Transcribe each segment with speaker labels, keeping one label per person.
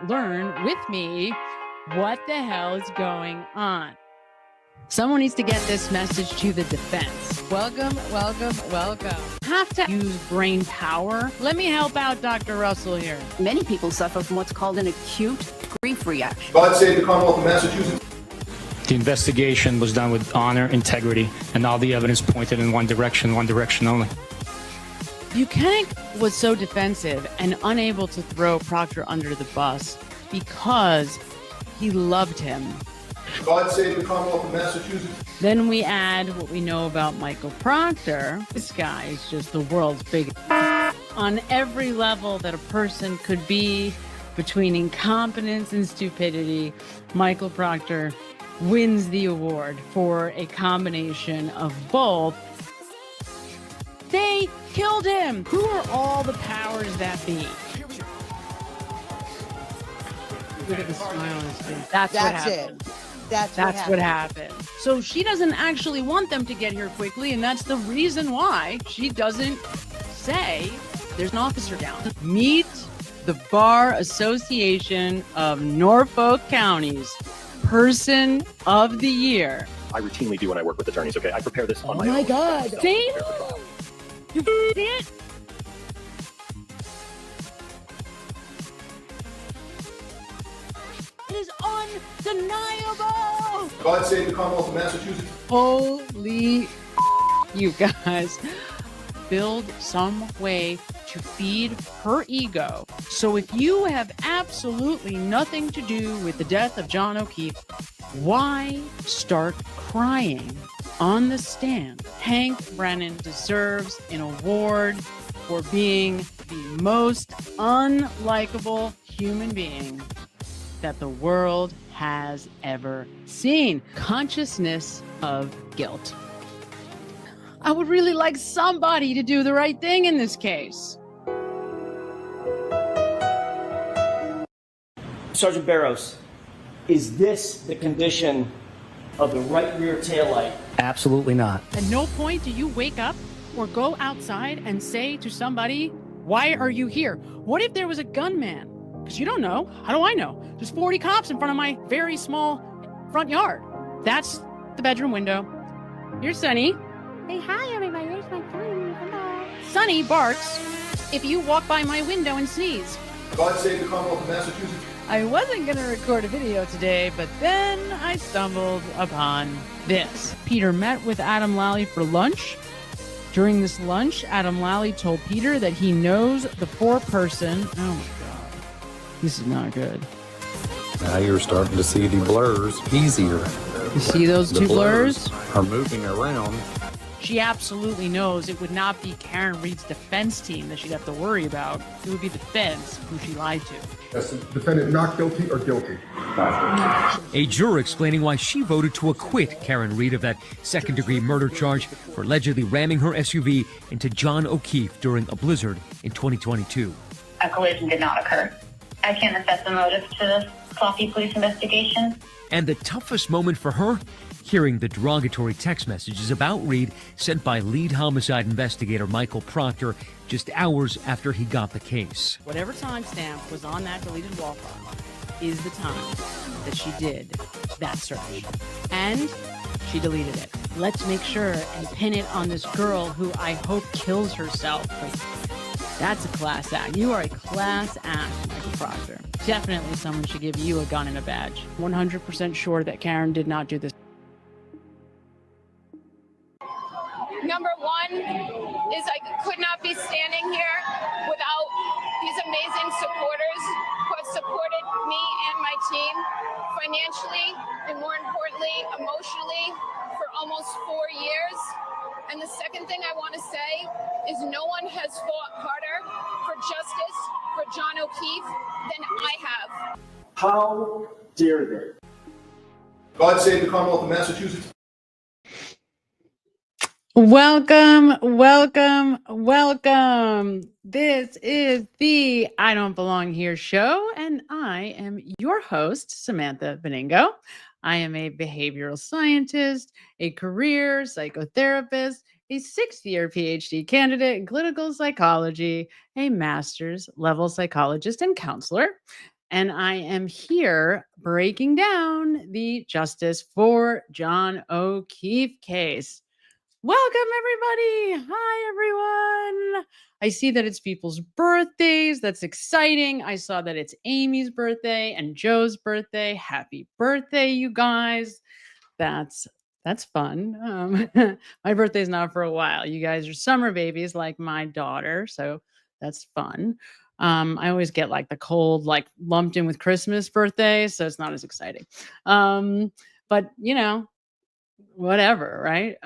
Speaker 1: learn with me what the hell is going on. Someone needs to get this message to the defense. Welcome, welcome, welcome. Have to use brain power. Let me help out Dr. Russell here.
Speaker 2: Many people suffer from what's called an acute grief reaction.
Speaker 3: God save the Commonwealth of Massachusetts.
Speaker 4: The investigation was done with honor, integrity, and all the evidence pointed in one direction only.
Speaker 1: Buchanan was so defensive and unable to throw Proctor under the bus because he loved him.
Speaker 3: God save the Commonwealth of Massachusetts.
Speaker 1: Then we add what we know about Michael Proctor. This guy is just the world's biggest. On every level that a person could be, between incompetence and stupidity, Michael Proctor wins the award for a combination of both. They killed him. Who are all the powers that be? Look at the smile on his face. That's what happened. That's what happened. So she doesn't actually want them to get here quickly, and that's the reason why she doesn't say there's an officer down. Meet the Bar Association of Norfolk County's Person of the Year.
Speaker 5: I routinely do when I work with attorneys, okay? I prepare this on my own.
Speaker 1: Oh my God. See? You did it? It is undeniable.
Speaker 3: God save the Commonwealth of Massachusetts.
Speaker 1: Holy you guys. Build some way to feed her ego. So if you have absolutely nothing to do with the death of John O'Keefe, why start crying on the stand? Hank Brennan deserves an award for being the most unlikable human being that the world has ever seen. Consciousness of guilt. I would really like somebody to do the right thing in this case.
Speaker 6: Sergeant Barrows, is this the condition of the right rear taillight?
Speaker 4: Absolutely not.
Speaker 1: At no point do you wake up or go outside and say to somebody, why are you here? What if there was a gunman? Because you don't know. How do I know? There's 40 cops in front of my very small front yard. That's the bedroom window. Here's Sonny. Say hi, everybody. There's my son. Hello. Sonny barks if you walk by my window and sneeze.
Speaker 3: God save the Commonwealth of Massachusetts.
Speaker 1: I wasn't going to record a video today, but then I stumbled upon this. Peter met with Adam Lally for lunch. During this lunch, Adam Lally told Peter that he knows the four-person... Oh, my God. This is not good.
Speaker 7: Now you're starting to see the blurs easier.
Speaker 1: You see those two blurs?
Speaker 7: Are moving around.
Speaker 1: She absolutely knows it would not be Karen Reed's defense team that she'd have to worry about. It would be the defense who she lied to.
Speaker 3: Yes, defendant not guilty or guilty?
Speaker 8: A juror explaining why she voted to acquit Karen Reed of that second-degree murder charge for allegedly ramming her SUV into John O'Keefe during a blizzard in 2022.
Speaker 9: A collision did not occur. I can't assess the motive to this sloppy police investigation.
Speaker 8: And the toughest moment for her? Hearing the derogatory text messages about Reed sent by lead homicide investigator Michael Proctor just hours after he got the case.
Speaker 1: Whatever timestamp was on that deleted wall file is the time that she did that search. And she deleted it. Let's make sure and pin it on this girl who I hope kills herself. That's a class act. You are a class act, Michael Proctor. Definitely someone should give you a gun and a badge. 100% sure that Karen did not do this.
Speaker 10: Number one is I could not be standing here without these amazing supporters who have supported me and my team financially and, more importantly, emotionally for almost 4 years. And the second thing I want to say is no one has fought harder for justice for John O'Keefe than I have.
Speaker 6: How dare they?
Speaker 3: God save the Commonwealth of Massachusetts.
Speaker 1: Welcome, welcome, welcome. This is the I Don't Belong Here show, and I am your host, Samantha Beningo. I am a behavioral scientist, a career psychotherapist, a sixth-year PhD candidate in clinical psychology, a master's level psychologist and counselor. and I am here breaking down the Justice for John O'Keefe case. Welcome, everybody. Hi, everyone. I see that it's people's birthdays. That's exciting. I saw that it's Amy's birthday and Joe's birthday. Happy birthday, you guys. That's fun. My birthday's not for a while. You guys are summer babies like my daughter, so that's fun. I always get like the cold, like lumped in with Christmas birthday, so it's not as exciting. But you know, whatever, right?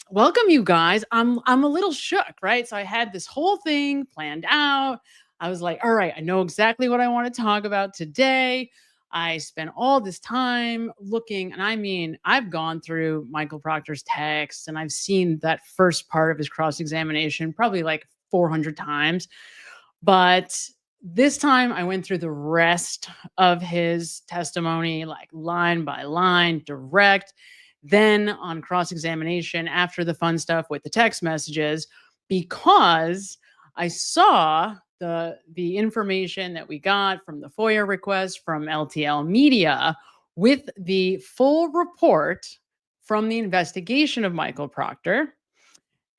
Speaker 1: Welcome, you guys. I'm a little shook, right? So I had this whole thing planned out. I was like, all right, I know exactly what I want to talk about today. I spent all this time looking, and I mean, I've gone through Michael Proctor's text and I've seen that first part of his cross-examination probably like 400 times. But this time I went through the rest of his testimony, like line by line, direct. Then on cross-examination, after the fun stuff with the text messages, because I saw the information that we got from the FOIA request from LTL Media with the full report from the investigation of Michael Proctor.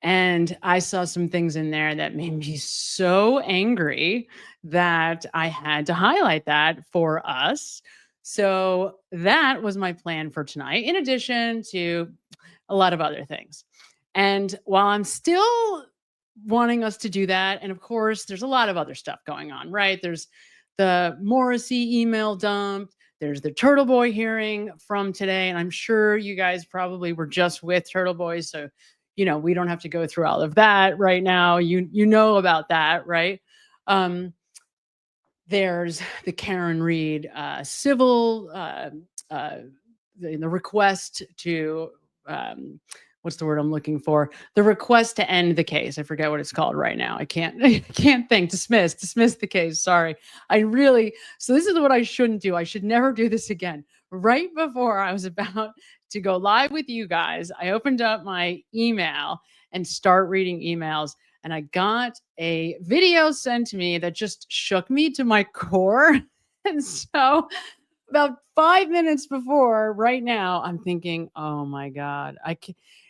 Speaker 1: And I saw some things in there that made me so angry that I had to highlight that for us. So that was my plan for tonight, in addition to a lot of other things. And while I'm still wanting us to do that, and of course, there's a lot of other stuff going on, right? There's the Morrissey email dump. There's the Turtle Boy hearing from today. And I'm sure you guys probably were just with Turtle Boy. So, you know, we don't have to go through all of that right now. You know about that, right? There's the Karen Reed civil, the request to, what's the word I'm looking for? The request to end the case. I forget what it's called right now. I can't think. Dismiss the case. Sorry. So this is what I shouldn't do. I should never do this again. Right before I was about to go live with you guys, I opened up my email and start reading emails. And I got a video sent to me that just shook me to my core. And so about 5 minutes before right now, I'm thinking, oh my God,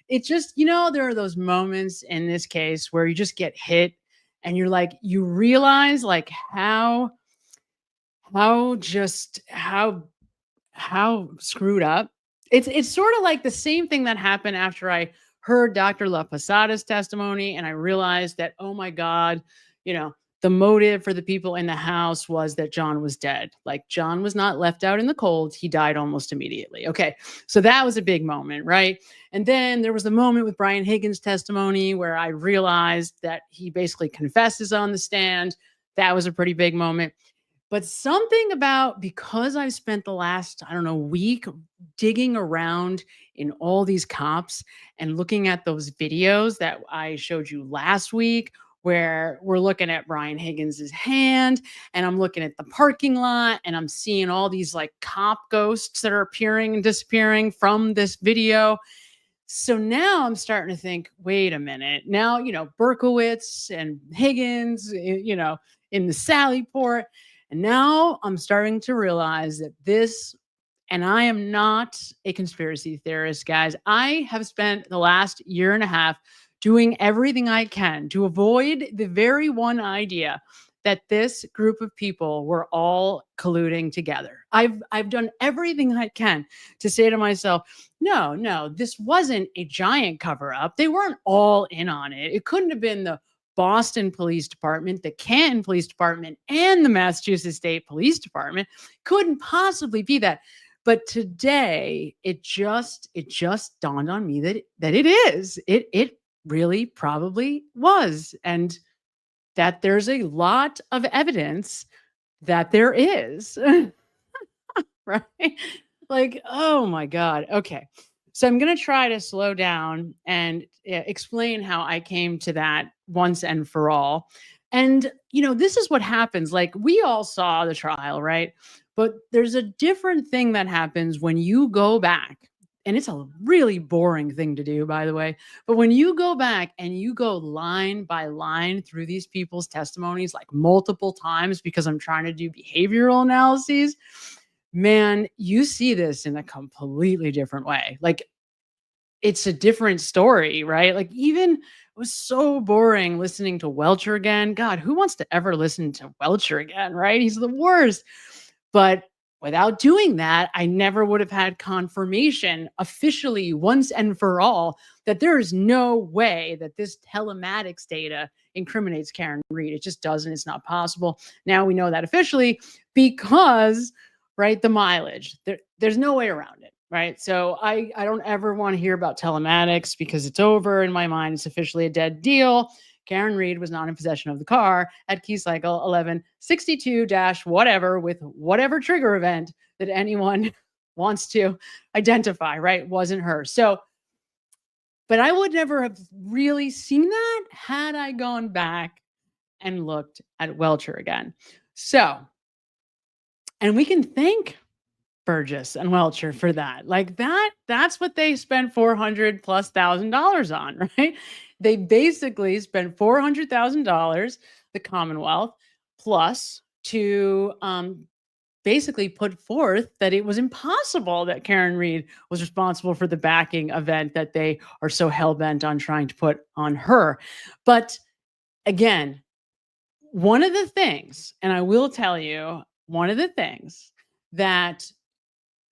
Speaker 1: it just, you know, there are those moments in this case where you just get hit and you're like, you realize like how screwed up. It's sort of like the same thing that happened after I heard Dr. La Posada's testimony, and I realized that, oh my God, you know, the motive for the people in the house was that John was dead. Like John was not left out in the cold. He died almost immediately. Okay. So that was a big moment, right? And then there was the moment with Brian Higgins' testimony where I realized that he basically confesses on the stand. That was a pretty big moment. But something about, because I've spent the last, I don't know, week digging around in all these cops and looking at those videos that I showed you last week, where we're looking at Brian Higgins's hand and I'm looking at the parking lot and I'm seeing all these like cop ghosts that are appearing and disappearing from this video. So now I'm starting to think, wait a minute. Now, you know, Berkowitz and Higgins, you know, in the Sallyport. And now I'm starting to realize that this, and I am not a conspiracy theorist, guys. I have spent the last year and a half doing everything I can to avoid the very one idea that this group of people were all colluding together. I've done everything I can to say to myself, no, this wasn't a giant cover up. They weren't all in on it. It couldn't have been the Boston Police Department, the Canton Police Department, and the Massachusetts State Police Department. Couldn't possibly be that. But today, it just dawned on me that it is. It really probably was. And that there's a lot of evidence that there is. Right? Like, oh my God. Okay. So I'm going to try to slow down and explain how I came to that once and for all. And, you know, this is what happens. Like, we all saw the trial, right? But there's a different thing that happens when you go back and it's a really boring thing to do, by the way, but when you go back and you go line by line through these people's testimonies, like multiple times, because I'm trying to do behavioral analyses, man, you see this in a completely different way. Like, it's a different story, right? Like, even it was so boring listening to Welcher again. God, who wants to ever listen to Welcher again, right? He's the worst. But without doing that, I never would have had confirmation officially once and for all that there is no way that this telematics data incriminates Karen Reed. It just doesn't. It's not possible. Now we know that officially because, right, the mileage. There's no way around it. Right. So I don't ever want to hear about telematics because it's over in my mind. It's officially a dead deal. Karen Reed was not in possession of the car at key cycle 1162-whatever with whatever trigger event that anyone wants to identify, right? Wasn't her. So, but I would never have really seen that had I gone back and looked at Welcher again. So, and we can thank Burgess and Welcher for that. Like that's what they spent $400,000+ on, right? They basically spent $400,000, the Commonwealth, plus to basically put forth that it was impossible that Karen Reed was responsible for the backing event that they are so hell-bent on trying to put on her. But again, one of the things, and I will tell you, one of the things that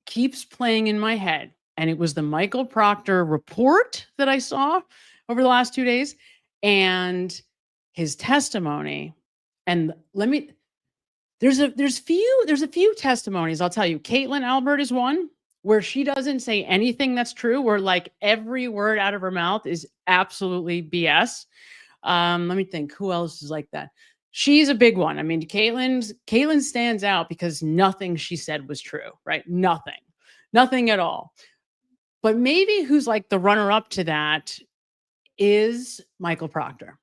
Speaker 1: keeps playing in my head, and it was the Michael Proctor report that I saw over the last 2 days and his testimony. And there's a few testimonies, I'll tell you. Caitlin Albert is one where she doesn't say anything that's true, where like every word out of her mouth is absolutely BS. Let me think, who else is like that? She's a big one. I mean, Caitlin stands out because nothing she said was true, right? Nothing at all. But maybe who's like the runner-up to that is Michael Proctor.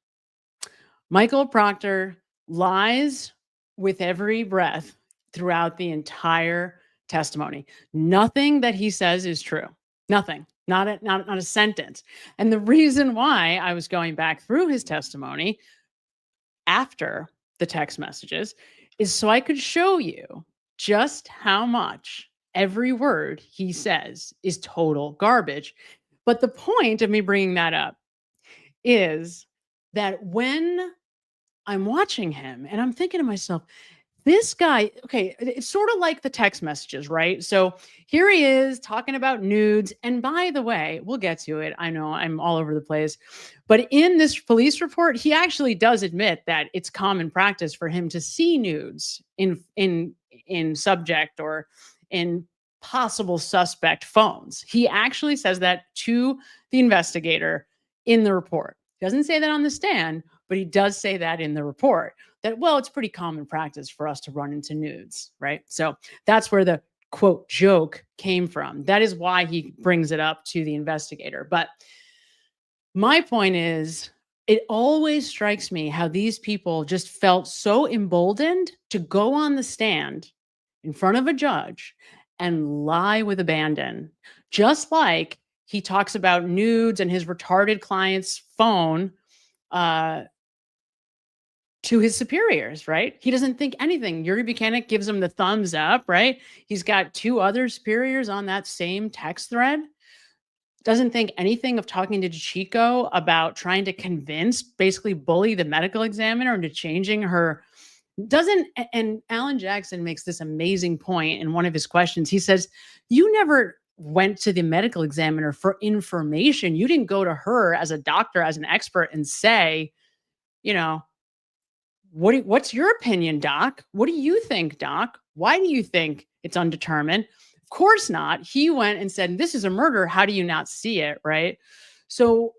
Speaker 1: Michael Proctor lies with every breath throughout the entire testimony. Nothing that he says is true. Nothing. Not a sentence. And the reason why I was going back through his testimony after the text messages is so I could show you just how much every word he says is total garbage. But the point of me bringing that up is that when I'm watching him and I'm thinking to myself, this guy, okay, it's sort of like the text messages, right? So here he is talking about nudes. And by the way, we'll get to it. I know I'm all over the place. But in this police report, he actually does admit that it's common practice for him to see nudes in subject or in possible suspect phones. He actually says that to the investigator in the report. He doesn't say that on the stand, but he does say that in the report that, well, it's pretty common practice for us to run into nudes, right? So that's where the quote joke came from. That is why he brings it up to the investigator. But my point is, it always strikes me how these people just felt so emboldened to go on the stand in front of a judge and lie with abandon, just like he talks about nudes and his retarded client's phone to his superiors, right? He doesn't think anything. Yuri Buchanan gives him the thumbs up, right? He's got two other superiors on that same text thread. Doesn't think anything of talking to Chico about trying to basically bully the medical examiner into changing her. And Alan Jackson makes this amazing point in one of his questions. He says, you never went to the medical examiner for information. You didn't go to her as a doctor, as an expert and say, you know, what's your opinion, doc? What do you think, doc? Why do you think it's undetermined? Of course not. He went and said, this is a murder. How do you not see it, right? So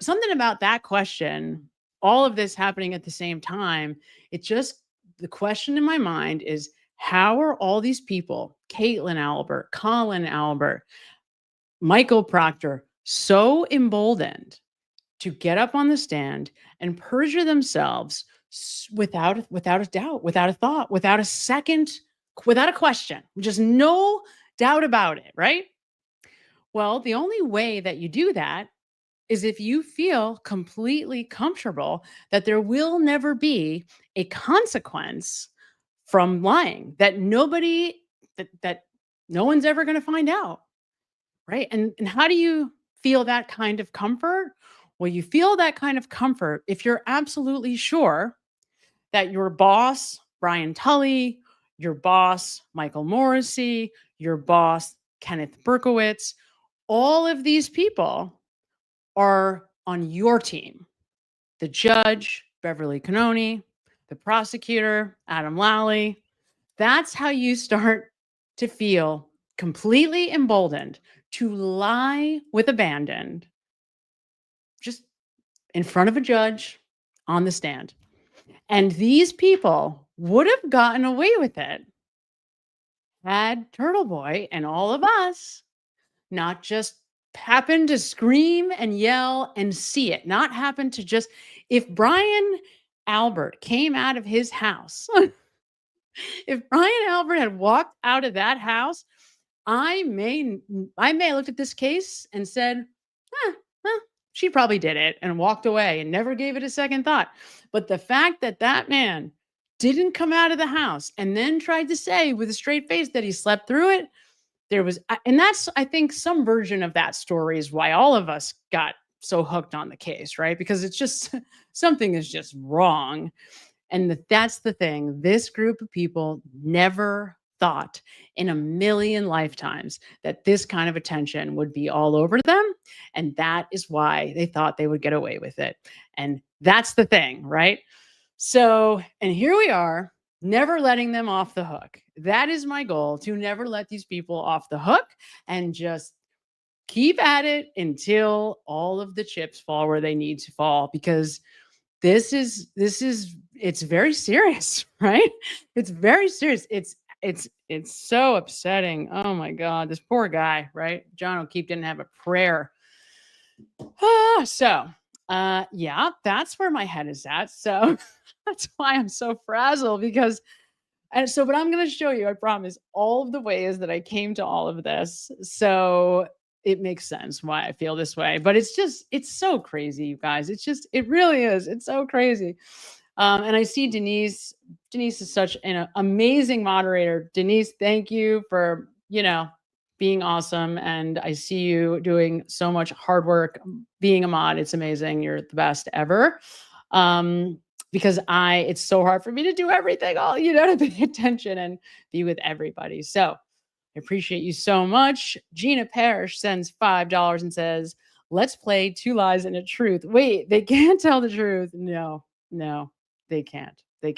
Speaker 1: something about that question, all of this happening at the same time, the question in my mind is, how are all these people, Caitlin Albert, Colin Albert, Michael Proctor, so emboldened to get up on the stand and perjure themselves without a doubt, without a thought, without a second, without a question, just no doubt about it, right? Well, the only way that you do that is if you feel completely comfortable that there will never be a consequence from lying, that that no one's ever going to find out, right? And how do you feel that kind of comfort? Well, you feel that kind of comfort if you're absolutely sure that your boss, Brian Tully, your boss, Michael Morrissey, your boss, Kenneth Berkowitz, all of these people are on your team. The judge, Beverly Cononi, the prosecutor, Adam Lally. That's how you start to feel completely emboldened to lie with abandon, just in front of a judge on the stand. And these people would have gotten away with it had Turtle Boy and all of us not just happen to scream and yell and see it, not happen to just, if Brian Albert came out of his house, if Brian Albert had walked out of that house, I may have looked at this case and said, she probably did it and walked away and never gave it a second thought. But the fact that that man didn't come out of the house and then tried to say with a straight face that he slept through it, there was, and that's, I think, some version of that story is why all of us got so hooked on the case, right? Because it's just, something is just wrong. And that's the thing. This group of people never thought in a million lifetimes that this kind of attention would be all over them. And that is why they thought they would get away with it. And that's the thing, right? So, and here we are, never letting them off the hook. That is my goal, to never let these people off the hook and just keep at it until all of the chips fall where they need to fall, because this is it's very serious, right? It's very serious. It's so upsetting. Oh my God, this poor guy, right? John O'Keefe didn't have a prayer. Yeah, that's where my head is at. So that's why I'm so frazzled, because, but I'm going to show you, I promise, all of the ways that I came to all of this. So it makes sense why I feel this way, but it's so crazy, you guys. It really is. It's so crazy. And I see Denise. Denise is such an amazing moderator. Denise, thank you for, being awesome. And I see you doing so much hard work being a mod. It's amazing. You're the best ever. Because it's so hard for me to do everything all, to pay attention and be with everybody. So I appreciate you so much. Gina Parrish sends $5 and says, let's play 2 lies and a truth. Wait, they can't tell the truth. No, they can't. They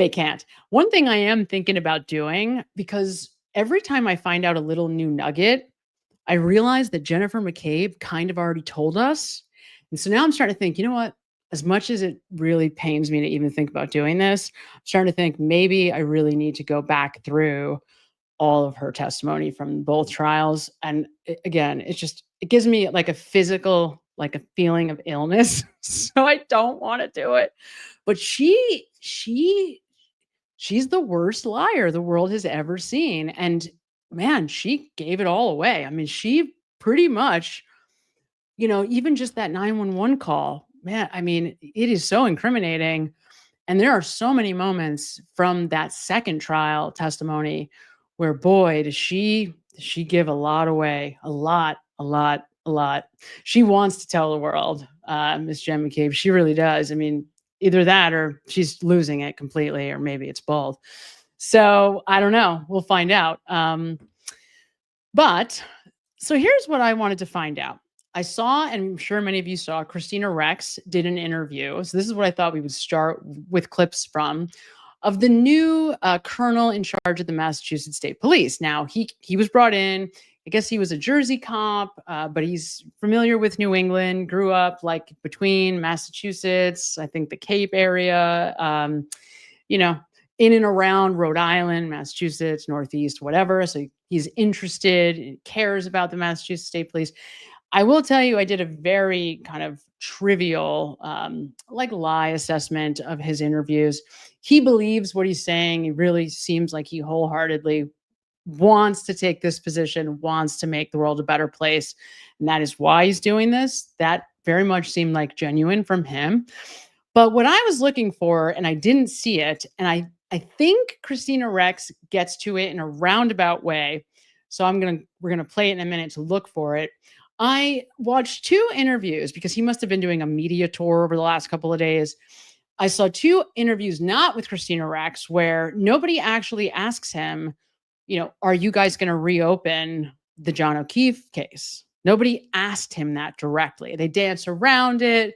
Speaker 1: can't. One thing I am thinking about doing, because every time I find out a little new nugget, I realize that Jennifer McCabe kind of already told us. And so now I'm starting to think, you know what? As much as it really pains me to even think about doing this, I'm starting to think maybe I really need to go back through all of her testimony from both trials. And again, it gives me like a physical, like a feeling of illness. So I don't want to do it. But she's the worst liar the world has ever seen. And man, she gave it all away. I mean, she pretty much, even just that 911 call, man, I mean, it is so incriminating. And there are so many moments from that second trial testimony where, boy, does she give a lot away, a lot. She wants to tell the world, Miss Jen McCabe. She really does. I mean, either that or she's losing it completely, or maybe it's both. So I don't know. We'll find out. But so here's what I wanted to find out. I saw, and I'm sure many of you saw, Christina Rex did an interview. So this is what I thought we would start with clips from, of the new colonel in charge of the Massachusetts State Police. Now, he was brought in. I guess he was a Jersey cop, but he's familiar with New England, grew up like between Massachusetts, I think the Cape area, in and around Rhode Island, Massachusetts, Northeast, whatever. So he's interested and cares about the Massachusetts State Police. I will tell you, I did a very kind of trivial, lie assessment of his interviews. He believes what he's saying. He really seems like he wholeheartedly wants to take this position, wants to make the world a better place. And that is why he's doing this. That very much seemed like genuine from him. But what I was looking for, and I didn't see it, and I think Christina Rex gets to it in a roundabout way. So we're gonna play it in a minute to look for it. I watched 2 interviews because he must have been doing a media tour over the last couple of days. I saw 2 interviews, not with Christina Rex, where nobody actually asks him, are you guys going to reopen the John O'Keefe case? Nobody asked him that directly. They dance around it,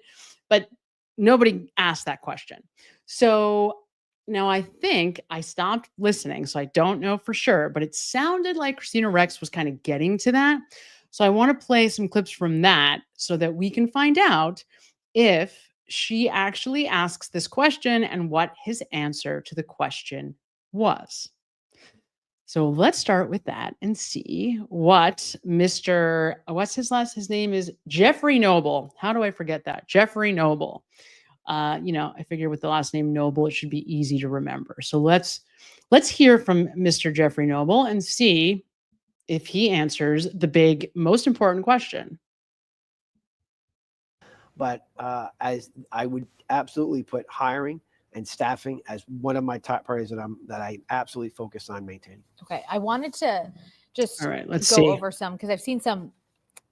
Speaker 1: but nobody asked that question. So now I think I stopped listening, so I don't know for sure, but it sounded like Christina Rex was kind of getting to that. So I want to play some clips from that so that we can find out if she actually asks this question and what his answer to the question was. So let's start with that and see what his name is Jeffrey Noble. How do I forget that? Jeffrey Noble. I figure with the last name Noble, it should be easy to remember. So let's hear from Mr. Jeffrey Noble and see if he answers the big, most important question.
Speaker 11: But as I would absolutely put hiring and staffing as one of my top priorities that I absolutely focus on maintaining.
Speaker 12: Okay, I wanted to just
Speaker 1: All right, let's
Speaker 12: go
Speaker 1: see.
Speaker 12: over some because I've seen some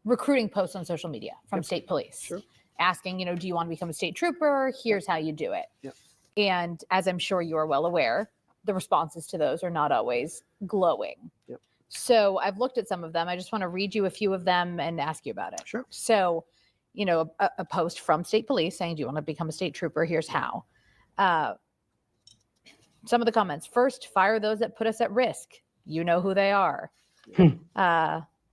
Speaker 12: recruiting posts on social media from state police asking, do you want to become a state trooper? Here's how you do it.
Speaker 11: Yep.
Speaker 12: And as I'm sure you are well aware, the responses to those are not always glowing.
Speaker 11: Yep.
Speaker 12: So I've looked at some of them. I just want to read you a few of them and ask you about it.
Speaker 11: Sure.
Speaker 12: So, a post from state police saying, do you want to become a state trooper? Here's how. Some of the comments. First, fire those that put us at risk. You know who they are.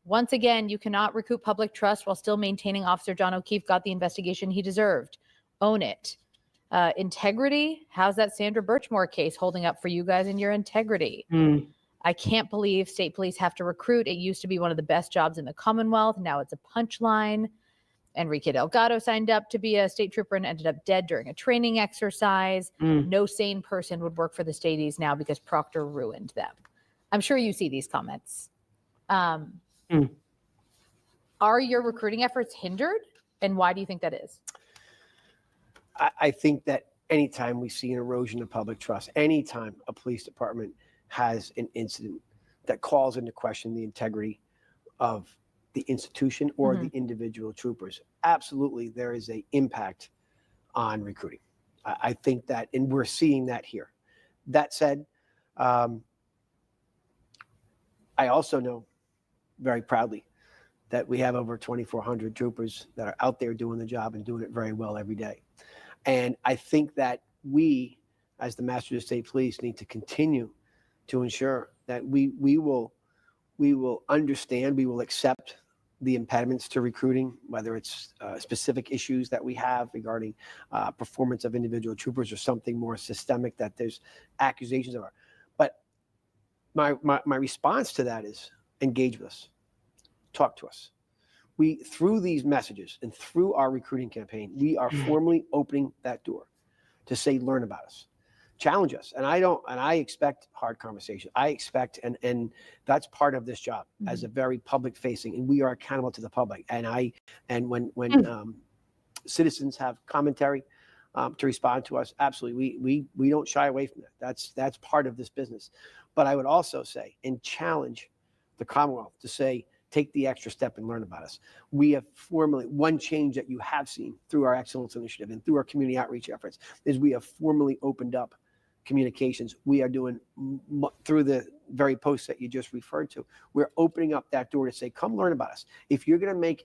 Speaker 12: Once again, you cannot recoup public trust while still maintaining Officer John O'Keefe got the investigation he deserved. Own it. Integrity. How's that Sandra Birchmore case holding up for you guys in your integrity? I can't believe state police have to recruit. It used to be one of the best jobs in the Commonwealth. Now it's a punchline. Enrique Delgado signed up to be a state trooper and ended up dead during a training exercise. No sane person would work for the staties now because Proctor ruined them. I'm sure you see these comments. Are your recruiting efforts hindered? And why do you think that is?
Speaker 11: I think that anytime we see an erosion of public trust, anytime a police department has an incident that calls into question the integrity of the institution or the individual troopers, absolutely there is an impact on recruiting. I think that, and we're seeing that here. That said, I also know very proudly that we have over 2,400 troopers that are out there doing the job and doing it very well every day. And I think that we, as the Masters of State Police, need to continue to ensure that we will understand, we will accept the impediments to recruiting, whether it's specific issues that we have regarding performance of individual troopers or something more systemic that there's accusations of. But my response to that is engage with us, talk to us. We, through these messages and through our recruiting campaign, we are formally opening that door to say, learn about us, challenge us. And I expect hard conversation. I expect, and that's part of this job as a very public facing, and we are accountable to the public. And when citizens have commentary to respond to us, absolutely, we don't shy away from that. That's part of this business. But I would also say and challenge the Commonwealth to say, take the extra step and learn about us. We have formally, one change that you have seen through our Excellence Initiative and through our community outreach efforts is we have formally opened up communications. We are doing, through the very posts that you just referred to, we're opening up that door to say, come learn about us. If you're going to make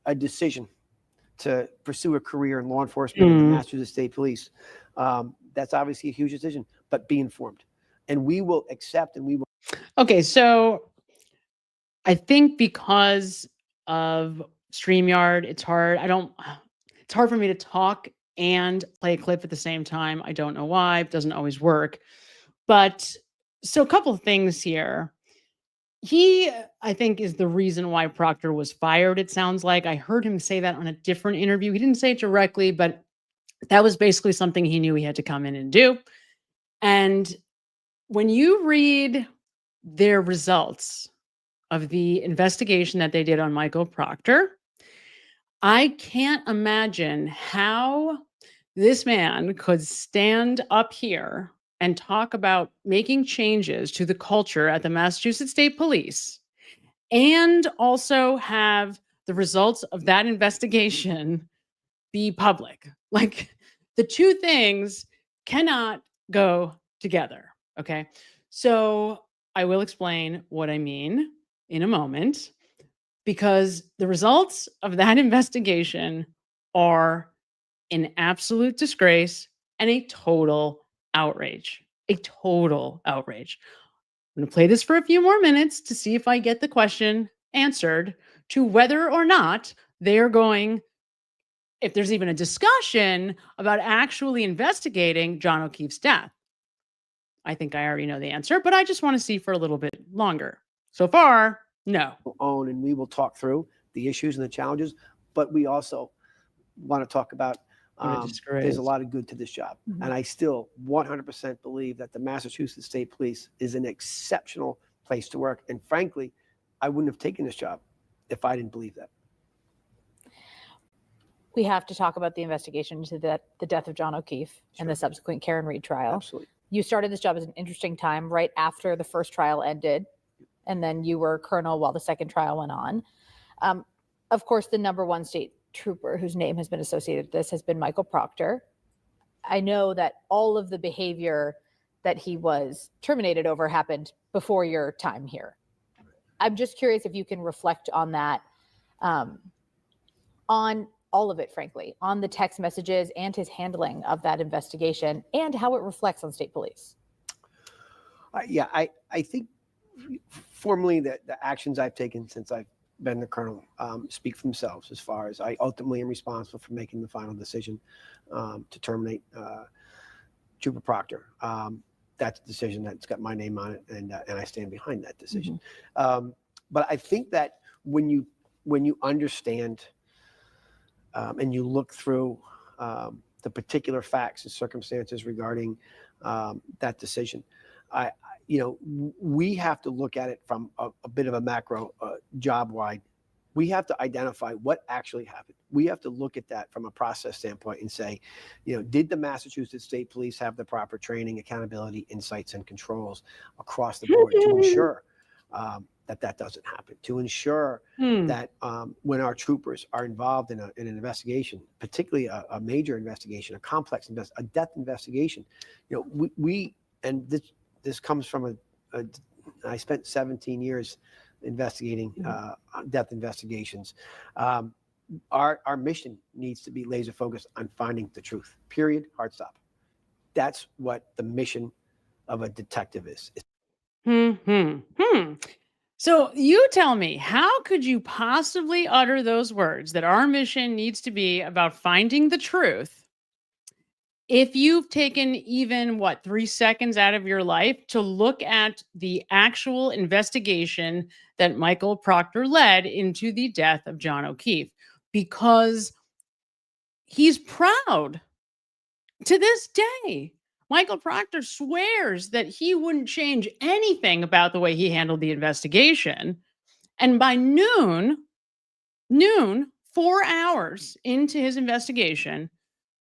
Speaker 11: a decision to pursue a career in law enforcement and the Masters of State Police, that's obviously a huge decision, but be informed. And we will accept and we will.
Speaker 1: Okay, so I think because of StreamYard, it's hard. It's hard for me to talk and play a clip at the same time. I don't know why. It doesn't always work. But so a couple of things here. He, I think, is the reason why Proctor was fired. It sounds like I heard him say that on a different interview. He didn't say it directly, but that was basically something he knew he had to come in and do. And when you read their results of the investigation that they did on Michael Proctor, I can't imagine how this man could stand up here and talk about making changes to the culture at the Massachusetts State Police and also have the results of that investigation be public. Like, the two things cannot go together. Okay. So I will explain what I mean in a moment, because the results of that investigation are an absolute disgrace and a total outrage. A total outrage. I'm going to play this for a few more minutes to see if I get the question answered to whether or not they're going, if there's even a discussion about actually investigating John O'Keefe's death. I think I already know the answer, but I just want to see for a little bit longer. So far, no.
Speaker 11: Own, and we will talk through the issues and the challenges, but we also want to talk about there's a lot of good to this job.
Speaker 1: Mm-hmm.
Speaker 11: And I still 100% believe that the Massachusetts State Police is an exceptional place to work. And frankly, I wouldn't have taken this job if I didn't believe that.
Speaker 12: We have to talk about the investigation into the death of John O'Keefe and the subsequent Karen Reed trial.
Speaker 11: Absolutely.
Speaker 12: You started this job at an interesting time right after the first trial ended, and then you were colonel while the second trial went on. Of course, the number one state trooper whose name has been associated with this has been Michael Proctor. I know that all of the behavior that he was terminated over happened before your time here. I'm just curious if you can reflect on that, on all of it, frankly, on the text messages and his handling of that investigation and how it reflects on state police.
Speaker 11: I think formally that the actions I've taken since I've been the colonel speak for themselves, as far as I ultimately am responsible for making the final decision to terminate Trooper Proctor. That's a decision that's got my name on it, and I stand behind that decision.
Speaker 12: Mm-hmm.
Speaker 11: But I think that when you understand and you look through the particular facts and circumstances regarding that decision, we have to look at it from a bit of a macro, job-wide. We have to identify what actually happened. We have to look at that from a process standpoint and say, did the Massachusetts State Police have the proper training, accountability, insights, and controls across the board to ensure that doesn't happen, to ensure that when our troopers are involved in an investigation, particularly a major investigation, a complex a death investigation, and this comes from I spent 17 years investigating death investigations. Our mission needs to be laser focused on finding the truth. Period. Hard stop. That's what the mission of a detective is.
Speaker 1: So you tell me, how could you possibly utter those words that our mission needs to be about finding the truth if you've taken even 3 seconds out of your life to look at the actual investigation that Michael Proctor led into the death of John O'Keefe? Because he's proud to this day. Michael Proctor swears that he wouldn't change anything about the way he handled the investigation. And by noon, 4 hours into his investigation,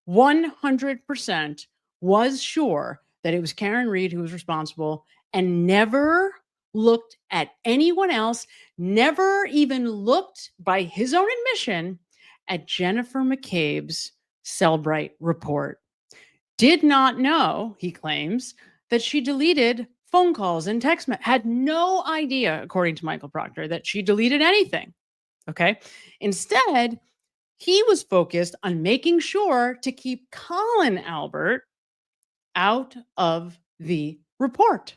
Speaker 1: 100% was sure that it was Karen Reed who was responsible, and never looked at anyone else, never even looked, by his own admission, at Jennifer McCabe's Cellbrite report. Did not know, he claims, that she deleted phone calls and text messages. Had no idea, according to Michael Proctor, that she deleted anything. Okay. Instead, he was focused on making sure to keep Colin Albert out of the report,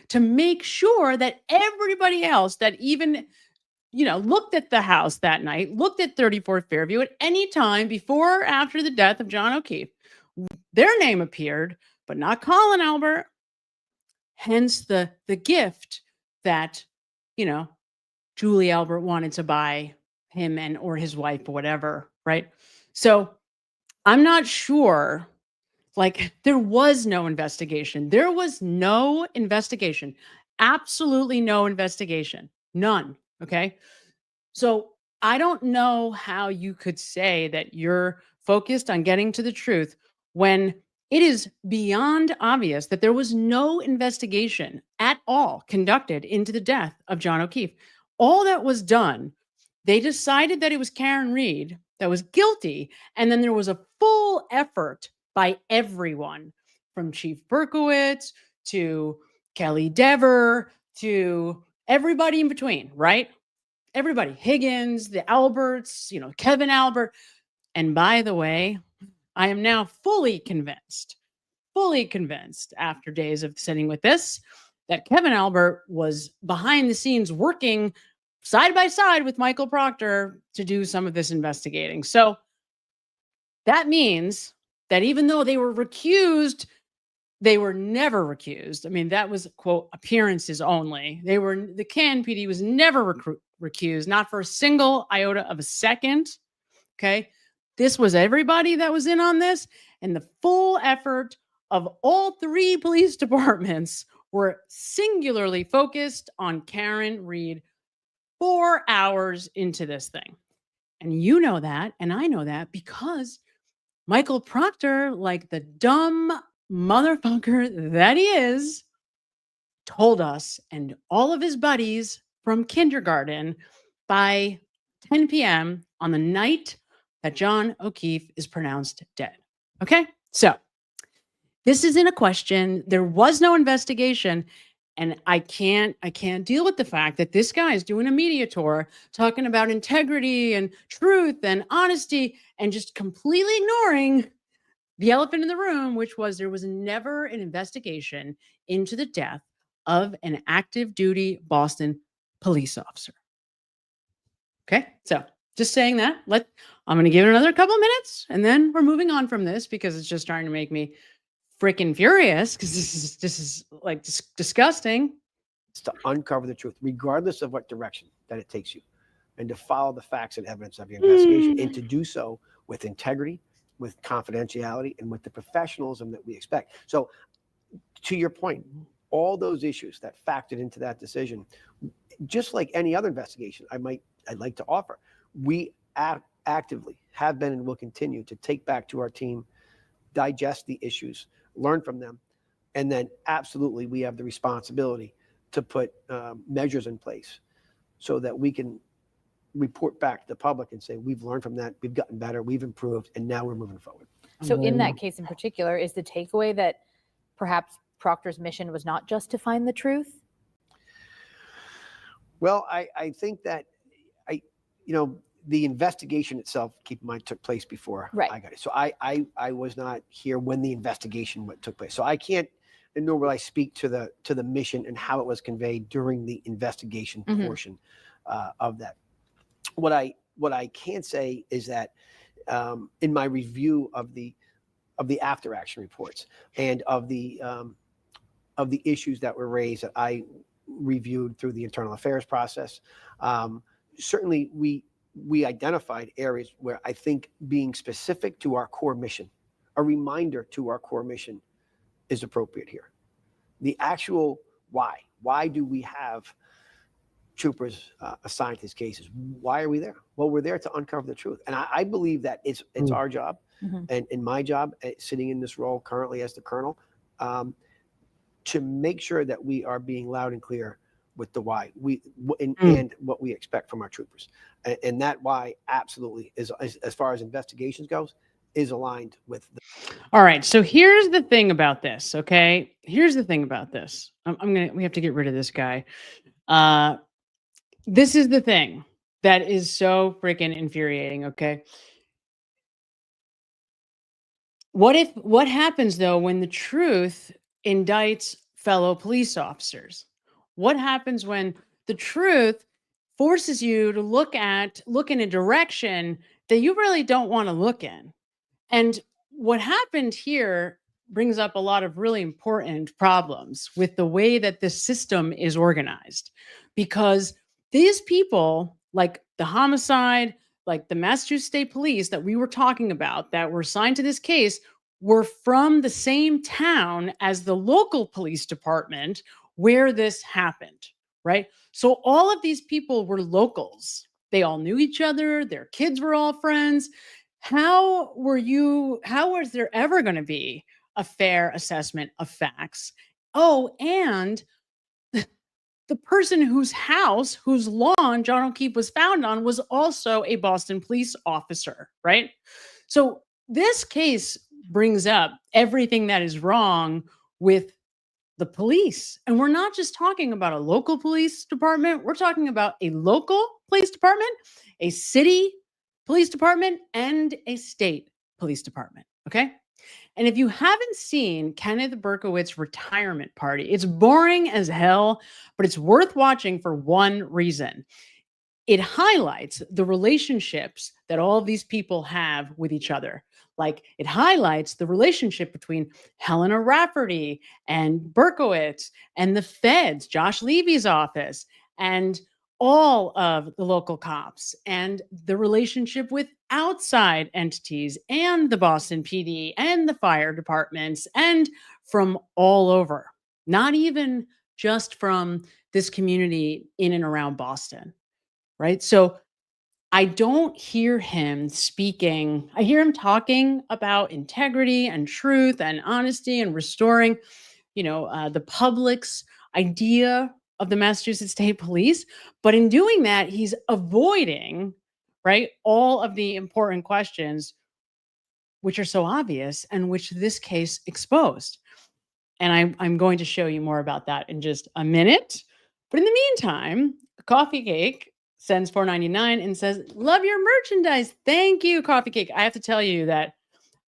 Speaker 1: to make sure that everybody else that even, looked at the house that night, looked at 34th Fairview at any time before or after the death of John O'Keefe, their name appeared, but not Colin Albert. Hence the gift that, Julie Albert wanted to buy him or his wife or whatever, right? So I'm not sure, there was no investigation. There was no investigation. absolutely no investigation. None. Okay. So I don't know how you could say that you're focused on getting to the truth when it is beyond obvious that there was no investigation at all conducted into the death of John O'Keefe. All that was done, they decided that it was Karen Reed that was guilty. And then there was a full effort by everyone from Chief Berkowitz to Kelly Dever to everybody in between, right? Everybody, Higgins, the Alberts, Kevin Albert. And by the way, I am now fully convinced after days of sitting with this, that Kevin Albert was behind the scenes working side by side with Michael Proctor to do some of this investigating. So that means that even though they were recused, they were never recused. I mean, that was, quote, appearances only. The Canton PD was never recused, not for a single iota of a second. Okay. This was everybody that was in on this, and the full effort of all three police departments were singularly focused on Karen Reed 4 hours into this thing. And you know that, and I know that because Michael Proctor, like the dumb motherfucker that he is, told us and all of his buddies from kindergarten by 10 p.m. on the night that John O'Keefe is pronounced dead. Okay? So this isn't a question. There was no investigation. And I can't deal with the fact that this guy is doing a media tour talking about integrity and truth and honesty and just completely ignoring the elephant in the room, which was there was never an investigation into the death of an active duty Boston police officer. Okay, so just saying that. I'm going to give it another couple minutes and then we're moving on from this because it's just starting to make me freaking furious because this is like disgusting.
Speaker 11: It's to uncover the truth, regardless of what direction that it takes you, and to follow the facts and evidence of your investigation, and to do so with integrity, with confidentiality, and with the professionalism that we expect. So, to your point, all those issues that factored into that decision, just like any other investigation I'd like to offer, we actively have been and will continue to take back to our team, digest the issues, learn from them, and then absolutely we have the responsibility to put measures in place so that we can report back to the public and say we've learned from that, we've gotten better, we've improved, and now we're moving forward.
Speaker 12: So in that case in particular, is the takeaway that perhaps Proctor's mission was not just to find the truth?
Speaker 11: Well, I think that the investigation itself, keep in mind, took place before I got it. So I was not here when the investigation took place. So I can't, and nor will I speak to the mission and how it was conveyed during the investigation portion of that. What I can say is that in my review of the after action reports and of the issues that were raised that I reviewed through the internal affairs process, certainly we identified areas where I think being specific to our core mission, a reminder to our core mission, is appropriate here. The actual why do we have troopers assigned to these cases? Why are we there? Well, we're there to uncover the truth. And I believe that it's our job and my job sitting in this role currently as the colonel to make sure that we are being loud and clear with the why and what we expect from our troopers. And that why absolutely is, as far as investigations goes, is aligned with the.
Speaker 1: All right. So here's the thing about this. Okay. Here's the thing about this. We have to get rid of this guy. This is the thing that is so freaking infuriating. Okay. What happens though, when the truth indicts fellow police officers? What happens when the truth forces you to look in a direction that you really don't want to look in? And what happened here brings up a lot of really important problems with the way that the system is organized, because these people, like the homicide, like the Massachusetts State Police that we were talking about that were assigned to this case, were from the same town as the local police department, where this happened, right? So all of these people were locals. They all knew each other. Their kids were all friends. How was there ever going to be a fair assessment of facts? Oh, and the person whose house, whose lawn John O'Keefe was found on was also a Boston police officer, right? So this case brings up everything that is wrong with the police. And we're not just talking about a local police department. We're talking about a local police department, a city police department, and a state police department, okay? And if you haven't seen Kenneth Berkowitz's retirement party, it's boring as hell, but it's worth watching for one reason. It highlights the relationships that all of these people have with each other. Like, it highlights the relationship between Helena Rafferty and Berkowitz and the feds, Josh Levy's office, and all of the local cops, and the relationship with outside entities and the Boston PD and the fire departments and from all over, not even just from this community in and around Boston, right? So I don't hear him speaking. I hear him talking about integrity and truth and honesty and restoring, the public's idea of the Massachusetts State Police. But in doing that, he's avoiding, right, all of the important questions, which are so obvious and which this case exposed. And I'm going to show you more about that in just a minute. But in the meantime, Coffee Cake sends $4.99 and says, "Love your merchandise." Thank you, Coffee Cake. I have to tell you that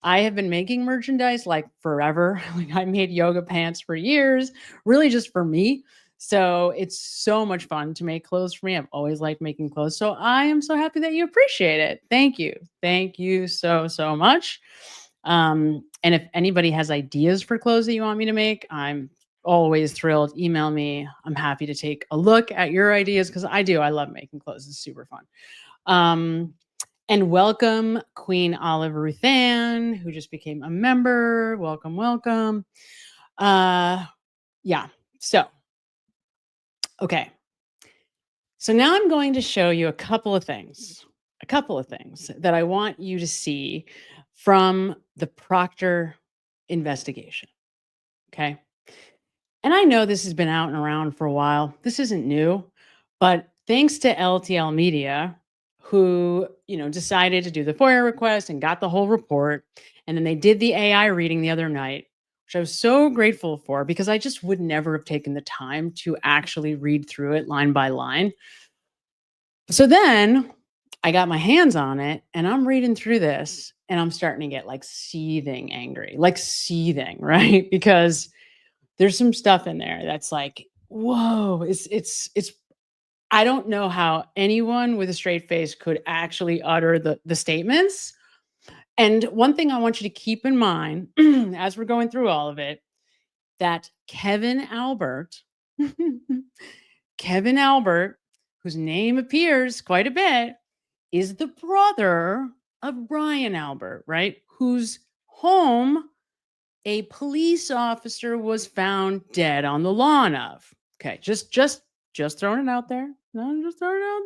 Speaker 1: I have been making merchandise like forever. Like, I made yoga pants for years, really just for me. So it's so much fun to make clothes for me. I've always liked making clothes. So I am so happy that you appreciate it. Thank you. Thank you so, so much. And if anybody has ideas for clothes that you want me to make, I'm always thrilled. Email me. I'm happy to take a look at your ideas because I love making clothes. It's super fun. And welcome Queen Olive Ruthann, who just became a member. Welcome, welcome. Yeah. So, okay. So now I'm going to show you a couple of things that I want you to see from the Proctor investigation. Okay. And I know this has been out and around for a while. This isn't new, but thanks to LTL Media, who, decided to do the FOIA request and got the whole report. And then they did the AI reading the other night, which I was so grateful for because I just would never have taken the time to actually read through it line by line. So then I got my hands on it and I'm reading through this and I'm starting to get like seething angry, right? Because there's some stuff in there that's like, whoa, it's I don't know how anyone with a straight face could actually utter the statements. And one thing I want you to keep in mind as we're going through all of it, that Kevin Albert, whose name appears quite a bit, is the brother of Brian Albert, right? Whose home a police officer was found dead on the lawn of. Okay, just throwing it out there. No, just throwing it out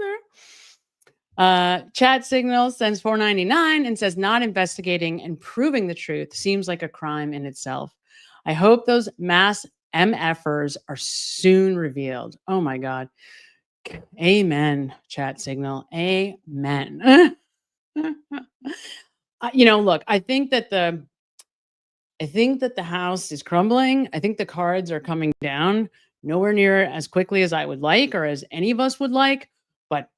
Speaker 1: there. Chat Signal sends $4.99 and says, "Not investigating and proving the truth seems like a crime in itself. I hope those mass MFers are soon revealed." Oh my God. Amen, Chat Signal. Amen. Look, I think that the house is crumbling. I think the cards are coming down, nowhere near as quickly as I would like or as any of us would like, but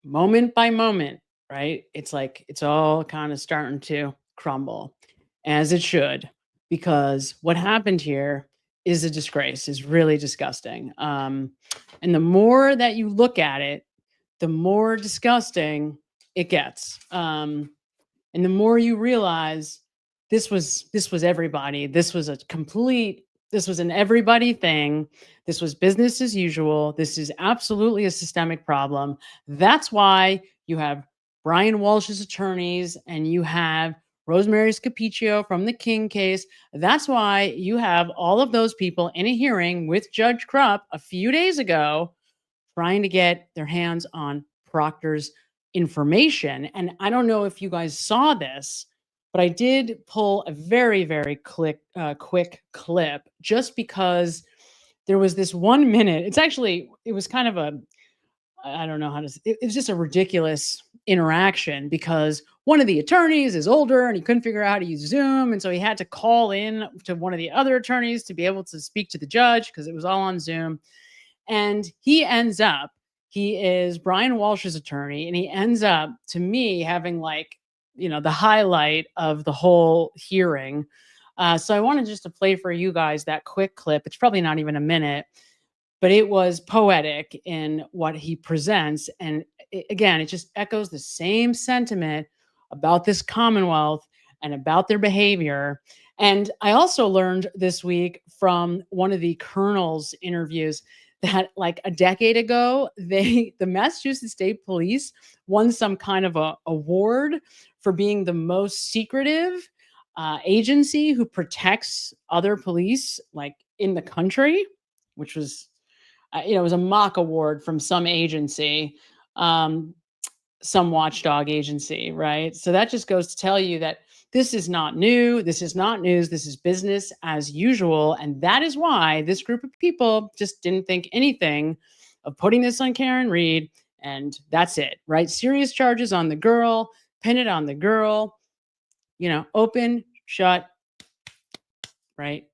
Speaker 1: moment by moment, right? It's like it's all kind of starting to crumble, as it should, because what happened here is a disgrace, is really disgusting. And the more that you look at it, the more disgusting it gets. And the more you realize this was everybody. This was an everybody thing. This was business as usual. This is absolutely a systemic problem. That's why you have Brian Walsh's attorneys and you have Rosemary Scapiccio from the King case. That's why you have all of those people in a hearing with Judge Krupp a few days ago trying to get their hands on Proctor's information. And I don't know if you guys saw this, but I did pull a very, very quick clip just because there was this 1 minute. It was kind of I don't know how to, it was just a ridiculous interaction because one of the attorneys is older and he couldn't figure out how to use Zoom. And so he had to call in to one of the other attorneys to be able to speak to the judge because it was all on Zoom. And he is Brian Walsh's attorney, and he ends up, to me, having the highlight of the whole hearing. So I wanted just to play for you guys that quick clip. It's probably not even a minute, but it was poetic in what he presents. And again, it just echoes the same sentiment about this Commonwealth and about their behavior. And I also learned this week from one of the colonel's interviews that like a decade ago, the Massachusetts State Police won some kind of a award for being the most secretive agency who protects other police like in the country, which was, it was a mock award from some agency, some watchdog agency, right? So that just goes to tell you that this is not new. This is not news. This is business as usual. And that is why this group of people just didn't think anything of putting this on Karen Read. And that's it, right? Serious charges on the girl, pin it on the girl, open, shut, right?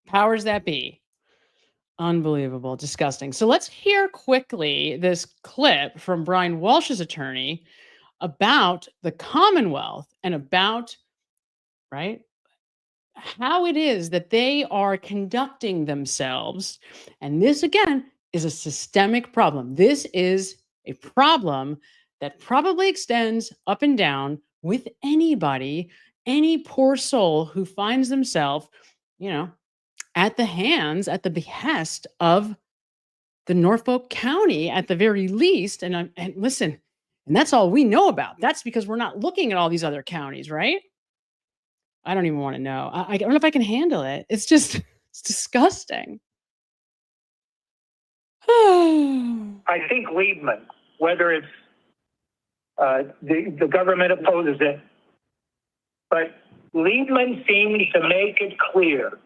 Speaker 1: Powers that be. Unbelievable, disgusting. So let's hear quickly this clip from Brian Walsh's attorney about the Commonwealth and about, right, how it is that they are conducting themselves. And this, again, is a systemic problem. This is a problem that probably extends up and down with anybody, any poor soul who finds themselves, at the behest of the Norfolk County at the very least. And listen, and that's all we know about. That's because we're not looking at all these other counties, right? I don't even want to know. I don't know if I can handle it. It's disgusting.
Speaker 13: I think Liebman, whether it's the government opposes it, but Liebman seems to make it clear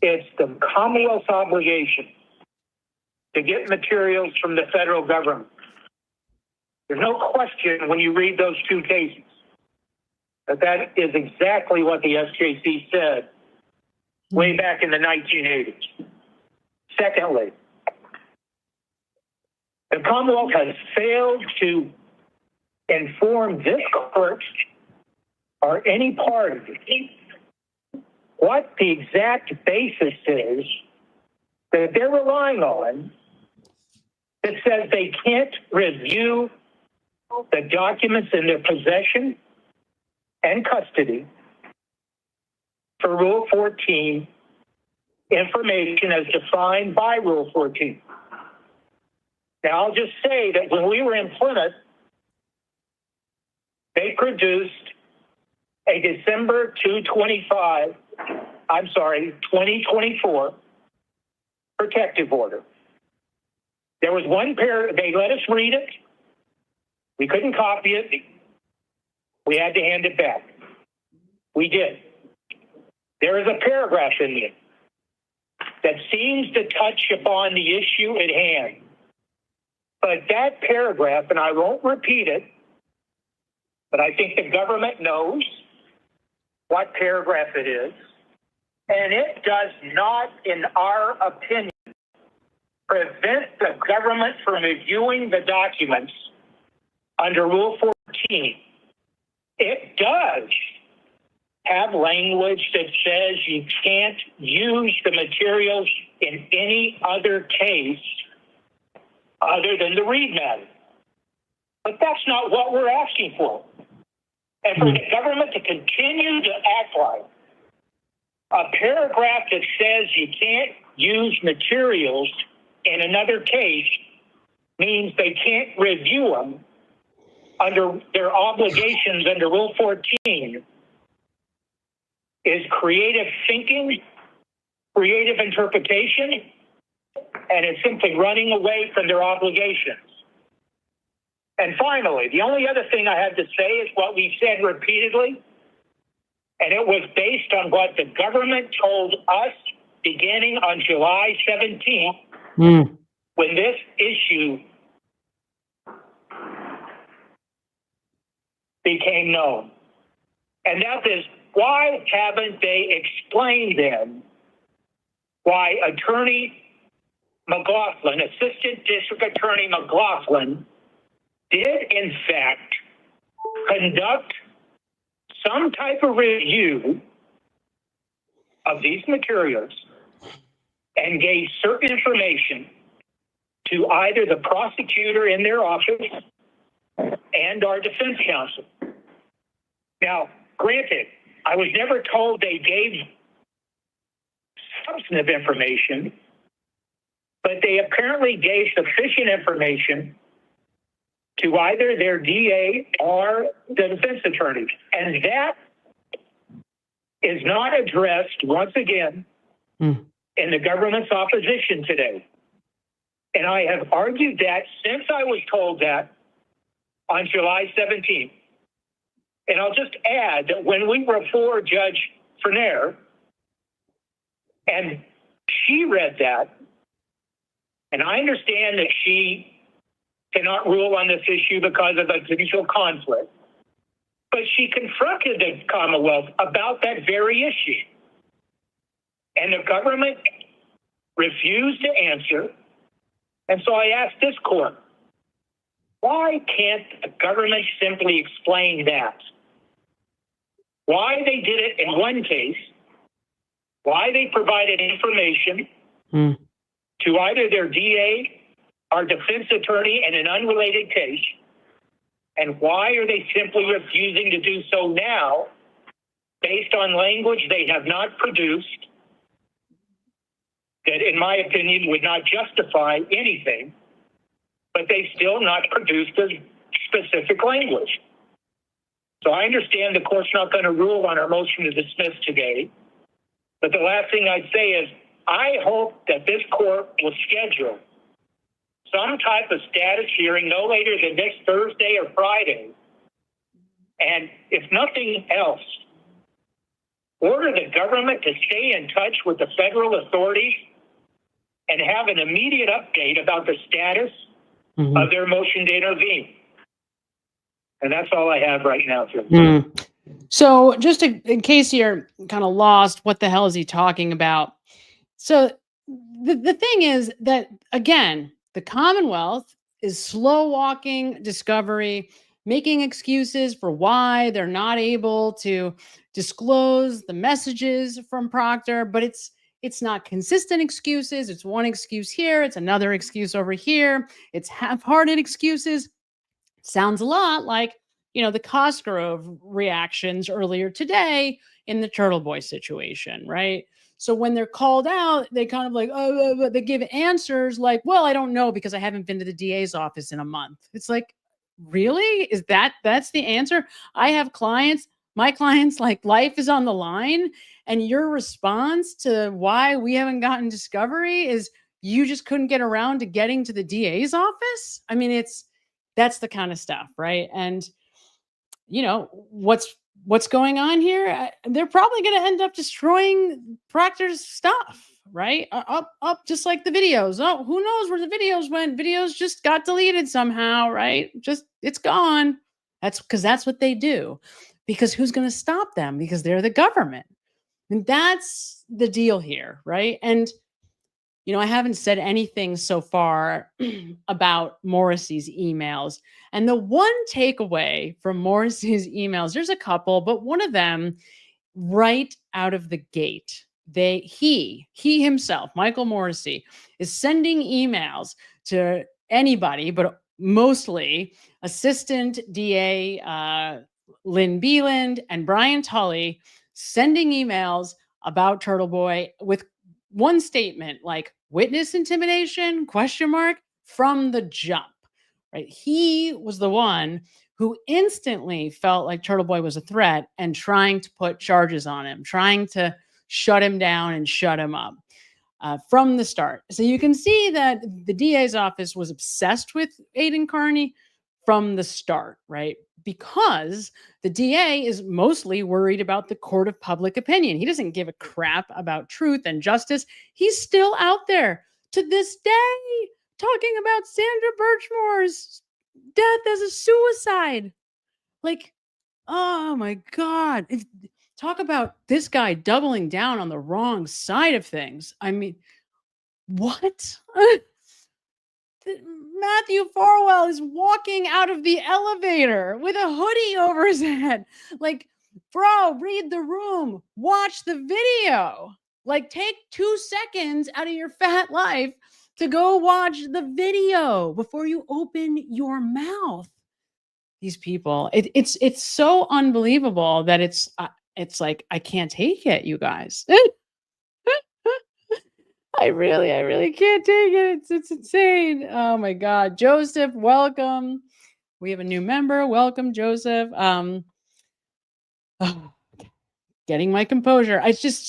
Speaker 13: it's the Commonwealth's obligation to get materials from the federal government. There's no question when you read those two cases that is exactly what the SJC said way back in the 1980s. Secondly, the Commonwealth has failed to inform this court or any part of it what the exact basis is that they're relying on that says they can't review the documents in their possession and custody for Rule 14 information as defined by Rule 14. Now, I'll just say that when we were in Plymouth, they produced a December 2024 protective order. There was one they let us read it. We couldn't copy it. We had to hand it back. We did. There is a paragraph in it that seems to touch upon the issue at hand. But that paragraph, and I won't repeat it, but I think the government knows what paragraph it is, and it does not, in our opinion, prevent the government from reviewing the documents under Rule 14. It does have language that says you can't use the materials in any other case other than the Read matter. But that's not what we're asking for. And for the government to continue to act like a paragraph that says you can't use materials in another case means they can't review them under their obligations under Rule 14 is creative thinking, creative interpretation, and it's simply running away from their obligations. And finally, the only other thing I have to say is what we've said repeatedly, and it was based on what the government told us beginning on July 17th, when this issue became known. And that is, why haven't they explained then why Attorney McLaughlin, Assistant District Attorney McLaughlin, did in fact conduct some type of review of these materials and gave certain information to either the prosecutor in their office and our defense counsel. Now, granted, I was never told they gave substantive information, but they apparently gave sufficient information to either their DA or the defense attorney. And that is not addressed, once again, in the government's opposition today. And I have argued that since I was told that on July 17th. And I'll just add that when we were before Judge Ferner, and she read that, and I understand that she cannot rule on this issue because of a judicial conflict, but she confronted the Commonwealth about that very issue. And the government refused to answer. And so I asked this court, why can't the government simply explain that? Why they did it in one case, why they provided information to either their DA or defense attorney in an unrelated case, and why are they simply refusing to do so now based on language they have not produced that, in my opinion, would not justify anything, but they still not produced the specific language. So I understand the court's not going to rule on our motion to dismiss today, but the last thing I'd say is I hope that this court will schedule some type of status hearing no later than next Thursday or Friday. And if nothing else, order the government to stay in touch with the federal authorities and have an immediate update about the status of their motion to intervene. And that's all I have right now.
Speaker 1: So just in case you're kind of lost, what the hell is he talking about? So the thing is that, again, the Commonwealth is slow walking discovery, making excuses for why they're not able to disclose the messages from Proctor, but it's not consistent excuses. It's one excuse here. It's another excuse over here. It's half-hearted excuses. Sounds a lot like, the Cosgrove reactions earlier today in the Turtle Boy situation, right? So when they're called out, they kind of like, they give answers like, well, I don't know because I haven't been to the DA's office in a month. It's like, really? That's the answer? I have clients, my clients, like, life is on the line, and your response to why we haven't gotten discovery is you just couldn't get around to getting to the DA's office? I mean, that's the kind of stuff, right? And what's going on here? They're probably going to end up destroying Proctor's stuff, right? Up, just like the videos. Oh, who knows where the videos went? Videos just got deleted somehow, right? It's gone. That's what they do. Because who's going to stop them? Because they're the government. And that's the deal here, right? And I haven't said anything so far about Morrissey's emails. And the one takeaway from Morrissey's emails, there's a couple, but one of them right out of the gate, he himself, Michael Morrissey, is sending emails to anybody, but mostly Assistant DA Lynn Beeland and Brian Tully, sending emails about Turtle Boy with one statement like witness intimidation ? From the jump, right? He was the one who instantly felt like Turtle Boy was a threat and trying to put charges on him, trying to shut him down and shut him up from the start. So you can see that the DA's office was obsessed with Aidan Kearney from the start, right? Because the DA is mostly worried about the court of public opinion. He doesn't give a crap about truth and justice. He's still out there to this day talking about Sandra Birchmore's death as a suicide. Like, oh my God. Talk about this guy doubling down on the wrong side of things. I mean, what? Matthew Farwell is walking out of the elevator with a hoodie over his head. Like, bro, read the room, watch the video. Like, take 2 seconds out of your fat life to go watch the video before you open your mouth. These people, it's so unbelievable that it's like, I can't take it, you guys. I really can't take it. It's insane. Oh my God. Joseph, welcome. We have a new member. Welcome, Joseph. Getting my composure. It's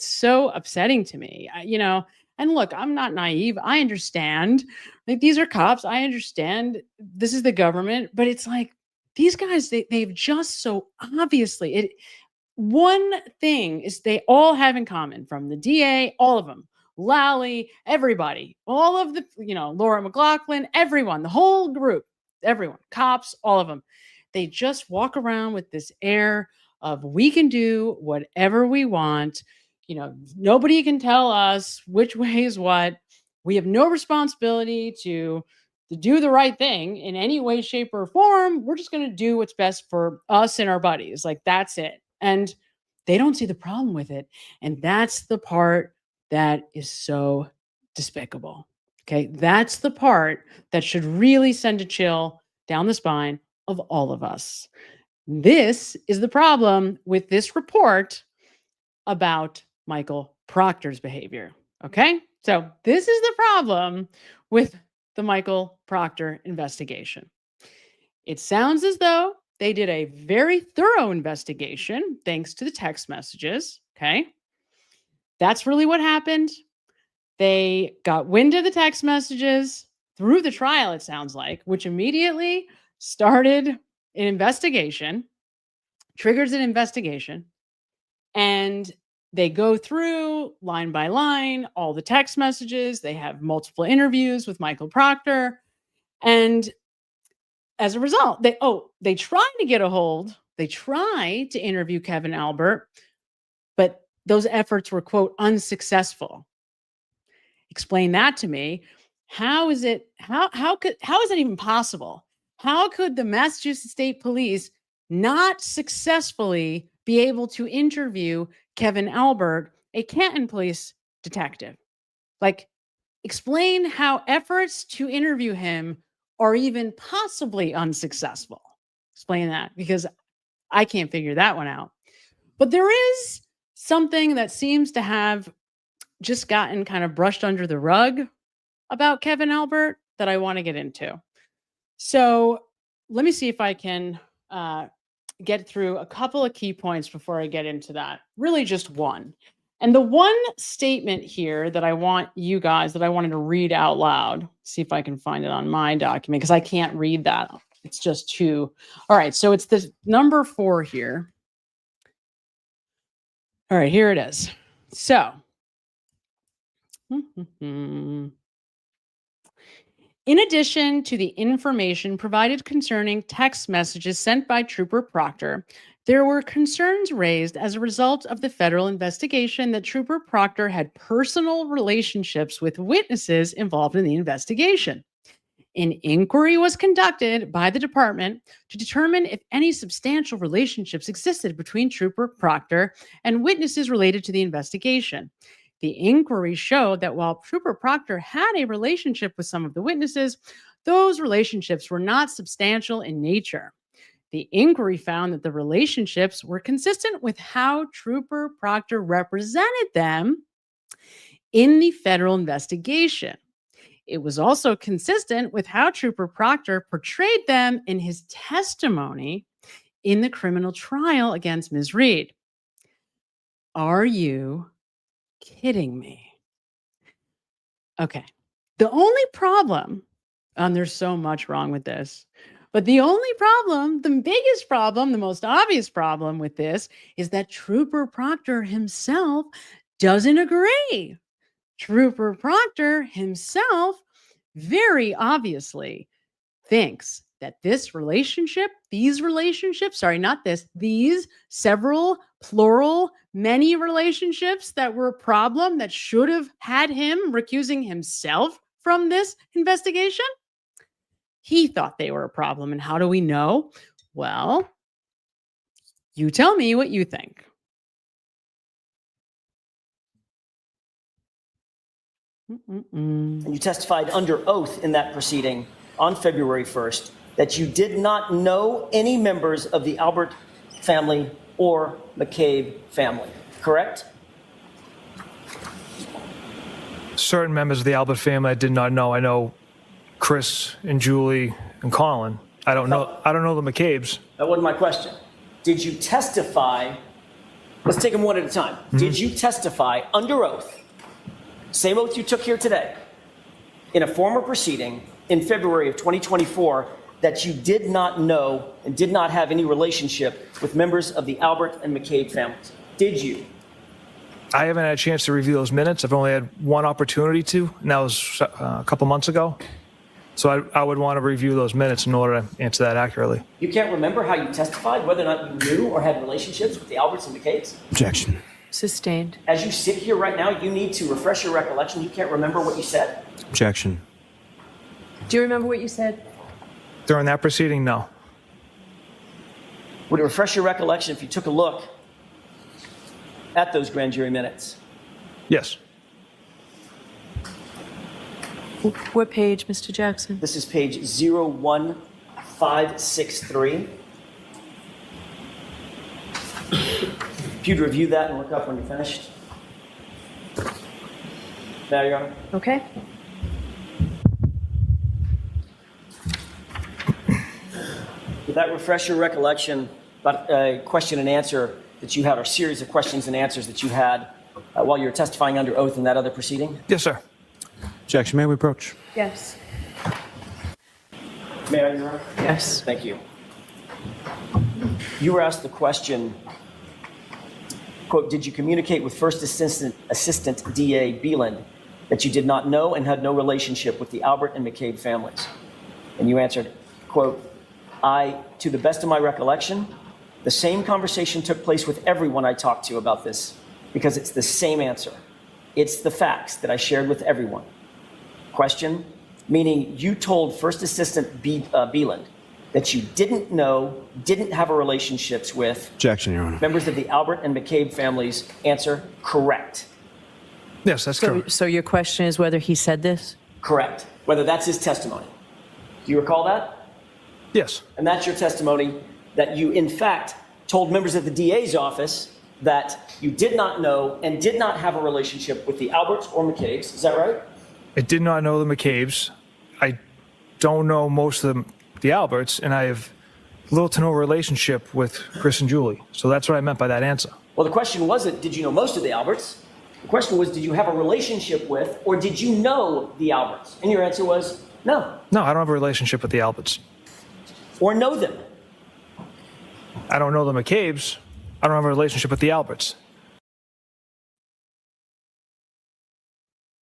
Speaker 1: so upsetting to me. And look, I'm not naive. I understand. Like, these are cops. I understand this is the government, but it's like these guys, they've just so obviously one thing is they all have in common, from the DA, all of them, Lally, everybody, all of the, Laura McLaughlin, everyone, the whole group, everyone, cops, all of them. They just walk around with this air of, we can do whatever we want. Nobody can tell us which way is what. We have no responsibility to do the right thing in any way, shape, or form. We're just going to do what's best for us and our buddies. Like, that's it. And they don't see the problem with it. And that's the part that is so despicable. Okay. That's the part that should really send a chill down the spine of all of us. This is the problem with this report about Michael Proctor's behavior. Okay. So this is the problem with the Michael Proctor investigation. It sounds as though they did a very thorough investigation thanks to the text messages. Okay. That's really what happened. They got wind of the text messages through the trial, it sounds like, which immediately started an investigation, triggers an investigation, and they go through line by line all the text messages. They have multiple interviews with Michael Proctor. And as a result, they try to get a hold. They try to interview Kevin Albert, but those efforts were, quote, unsuccessful. Explain that to me. How is it even possible? How could the Massachusetts State Police not successfully be able to interview Kevin Albert, a Canton police detective? Like, explain how efforts to interview him are even possibly unsuccessful. Explain that, because I can't figure that one out. But there is something that seems to have just gotten kind of brushed under the rug about Kevin Albert that I want to get into. So let me see if I can get through a couple of key points before I get into that. Really just one. And the one statement here that I wanted to read out loud, see if I can find it on my document, because I can't read that. It's just too. All right. So it's the number 4 here. All right, here it is. So, in addition to the information provided concerning text messages sent by Trooper Proctor, there were concerns raised as a result of the federal investigation that Trooper Proctor had personal relationships with witnesses involved in the investigation. An inquiry was conducted by the department to determine if any substantial relationships existed between Trooper Proctor and witnesses related to the investigation. The inquiry showed that while Trooper Proctor had a relationship with some of the witnesses, those relationships were not substantial in nature. The inquiry found that the relationships were consistent with how Trooper Proctor represented them in the federal investigation. It was also consistent with how Trooper Proctor portrayed them in his testimony in the criminal trial against Ms. Reed. Are you kidding me? Okay. The only problem, and there's so much wrong with this, but the only problem, the biggest problem, the most obvious problem with this is that Trooper Proctor himself doesn't agree. Trooper Proctor himself very obviously thinks that this relationship, these relationships, sorry, not this, these several, plural, many relationships that were a problem that should have had him recusing himself from this investigation, he thought they were a problem. And how do we know? Well, you tell me what you think.
Speaker 6: And you testified under oath in that proceeding on February 1st that you did not know any members of the Albert family or McCabe family, correct?
Speaker 14: Certain members of the Albert family I did not know. I know Chris and Julie and Colin. I don't know the McCabes.
Speaker 6: That wasn't my question. Did you testify? Let's take them one at a time. Did you testify under oath, same oath you took here today, in a former proceeding in February of 2024, that you did not know and did not have any relationship with members of the Albert and McCabe families? Did you?
Speaker 14: I haven't had a chance to review those minutes. I've only had one opportunity to, and that was a couple months ago. So I would want to review those minutes in order to answer that accurately.
Speaker 6: You can't remember how you testified, whether or not you knew or had relationships with the Alberts and McCabes?
Speaker 7: Objection.
Speaker 12: Sustained.
Speaker 6: As you sit here right now, you need to refresh your recollection. You can't remember what you said?
Speaker 7: Objection.
Speaker 12: Do you remember what you said?
Speaker 14: During that proceeding, no.
Speaker 6: Would it refresh your recollection if you took a look at those grand jury minutes?
Speaker 14: Yes.
Speaker 12: What page, Mr. Jackson?
Speaker 6: This is page 01563. If you'd review that and look up when you're finished. Now, Your Honor.
Speaker 12: Okay.
Speaker 6: Would that refresh your recollection about a question and answer that you had, or series of questions and answers that you had while you were testifying under oath in that other proceeding?
Speaker 14: Yes, sir.
Speaker 7: Objection. May we approach?
Speaker 12: Yes.
Speaker 6: May I, Your Honor?
Speaker 12: Yes.
Speaker 6: Thank you. You were asked the question, quote, did you communicate with First Assistant DA Beeland that you did not know and had no relationship with the Albert and McCabe families? And you answered, quote, to the best of my recollection, the same conversation took place with everyone I talked to about this, because it's the same answer. It's the facts that I shared with everyone. Question, meaning you told First Assistant Beeland that you didn't know, didn't have a relationships with
Speaker 7: Objection, Your Honor.
Speaker 6: members of the Albert and McCabe families. Answer, correct.
Speaker 14: Yes, that's correct.
Speaker 12: So your question is whether he said this?
Speaker 6: Correct. Whether that's his testimony. Do you recall that?
Speaker 14: Yes.
Speaker 6: And that's your testimony, that you, in fact, told members of the DA's office that you did not know and did not have a relationship with the Alberts or McCabes. Is that right?
Speaker 14: I did not know the McCabes. I don't know most of the Alberts, and I have little to no relationship with Chris and Julie. So that's what I meant by that answer.
Speaker 6: Well, the question wasn't, did you know most of the Alberts? The question was, did you have a relationship with, or did you know the Alberts? And your answer was, no.
Speaker 14: No, I don't have a relationship with the Alberts.
Speaker 6: Or know them.
Speaker 14: I don't know the McCabes. I don't have a relationship with the Alberts.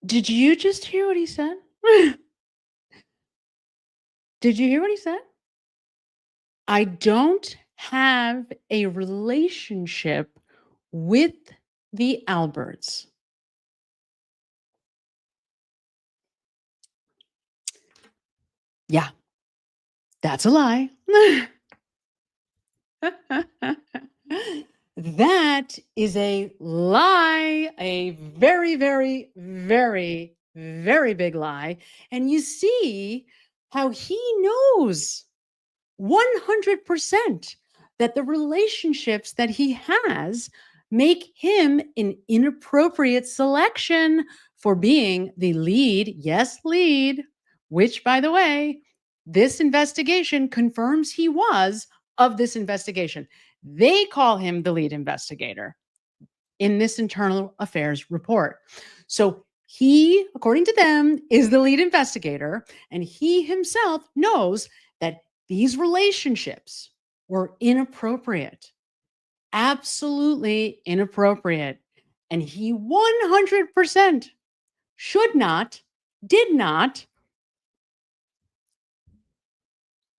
Speaker 1: Did you just hear what he said? Did you hear what he said? I don't have a relationship with the Alberts. Yeah, that's a lie. That is a lie, a very, very, very, very big lie. And you see how he knows 100% that the relationships that he has make him an inappropriate selection for being the lead, yes, lead, which, by the way, this investigation confirms he was of this investigation. They call him the lead investigator in this internal affairs report. So he, according to them, is the lead investigator, and he himself knows that these relationships were inappropriate, absolutely inappropriate. And he 100% should not, did not,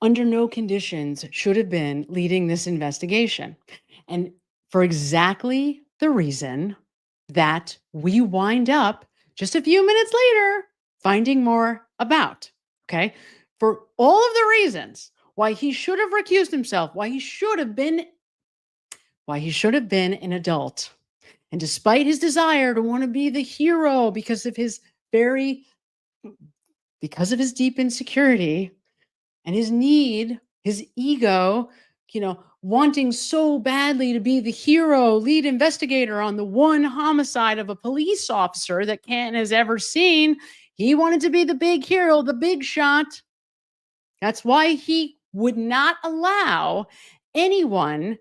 Speaker 1: under no conditions should have been leading this investigation. And for exactly the reason that we wind up just a few minutes later finding more about, okay? For all of the reasons why he should have recused himself, why he should have been an adult. And despite his desire to want to be the hero because of his deep insecurity and his need, his ego, wanting so badly to be the hero, lead investigator on the one homicide of a police officer that Canton has ever seen. He wanted to be the big hero, the big shot. That's why he would not allow anyone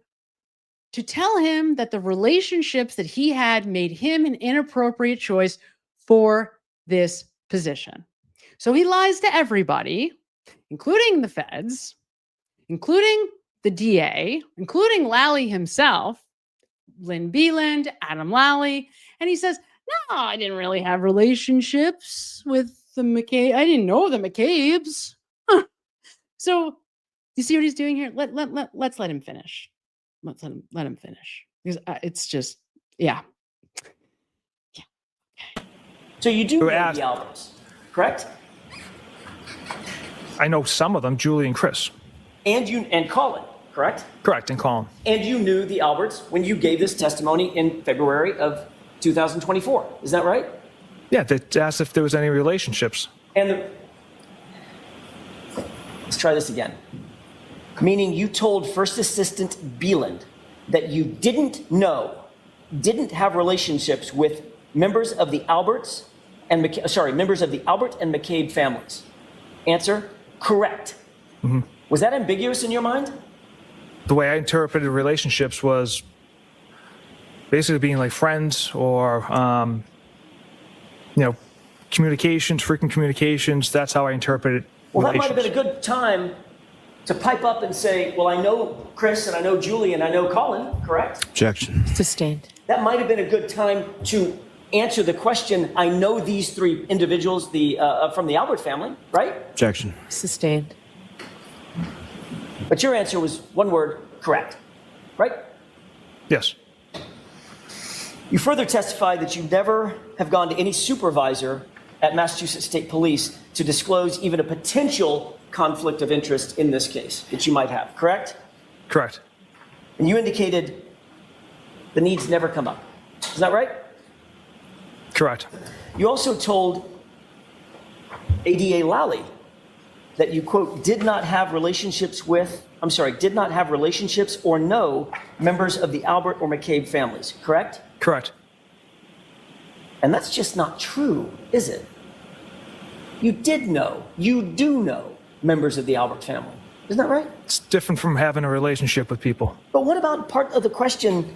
Speaker 1: to tell him that the relationships that he had made him an inappropriate choice for this position. So he lies to everybody, including the feds, including the DA, including Lally himself, Lynn Beeland, Adam Lally, and he says, no, I didn't really have relationships with the McCabe. I didn't know the McCabes. Huh. So you see what he's doing here? Let's let him finish. Let him finish. Because it's just, yeah.
Speaker 6: So you do know the Alberts, correct?
Speaker 14: I know some of them, Julie and Chris.
Speaker 6: And Colin, correct?
Speaker 14: Correct, and Colin.
Speaker 6: And you knew the Alberts when you gave this testimony in February of 2024. Is that right?
Speaker 14: Yeah, they asked if there was any relationships.
Speaker 6: Let's try this again. Meaning you told First Assistant Beeland that you didn't have relationships with members of the Alberts and members of the Albert and McCabe families. Answer, correct.
Speaker 14: Mm-hmm.
Speaker 6: Was that ambiguous in your mind?
Speaker 14: The way I interpreted relationships was basically being like friends or, communications, frequent communications. That's how I interpreted
Speaker 6: Well, that might have been a good time to pipe up and say, well, I know Chris and I know Julie and I know Colin, correct?
Speaker 15: Objection.
Speaker 12: Sustained.
Speaker 6: That might have been a good time to answer the question, I know these three individuals from the Albert family, right?
Speaker 15: Objection.
Speaker 12: Sustained.
Speaker 6: But your answer was one word, correct, right?
Speaker 14: Yes.
Speaker 6: You further testified that you never have gone to any supervisor at Massachusetts State Police to disclose even a potential conflict of interest in this case that you might have, correct?
Speaker 14: Correct.
Speaker 6: And you indicated the needs never come up. Is that right?
Speaker 14: Correct.
Speaker 6: You also told ADA Lally that you, quote, did not have relationships or know members of the Albert or McCabe families, correct?
Speaker 14: Correct.
Speaker 6: And that's just not true, is it? You do know members of the Albert family. Isn't that right?
Speaker 14: It's different from having a relationship with people.
Speaker 6: But what about part of the question,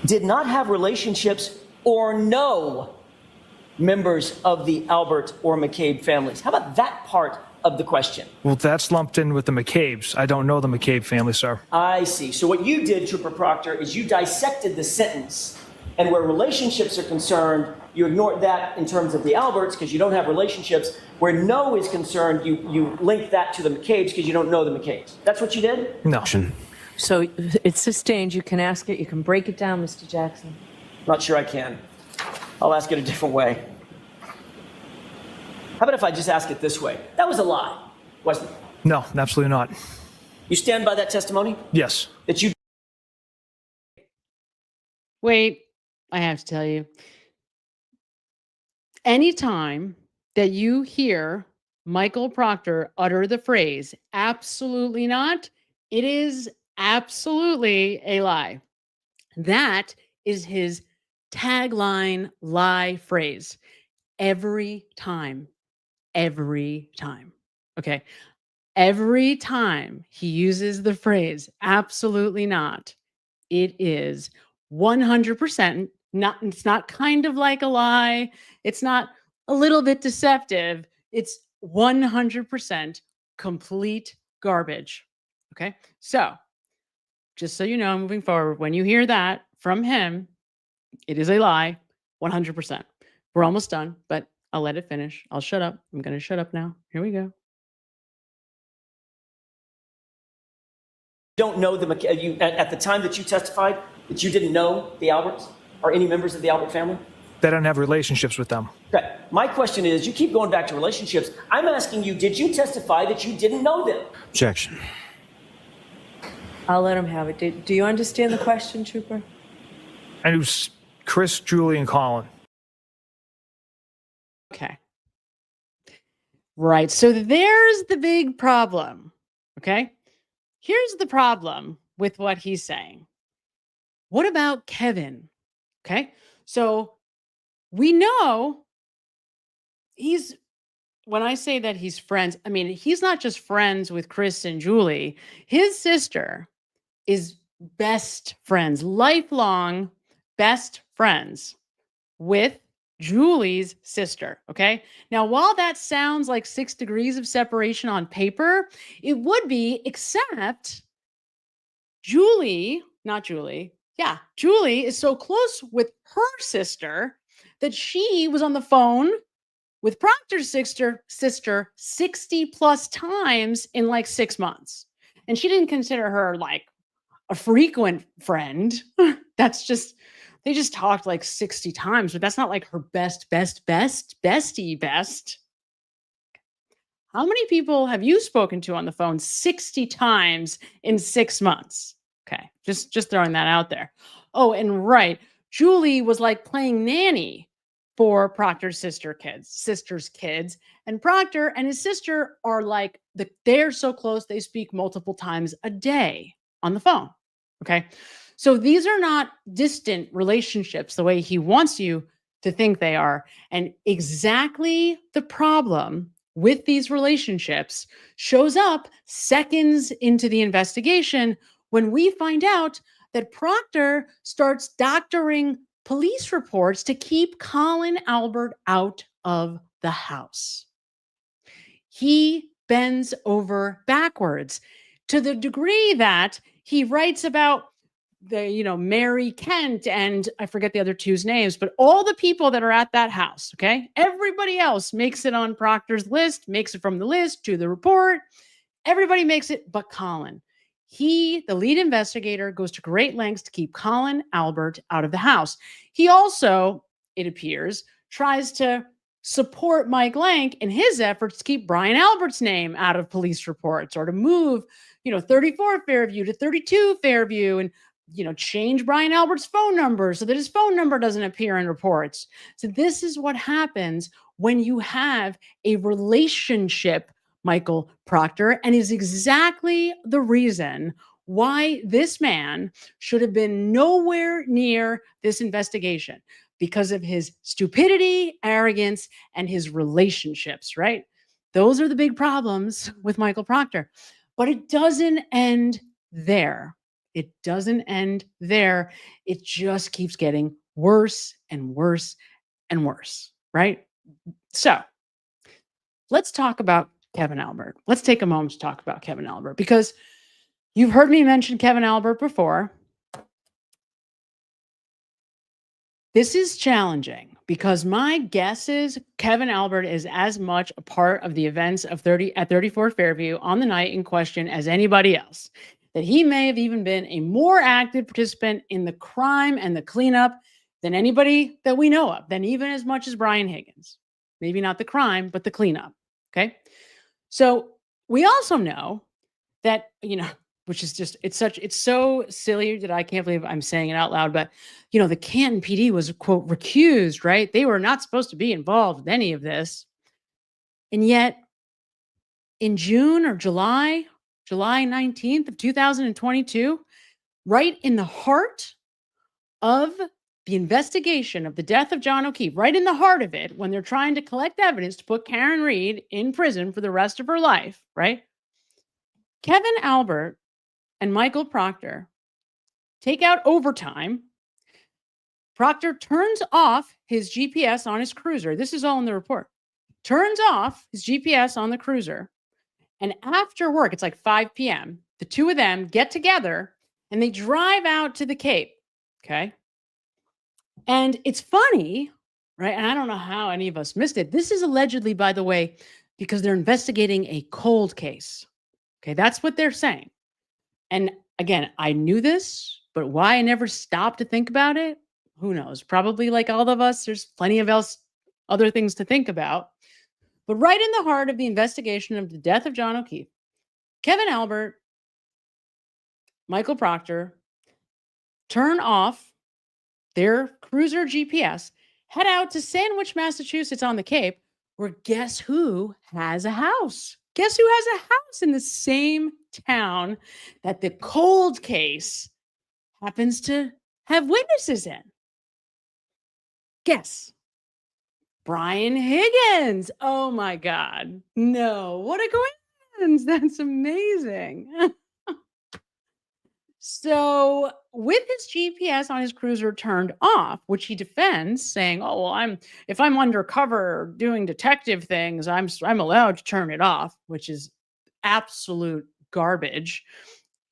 Speaker 6: did not have relationships or know members of the Albert or McCabe families? How about that part of the question?
Speaker 14: Well, that's lumped in with the McCabes. I don't know the McCabe family, sir.
Speaker 6: I see. So what you did, Trooper Proctor, is you dissected the sentence, and where relationships are concerned, you ignored that in terms of the Alberts because you don't have relationships. Where no is concerned, you link that to the McCabes because you don't know the McCabes. That's what you did?
Speaker 14: No.
Speaker 16: So it's sustained. You can ask it. You can break it down, Mr. Jackson.
Speaker 6: Not sure I can. I'll ask it a different way. How about if I just ask it this way? That was a lie, wasn't it?
Speaker 14: No, absolutely not.
Speaker 6: You stand by that testimony?
Speaker 14: Yes.
Speaker 6: That you...
Speaker 1: Wait, I have to tell you. Anytime that you hear Michael Proctor utter the phrase, absolutely not, it is absolutely a lie. That is his tagline, lie, phrase. Every time. Every time. Okay. Every time he uses the phrase, absolutely not, it is 100% not, it's not kind of like a lie. It's not a little bit deceptive. It's 100% complete garbage. Okay. So just so you know, moving forward, when you hear that from him, it is a lie, 100%. We're almost done, but I'll let it finish. I'll shut up. I'm going to shut up now. Here we go.
Speaker 6: Don't know at the time that you testified that you didn't know the Alberts or any members of the Albert family?
Speaker 14: They don't have relationships with them.
Speaker 6: Okay. My question is, you keep going back to relationships. I'm asking you, did you testify that you didn't know them?
Speaker 7: Objection.
Speaker 16: I'll let him have it. Do you understand the question, Trooper?
Speaker 14: And it was Chris, Julie, and Colin.
Speaker 1: Okay. Right. So there's the big problem. Okay. Here's the problem with what he's saying. What about Kevin? Okay. So we know when I say that he's friends, I mean, he's not just friends with Chris and Julie. His sister is best friends, lifelong best friends with Julie's sister. Okay. Now, while that sounds like 6 degrees of separation on paper, it would be, except Julie is so close with her sister that she was on the phone with Proctor's sister 60 plus times in like 6 months. And she didn't consider her like a frequent friend. They just talked like 60 times, but that's not like her bestie. How many people have you spoken to on the phone 60 times in 6 months? Okay, just throwing that out there. Oh, and right, Julie was like playing nanny for Proctor's sister's kids, and Proctor and his sister are like they're so close they speak multiple times a day on the phone. Okay, so these are not distant relationships the way he wants you to think they are, and exactly the problem with these relationships shows up seconds into the investigation when we find out that Proctor starts doctoring police reports to keep Colin Albert out of the house. He bends over backwards to the degree that he writes about Mary Kent and I forget the other two's names, but all the people that are at that house, okay? Everybody else makes it on Proctor's list, makes it from the list to the report. Everybody makes it but Colin. He, the lead investigator, goes to great lengths to keep Colin Albert out of the house. He also, it appears, tries to support Mike Lank in his efforts to keep Brian Albert's name out of police reports or to move, 34 Fairview to 32 Fairview and change Brian Albert's phone number so that his phone number doesn't appear in reports. So this is what happens when you have a relationship, Michael Proctor, and is exactly the reason why this man should have been nowhere near this investigation, because of his stupidity, arrogance, and his relationships, right? Those are the big problems with Michael Proctor. But it doesn't end there. It doesn't end there. It just keeps getting worse and worse and worse, right? So let's talk about Kevin Albert. Let's take a moment to talk about Kevin Albert, because you've heard me mention Kevin Albert before. This is challenging because my guess is Kevin Albert is as much a part of the events of 34 Fairview on the night in question as anybody else. That he may have even been a more active participant in the crime and the cleanup than anybody that we know of, than even as much as Brian Higgins. Maybe not the crime, but the cleanup. Okay. So we also know that, which is just, it's so silly that I can't believe I'm saying it out loud, but, the Canton PD was, quote, recused, right? They were not supposed to be involved with any of this. And yet in June or July 19th of 2022, right in the heart of the investigation of the death of John O'Keefe, right in the heart of it, when they're trying to collect evidence to put Karen Reed in prison for the rest of her life, right? Kevin Albert and Michael Proctor take out overtime. Proctor turns off his GPS on his cruiser. This is all in the report. Turns off his GPS on the cruiser. And after work, it's like 5 p.m., the two of them get together and they drive out to the Cape. Okay. And it's funny, right? And I don't know how any of us missed it. This is allegedly, by the way, because they're investigating a cold case. Okay. That's what they're saying. And again, I knew this, but why I never stopped to think about it, who knows? Probably like all of us, there's plenty of other things to think about. But right in the heart of the investigation of the death of John O'Keefe, Kevin Albert, Michael Proctor turn off their cruiser GPS, head out to Sandwich, Massachusetts on the Cape, where guess who has a house? Guess who has a house in the same town that the cold case happens to have witnesses in? Guess. Brian Higgins. Oh my God. No, what a coincidence. That's amazing. So with his GPS on his cruiser turned off, which he defends, saying, "Oh, well, if I'm undercover doing detective things, I'm allowed to turn it off," which is absolute garbage.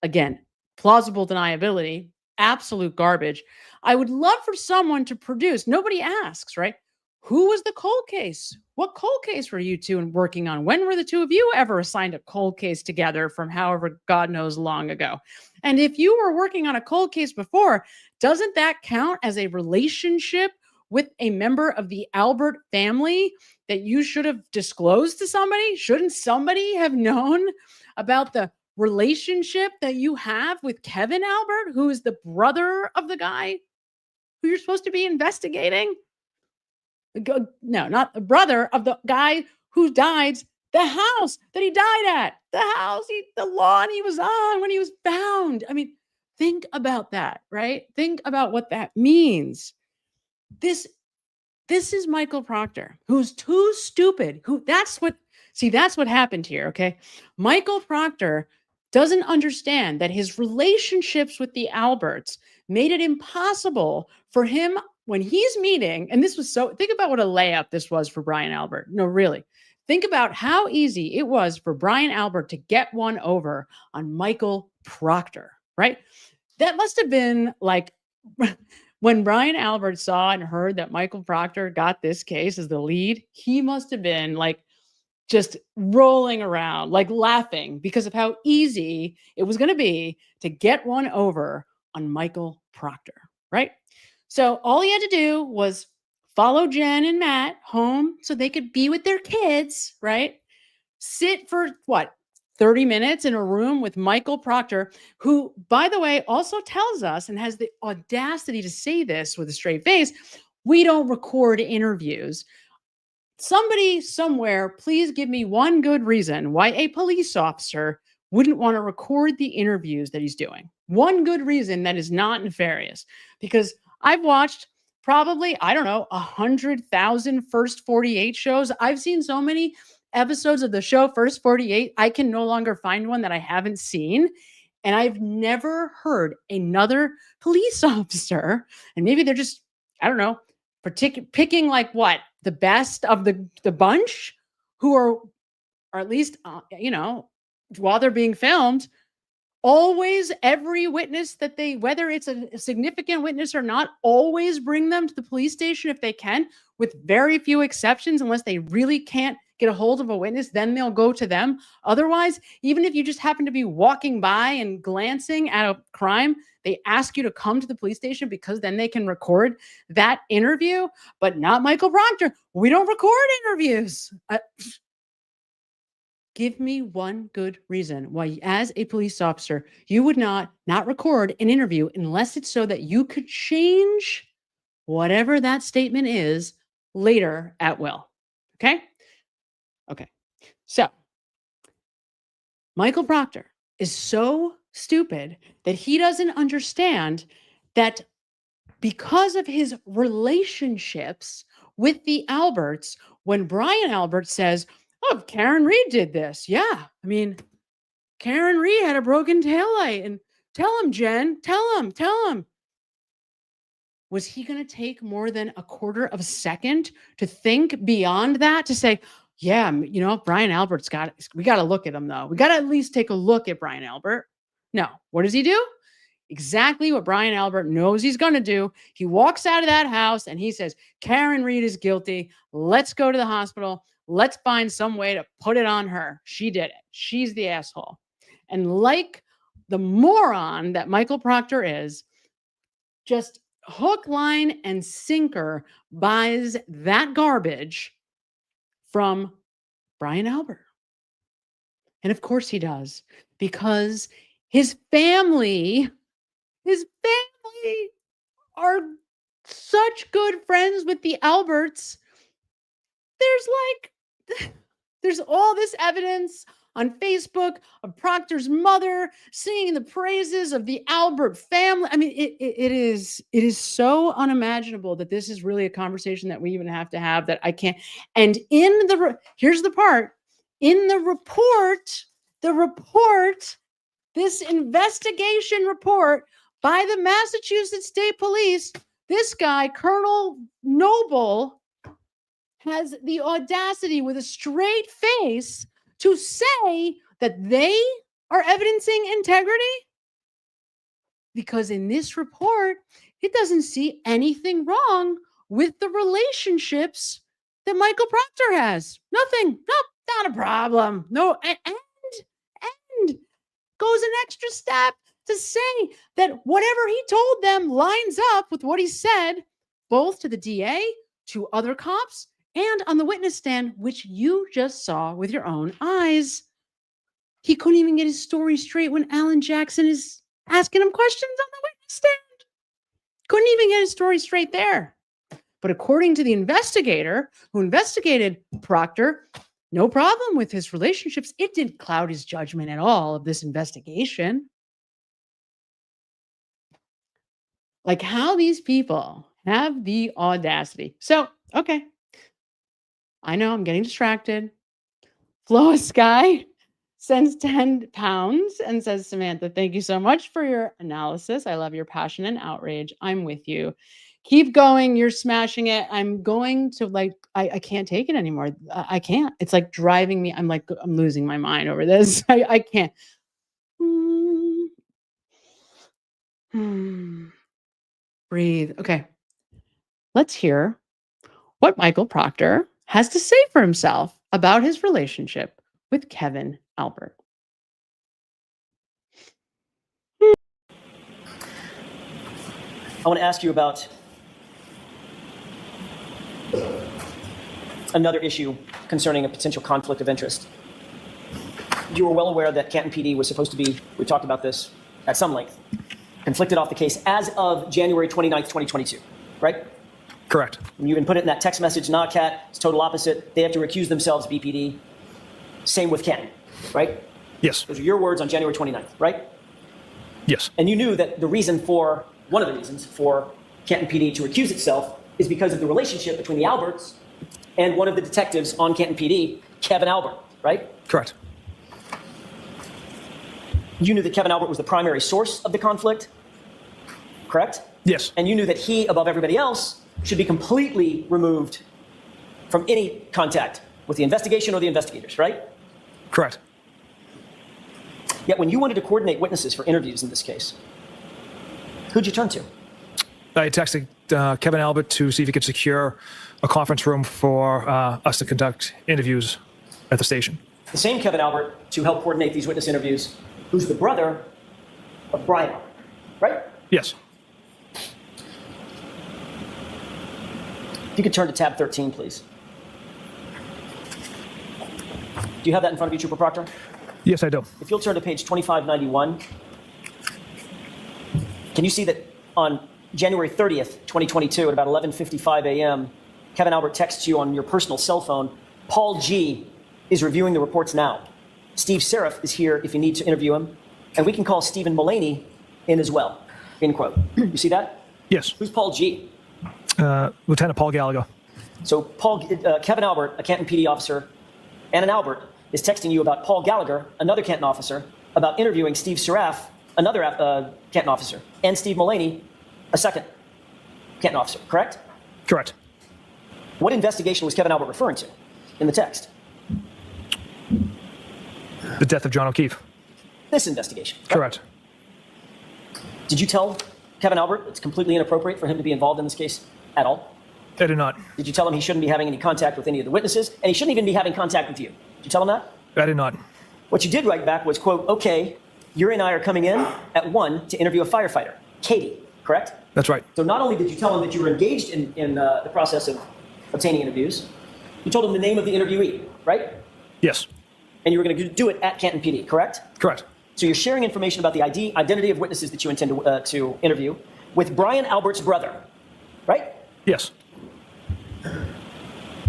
Speaker 1: Again, plausible deniability, absolute garbage. I would love for someone to produce. Nobody asks, right? Who was the cold case? What cold case were you two working on? When were the two of you ever assigned a cold case together from however God knows long ago? And if you were working on a cold case before, doesn't that count as a relationship with a member of the Albert family that you should have disclosed to somebody? Shouldn't somebody have known about the relationship that you have with Kevin Albert, who is the brother of the guy who you're supposed to be investigating? No, not the brother of the guy who died, the house that he died at, the lawn he was on when he was found. I mean, think about that, right? Think about what that means. This is Michael Proctor, who's too stupid. That's what happened here, okay? Michael Proctor doesn't understand that his relationships with the Alberts made it impossible for him when he's meeting, and think about what a layup this was for Brian Albert. No, really. Think about how easy it was for Brian Albert to get one over on Michael Proctor, right? That must have been like when Brian Albert saw and heard that Michael Proctor got this case as the lead, he must have been like just rolling around, like laughing because of how easy it was going to be to get one over on Michael Proctor, right? So all he had to do was follow Jen and Matt home so they could be with their kids, right? Sit for 30 minutes in a room with Michael Proctor, who, by the way, also tells us and has the audacity to say this with a straight face, we don't record interviews. Somebody somewhere, please give me one good reason why a police officer wouldn't want to record the interviews that he's doing. One good reason that is not nefarious. Because I've watched probably, 100,000 First 48 shows. I've seen so many episodes of the show First 48, I can no longer find one that I haven't seen. And I've never heard another police officer, and maybe they're just, picking like the best of the bunch who are, or at least, while they're being filmed, always every witness that whether it's a significant witness or not, always bring them to the police station if they can, with very few exceptions, unless they really can't get a hold of a witness, then they'll go to them. Otherwise, even if you just happen to be walking by and glancing at a crime, they ask you to come to the police station because then they can record that interview, but not Michael Proctor. We don't record interviews. Give me one good reason why, as a police officer, you would not record an interview unless it's so that you could change whatever that statement is later at will. Okay? Okay. So, Michael Proctor is so stupid that he doesn't understand that because of his relationships with the Alberts, when Brian Albert says, oh, Karen Reed did this. Yeah. I mean, Karen Reed had a broken taillight. And tell him, Jen, tell him. Was he going to take more than a quarter of a second to think beyond that, to say, yeah, you know, Brian Albert's we got to look at him though. We got to at least take a look at Brian Albert. No. What does he do? Exactly what Brian Albert knows he's going to do. He walks out of that house and he says, Karen Reed is guilty. Let's go to the hospital. Let's find some way to put it on her. She did it. She's the asshole. And like the moron that Michael Proctor is, just hook, line, and sinker buys that garbage from Brian Albert. And of course he does, because his family are such good friends with the Alberts. There's all this evidence on Facebook of Proctor's mother singing the praises of the Albert family. I mean, it is so unimaginable that this is really a conversation that we even have to have, that I can't. And here's the part, in the report, this investigation report by the Massachusetts State Police, this guy, Colonel Noble, has the audacity with a straight face to say that they are evidencing integrity? Because in this report, it doesn't see anything wrong with the relationships that Michael Proctor has. Nothing. Nope, not a problem. No, and goes an extra step to say that whatever he told them lines up with what he said, both to the DA, to other cops, and on the witness stand, which you just saw with your own eyes. He couldn't even get his story straight when Alan Jackson is asking him questions on the witness stand. Couldn't even get his story straight there. But according to the investigator who investigated Proctor, no problem with his relationships. It didn't cloud his judgment at all of this investigation. Like, how these people have the audacity. So, okay. I know I'm getting distracted. Flo Sky sends 10 pounds and says, Samantha, thank you so much for your analysis. I love your passion and outrage. I'm with you. Keep going. You're smashing it. I'm going to I can't take it anymore. I can't. It's like driving me. I'm losing my mind over this. I can't. Breathe. Okay. Let's hear what Michael Proctor has to say for himself about his relationship with Kevin Albert.
Speaker 6: I want to ask you about another issue concerning a potential conflict of interest. You were well aware that Canton PD was supposed to be, we talked about this at some length, conflicted off the case as of January 29th, 2022, right?
Speaker 14: Correct.
Speaker 6: And you even put it in that text message, not Cat, it's total opposite. They have to recuse themselves, BPD. Same with Canton, right?
Speaker 14: Yes.
Speaker 6: Those are your words on January 29th, right?
Speaker 14: Yes.
Speaker 6: And you knew that one of the reasons for Canton PD to recuse itself is because of the relationship between the Alberts and one of the detectives on Canton PD, Kevin Albert, right?
Speaker 14: Correct.
Speaker 6: You knew that Kevin Albert was the primary source of the conflict, correct?
Speaker 14: Yes.
Speaker 6: And you knew that he, above everybody else, should be completely removed from any contact with the investigation or the investigators, right?
Speaker 14: Correct.
Speaker 6: Yet when you wanted to coordinate witnesses for interviews in this case, who'd you turn to?
Speaker 14: I texted Kevin Albert to see if he could secure a conference room for us to conduct interviews at the station.
Speaker 6: The same Kevin Albert to help coordinate these witness interviews, who's the brother of Brian Albert, right?
Speaker 14: Yes.
Speaker 6: If you could turn to tab 13, please. Do you have that in front of you, Trooper Proctor?
Speaker 14: Yes, I do.
Speaker 6: If you'll turn to page 2591, can you see that on January 30th, 2022, at about 11:55 a.m., Kevin Albert texts you on your personal cell phone, Paul G. is reviewing the reports now. Steve Seraph is here if you need to interview him, and we can call Stephen Mullaney in as well, end quote. You see that?
Speaker 14: Yes.
Speaker 6: Who's Paul G?
Speaker 14: Lieutenant Paul Gallagher.
Speaker 6: So Kevin Albert, a Canton PD officer, and an Albert is texting you about Paul Gallagher, another Canton officer, about interviewing Steve Seraph, another Canton officer, and Steve Mullaney, a second Canton officer, correct?
Speaker 14: Correct.
Speaker 6: What investigation was Kevin Albert referring to in the text?
Speaker 14: The death of John O'Keefe.
Speaker 6: This investigation.
Speaker 14: Correct.
Speaker 6: Did you tell Kevin Albert it's completely inappropriate for him to be involved in this case at all?
Speaker 14: I did not.
Speaker 6: Did you tell him he shouldn't be having any contact with any of the witnesses, and he shouldn't even be having contact with you? Did you tell him that?
Speaker 14: I did not.
Speaker 6: What you did write back was, quote, okay, you and I are coming in at 1 to interview a firefighter, Katie, correct?
Speaker 14: That's right.
Speaker 6: So not only did you tell him that you were engaged in the process of obtaining interviews, you told him the name of the interviewee, right?
Speaker 14: Yes.
Speaker 6: And you were going to do it at Canton PD, correct?
Speaker 14: Correct.
Speaker 6: So you're sharing information about the identity of witnesses that you intend to interview with Brian Albert's brother, right?
Speaker 14: Yes.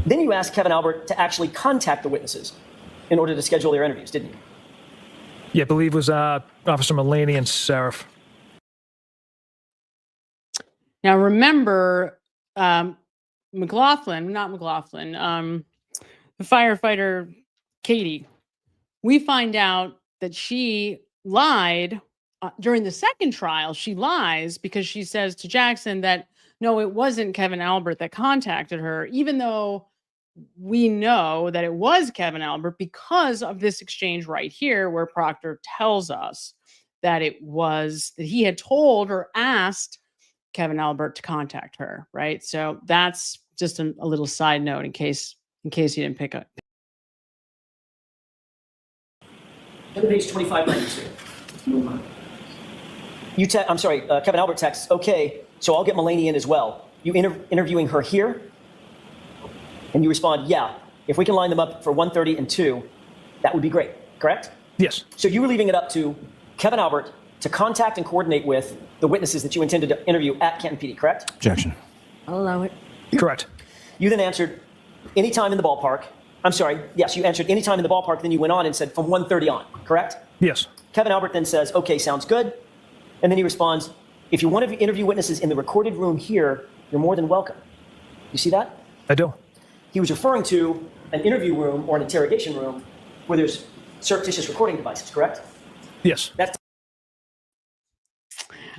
Speaker 6: Then you asked Kevin Albert to actually contact the witnesses in order to schedule their interviews, didn't you?
Speaker 14: Yeah, I believe it was Officer Mullaney and Seraph.
Speaker 1: Now remember, the firefighter Katie, we find out that she lied during the second trial. She lies because she says to Jackson that, no, it wasn't Kevin Albert that contacted her, even though we know that it was Kevin Albert because of this exchange right here where Proctor tells us that it was, that he had told or asked Kevin Albert to contact her, right? So that's just a little side note in case you didn't pick up.
Speaker 6: Go to page 2592. Kevin Albert texts, okay, so I'll get Mullaney in as well. You interviewing her here? And you respond, yeah, if we can line them up for 1:30 and 2, that would be great, correct?
Speaker 14: Yes.
Speaker 6: So you were leaving it up to Kevin Albert to contact and coordinate with the witnesses that you intended to interview at Canton PD, correct?
Speaker 7: Objection.
Speaker 16: I'll allow it.
Speaker 14: Correct.
Speaker 6: You then answered anytime in the ballpark. I'm sorry, yes, you answered anytime in the ballpark, then you went on and said from 1:30 on, correct?
Speaker 14: Yes.
Speaker 6: Kevin Albert then says, okay, sounds good. And then he responds, if you want to interview witnesses in the recorded room here, you're more than welcome. You see that?
Speaker 14: I do.
Speaker 6: He was referring to an interview room or an interrogation room where there's surreptitious recording devices, correct?
Speaker 14: Yes.
Speaker 6: That's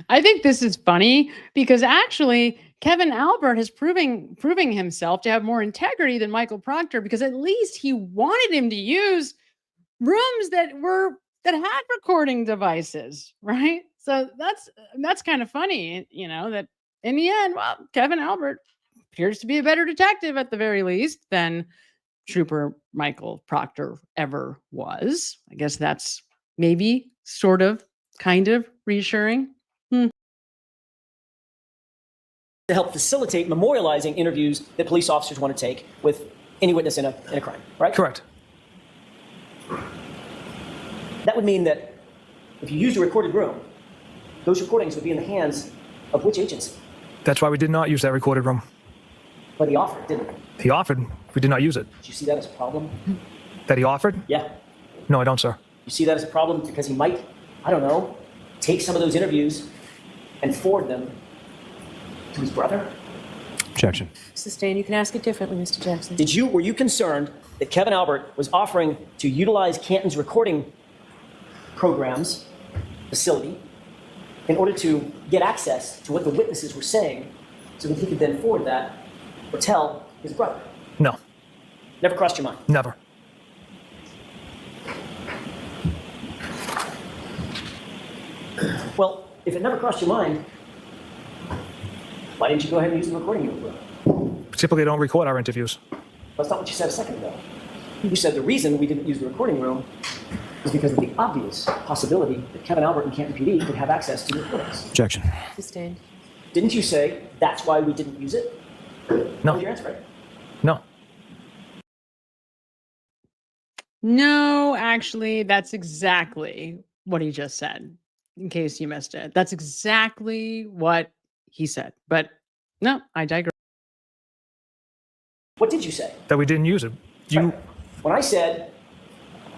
Speaker 1: I think this is funny because actually Kevin Albert is proving himself to have more integrity than Michael Proctor, because at least he wanted him to use rooms that had recording devices, right? So that's kind of funny, you know, that in the end, well, Kevin Albert appears to be a better detective at the very least than Trooper Michael Proctor ever was. I guess that's maybe sort of kind of reassuring.
Speaker 6: to help facilitate memorializing interviews that police officers want to take with any witness in a crime, right?
Speaker 14: Correct.
Speaker 6: That would mean that if you used a recorded room, those recordings would be in the hands of which agency?
Speaker 14: That's why we did not use that recorded room.
Speaker 6: But he offered, didn't he?
Speaker 14: He offered. We did not use it.
Speaker 6: Did you see that as a problem?
Speaker 14: That he offered?
Speaker 6: Yeah.
Speaker 14: No, I don't, sir.
Speaker 6: You see that as a problem because he might, I don't know, take some of those interviews and forward them to his brother?
Speaker 7: Objection.
Speaker 16: Sustained. You can ask it differently, Mr. Jackson.
Speaker 6: Were you concerned that Kevin Albert was offering to utilize Canton's recording programs facility in order to get access to what the witnesses were saying so that he could then forward that or tell his brother?
Speaker 14: No.
Speaker 6: Never crossed your mind?
Speaker 14: Never.
Speaker 6: Well, if it never crossed your mind, why didn't you go ahead and use the recording room?
Speaker 14: Typically, don't record our interviews.
Speaker 6: That's not what you said a second ago. You said the reason we didn't use the recording room is because of the obvious possibility that Kevin Albert and Canton PD could have access to the recordings.
Speaker 7: Objection.
Speaker 16: Sustained.
Speaker 6: Didn't you say that's why we didn't use it?
Speaker 14: No.
Speaker 6: That was your answer, right?
Speaker 14: No.
Speaker 1: No, actually, that's exactly what he just said, in case you missed it. That's exactly what he said. But no, I digress.
Speaker 6: What did you say?
Speaker 14: That we didn't use it.
Speaker 6: Right. When I said,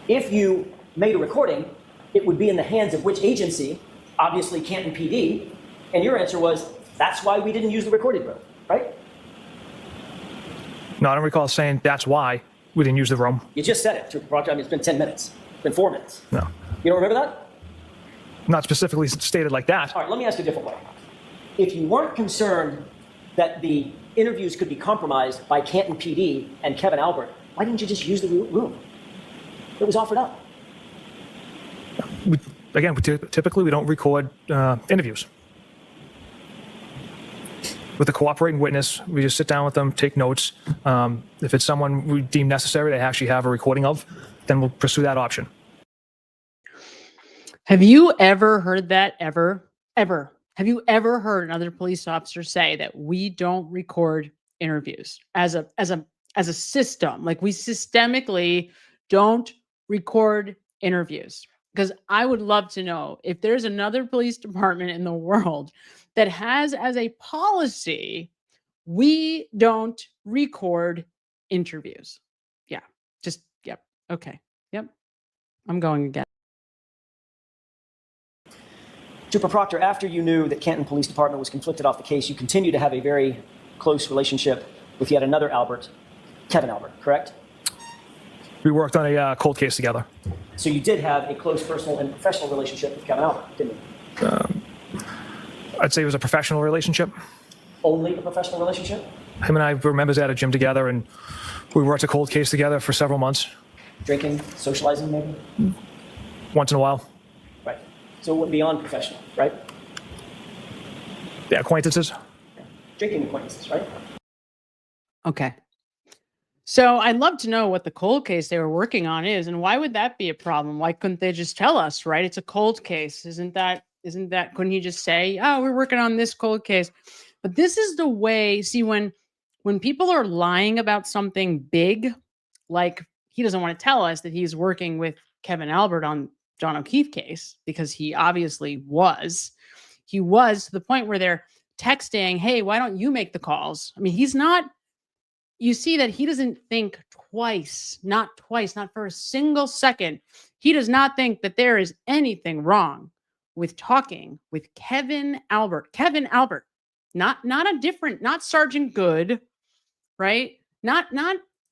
Speaker 6: if you made a recording, it would be in the hands of which agency? Obviously, Canton PD. And your answer was, That's why we didn't use the recorded room, right?
Speaker 14: No, I don't recall saying that's why we didn't use the room.
Speaker 6: You just said it, Trooper Proctor. I mean, it's been 10 minutes. It's been 4 minutes.
Speaker 14: No,
Speaker 6: You don't remember that?
Speaker 14: not specifically stated like that.
Speaker 6: All right, let me ask you a different way. If you weren't concerned that the interviews could be compromised by Canton PD and Kevin Albert, why didn't you just use the room? It was offered up.
Speaker 14: Typically we don't record interviews. With a cooperating witness, we just sit down with them, take notes. If it's someone we deem necessary to actually have a recording of, then we'll pursue that option.
Speaker 1: Have you ever heard that ever? Have you ever heard another police officer say that we don't record interviews as a system? Like, we systemically don't record interviews? Because I would love to know if there's another police department in the world that has as a policy, we don't record interviews. Yeah, yep. Okay, yep. I'm going again.
Speaker 6: Trooper Proctor, after you knew that Canton Police Department was conflicted off the case, you continue to have a very close relationship with yet another Albert, Kevin Albert, correct?
Speaker 14: We worked on a cold case together.
Speaker 6: So you did have a close personal and professional relationship with Kevin Albert, didn't you?
Speaker 14: I'd say it was a professional relationship.
Speaker 6: Only a professional relationship?
Speaker 14: Him and I were members at a gym together, and we worked a cold case together for several months.
Speaker 6: Drinking, socializing maybe?
Speaker 14: Once in a while.
Speaker 6: Right. So it went beyond professional, right?
Speaker 14: Yeah, acquaintances.
Speaker 6: Drinking acquaintances, right?
Speaker 1: Okay. So I'd love to know what the cold case they were working on is, and why would that be a problem? Why couldn't they just tell us, right? It's a cold case. Isn't that, couldn't he just say, oh, we're working on this cold case? But this is the way, see, when people are lying about something big, like he doesn't want to tell us that he's working with Kevin Albert on John O'Keefe case, because he obviously was. He was, to the point where they're texting, hey, why don't you make the calls? I mean, he's not, you see that he doesn't think twice, not for a single second. He does not think that there is anything wrong with talking with Kevin Albert. Kevin Albert, not a different, not Sergeant Good, right? Not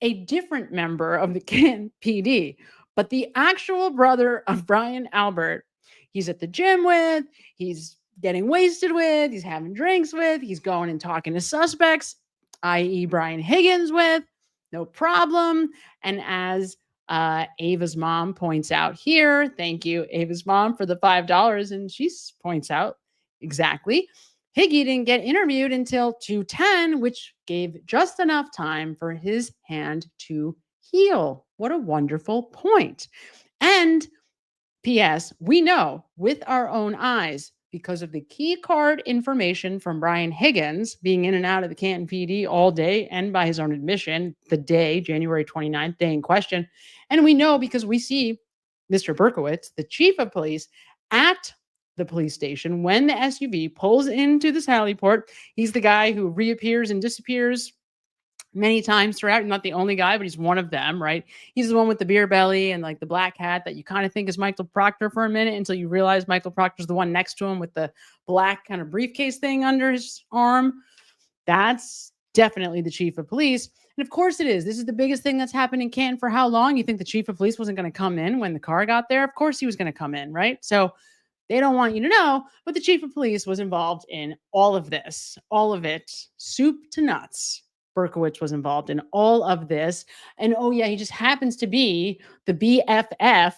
Speaker 1: a different member of the Canton PD, but the actual brother of Brian Albert. He's at the gym with, he's getting wasted with, he's having drinks with, he's going and talking to suspects, i.e. Brian Higgins with, no problem. And as Ava's mom points out here, thank you, Ava's mom, for the $5. And she points out exactly, Higgy didn't get interviewed until 2:10, which gave just enough time for his hand to heal. What a wonderful point. And P.S., we know with our own eyes, because of the key card information from Brian Higgins being in and out of the Canton PD all day, and by his own admission, the day, January 29th, day in question. And we know because we see Mr. Berkowitz, the chief of police, at the police station when the SUV pulls into the Sally Port. He's the guy who reappears and disappears many times throughout. He's not the only guy, but he's one of them, right? He's the one with the beer belly and like the black hat that you kind of think is Michael Proctor for a minute, until you realize Michael Proctor's the one next to him with the black kind of briefcase thing under his arm. That's definitely the chief of police. And of course it is. This is the biggest thing that's happened in Canton for how long? You think the chief of police wasn't going to come in when the car got there? Of course he was going to come in, right? So they don't want you to know, but the chief of police was involved in all of this, all of it, soup to nuts. Berkowitz was involved in all of this. And oh yeah, he just happens to be the BFF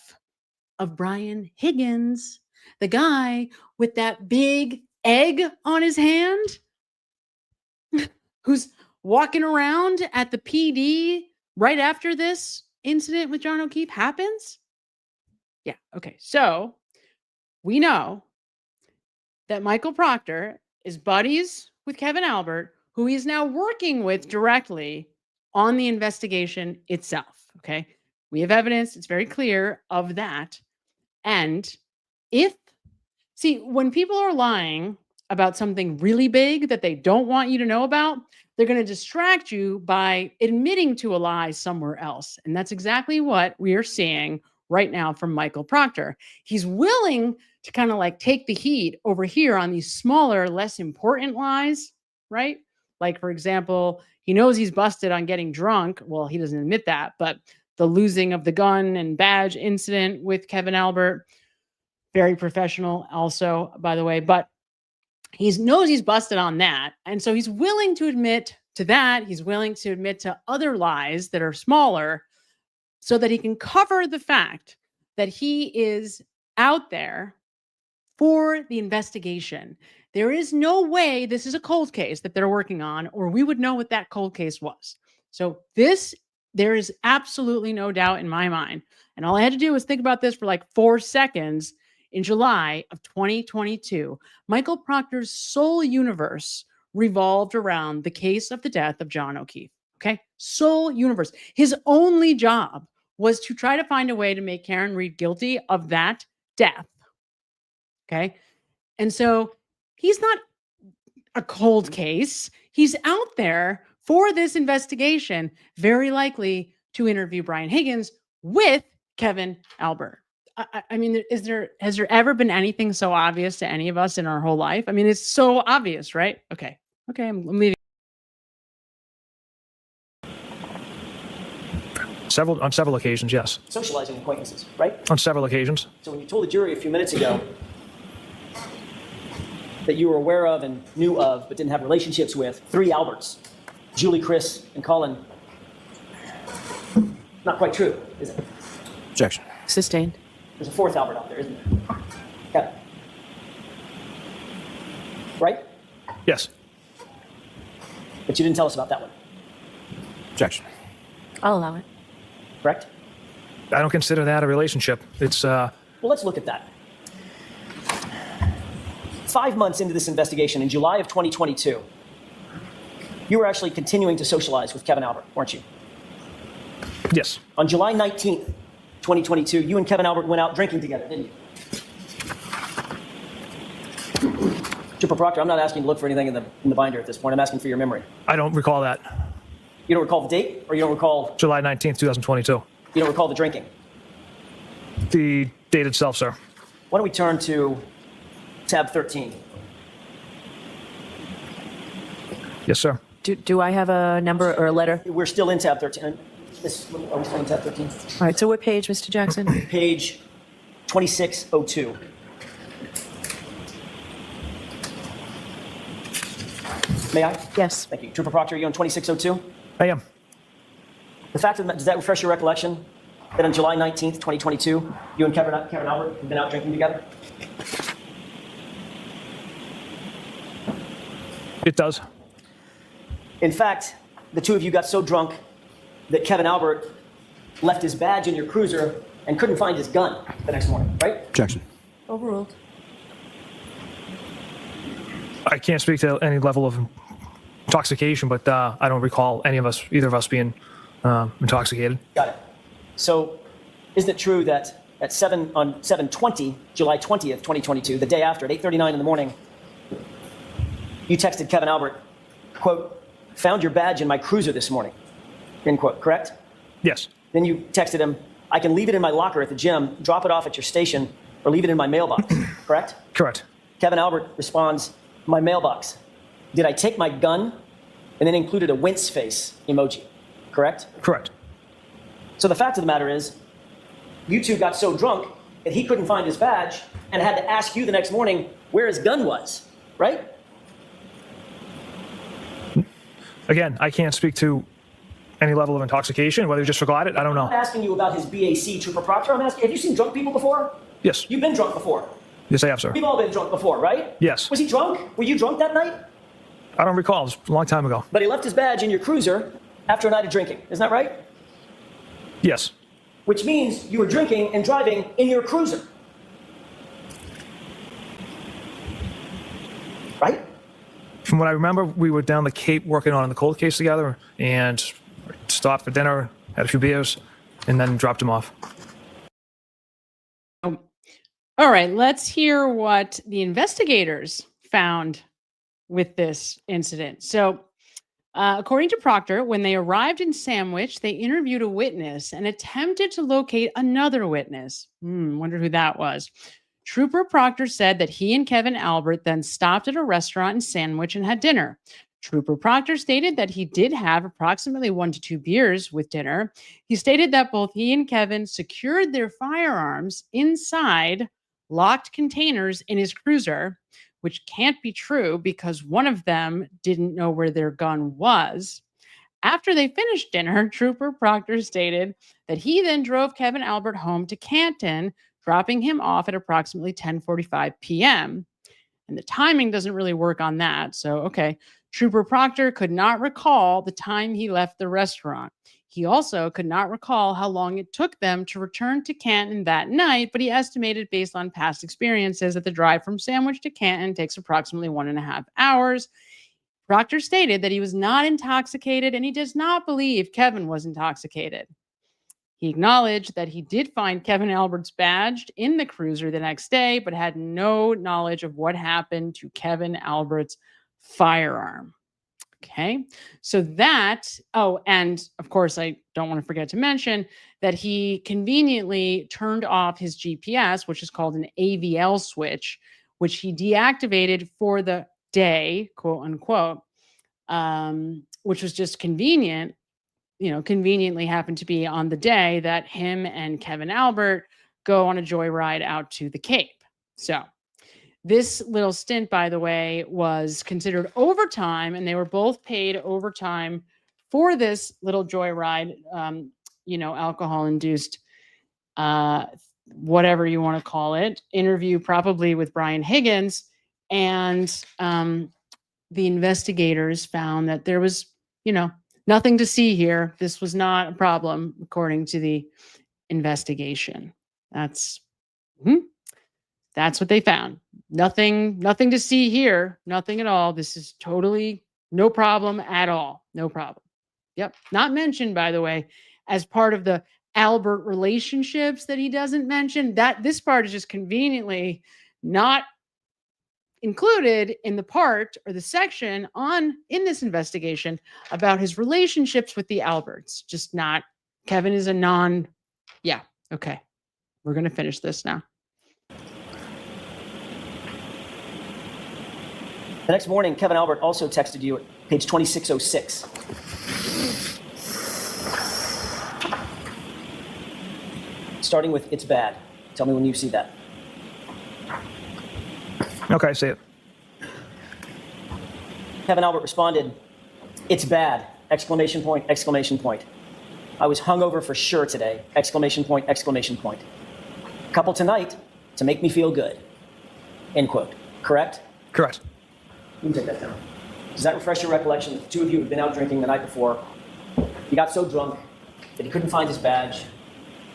Speaker 1: of Brian Higgins, the guy with that big egg on his hand, who's walking around at the PD right after this incident with John O'Keefe happens. Yeah, okay. So we know that Michael Proctor is buddies with Kevin Albert, who he's now working with directly on the investigation itself, okay? We have evidence, it's very clear, of that. And when people are lying about something really big that they don't want you to know about, they're going to distract you by admitting to a lie somewhere else. And that's exactly what we are seeing right now from Michael Proctor. He's willing to kind of like take the heat over here on these smaller, less important lies, right? Like, for example, he knows he's busted on getting drunk. Well, he doesn't admit that, but the losing of the gun and badge incident with Kevin Albert, very professional also, by the way, but he knows he's busted on that. And so he's willing to admit to that. He's willing to admit to other lies that are smaller so that he can cover the fact that he is out there for the investigation. There is no way this is a cold case that they're working on, or we would know what that cold case was. So there is absolutely no doubt in my mind. And all I had to do was think about this for like 4 seconds. In July of 2022, Michael Proctor's sole universe revolved around the case of the death of John O'Keefe. Okay. Sole universe. His only job was to try to find a way to make Karen Read guilty of that death. Okay. And so he's not a cold case. He's out there for this investigation, very likely to interview Brian Higgins with Kevin Albert. I mean, has there ever been anything so obvious to any of us in our whole life? I mean, it's so obvious, right? Okay, I'm leaving.
Speaker 14: On several occasions, yes.
Speaker 6: Socializing acquaintances, right?
Speaker 14: On several occasions.
Speaker 6: So when you told the jury a few minutes ago that you were aware of and knew of, but didn't have relationships with 3 Alberts, Julie, Chris, and Colin, not quite true, is it?
Speaker 16: Objection. Sustained.
Speaker 6: There's a 4th Albert out there, isn't there? Got it. Right?
Speaker 14: Yes.
Speaker 6: But you didn't tell us about that one.
Speaker 16: Objection. I'll allow it.
Speaker 6: Correct?
Speaker 14: I don't consider that a relationship. It's
Speaker 6: Well, let's look at that. 5 months into this investigation, in July of 2022, you were actually continuing to socialize with Kevin Albert, weren't you?
Speaker 14: Yes.
Speaker 6: On July 19th, 2022, you and Kevin Albert went out drinking together, didn't you? Trooper Proctor, I'm not asking you to look for anything in the binder at this point. I'm asking for your memory.
Speaker 14: I don't recall that.
Speaker 6: You don't recall the date, or you don't recall?
Speaker 14: July 19th, 2022.
Speaker 6: You don't recall the drinking?
Speaker 14: The date itself, sir.
Speaker 6: Why don't we turn to tab 13?
Speaker 14: Yes, sir.
Speaker 16: Do I have a number or a letter?
Speaker 6: We're still in tab 13. Are we still in tab 13?
Speaker 16: All right, so what page, Mr. Jackson?
Speaker 6: Page 2602. May I?
Speaker 16: Yes.
Speaker 6: Thank you. Trooper Proctor, are you on 2602?
Speaker 14: I am.
Speaker 6: The fact of the, does that refresh your recollection that on July 19th, 2022, you and Kevin Albert have been out drinking together?
Speaker 14: It does.
Speaker 6: In fact, the two of you got so drunk that Kevin Albert left his badge in your cruiser and couldn't find his gun the next morning, right?
Speaker 16: Objection. Overruled.
Speaker 14: I can't speak to any level of intoxication, but I don't recall either of us being intoxicated.
Speaker 6: Got it. So, isn't it true that at 7/20, July 20th, 2022, the day after, at 8:39 in the morning, you texted Kevin Albert, quote, "Found your badge in my cruiser this morning," end quote, correct?
Speaker 14: Yes.
Speaker 6: Then you texted him, "I can leave it in my locker at the gym, drop it off at your station, or leave it in my mailbox," correct?
Speaker 14: Correct.
Speaker 6: Kevin Albert responds, "My mailbox. Did I take my gun?" And then included a wince face emoji, correct?
Speaker 14: Correct.
Speaker 6: So the fact of the matter is, you two got so drunk that he couldn't find his badge and had to ask you the next morning where his gun was, right?
Speaker 14: Again, I can't speak to any level of intoxication, whether he just forgot it, I don't know.
Speaker 6: I'm not asking you about his BAC, Trooper Proctor. I'm asking, have you seen drunk people before?
Speaker 14: Yes.
Speaker 6: You've been drunk before.
Speaker 14: Yes, I have, sir.
Speaker 6: We've all been drunk before, right?
Speaker 14: Yes.
Speaker 6: Was he drunk? Were you drunk that night?
Speaker 14: I don't recall. It was a long time ago.
Speaker 6: But he left his badge in your cruiser after a night of drinking. Isn't that right?
Speaker 14: Yes.
Speaker 6: Which means you were drinking and driving in your cruiser. Right?
Speaker 14: From what I remember, we were down the Cape working on the cold case together and stopped for dinner, had a few beers, and then dropped him off.
Speaker 1: All right, let's hear what the investigators found with this incident. So, according to Proctor, when they arrived in Sandwich, they interviewed a witness and attempted to locate another witness. Wonder who that was. Trooper Proctor said that he and Kevin Albert then stopped at a restaurant in Sandwich and had dinner. Trooper Proctor stated that he did have approximately 1 to 2 beers with dinner. He stated that both he and Kevin secured their firearms inside locked containers in his cruiser, which can't be true because one of them didn't know where their gun was. After they finished dinner, Trooper Proctor stated that he then drove Kevin Albert home to Canton, dropping him off at approximately 10:45 p.m. And the timing doesn't really work on that. So, okay. Trooper Proctor could not recall the time he left the restaurant. He also could not recall how long it took them to return to Canton that night, but he estimated based on past experiences that the drive from Sandwich to Canton takes approximately 1.5 hours. Proctor stated that he was not intoxicated and he does not believe Kevin was intoxicated. He acknowledged that he did find Kevin Albert's badge in the cruiser the next day, but had no knowledge of what happened to Kevin Albert's firearm. Okay, so that, oh, and of course, I don't want to forget to mention that he conveniently turned off his GPS, which is called an AVL switch, which he deactivated for the day, quote unquote, which was just convenient, conveniently happened to be on the day that him and Kevin Albert go on a joyride out to the Cape. So this little stint, by the way, was considered overtime, and they were both paid overtime for this little joyride, alcohol-induced, whatever you want to call it, interview probably with Brian Higgins. And the investigators found that there was, nothing to see here. This was not a problem, according to the investigation. That's what they found. Nothing to see here. Nothing at all. This is totally no problem at all. No problem. Yep. Not mentioned, by the way, as part of the Albert relationships that he doesn't mention. That this part is just conveniently not included in the part or the section in this investigation about his relationships with the Alberts. Just not. Kevin is a yeah. Okay. We're going to finish this now.
Speaker 6: The next morning, Kevin Albert also texted you at page 2606. Starting with, "It's bad." Tell me when you see that.
Speaker 14: Okay, I see it.
Speaker 6: Kevin Albert responded, "It's bad, exclamation point, exclamation point. I was hungover for sure today, exclamation point, exclamation point. Couple tonight to make me feel good," end quote. Correct?
Speaker 14: Correct.
Speaker 6: You can take that down. Does that refresh your recollection that the two of you had been out drinking the night before? He got so drunk that he couldn't find his badge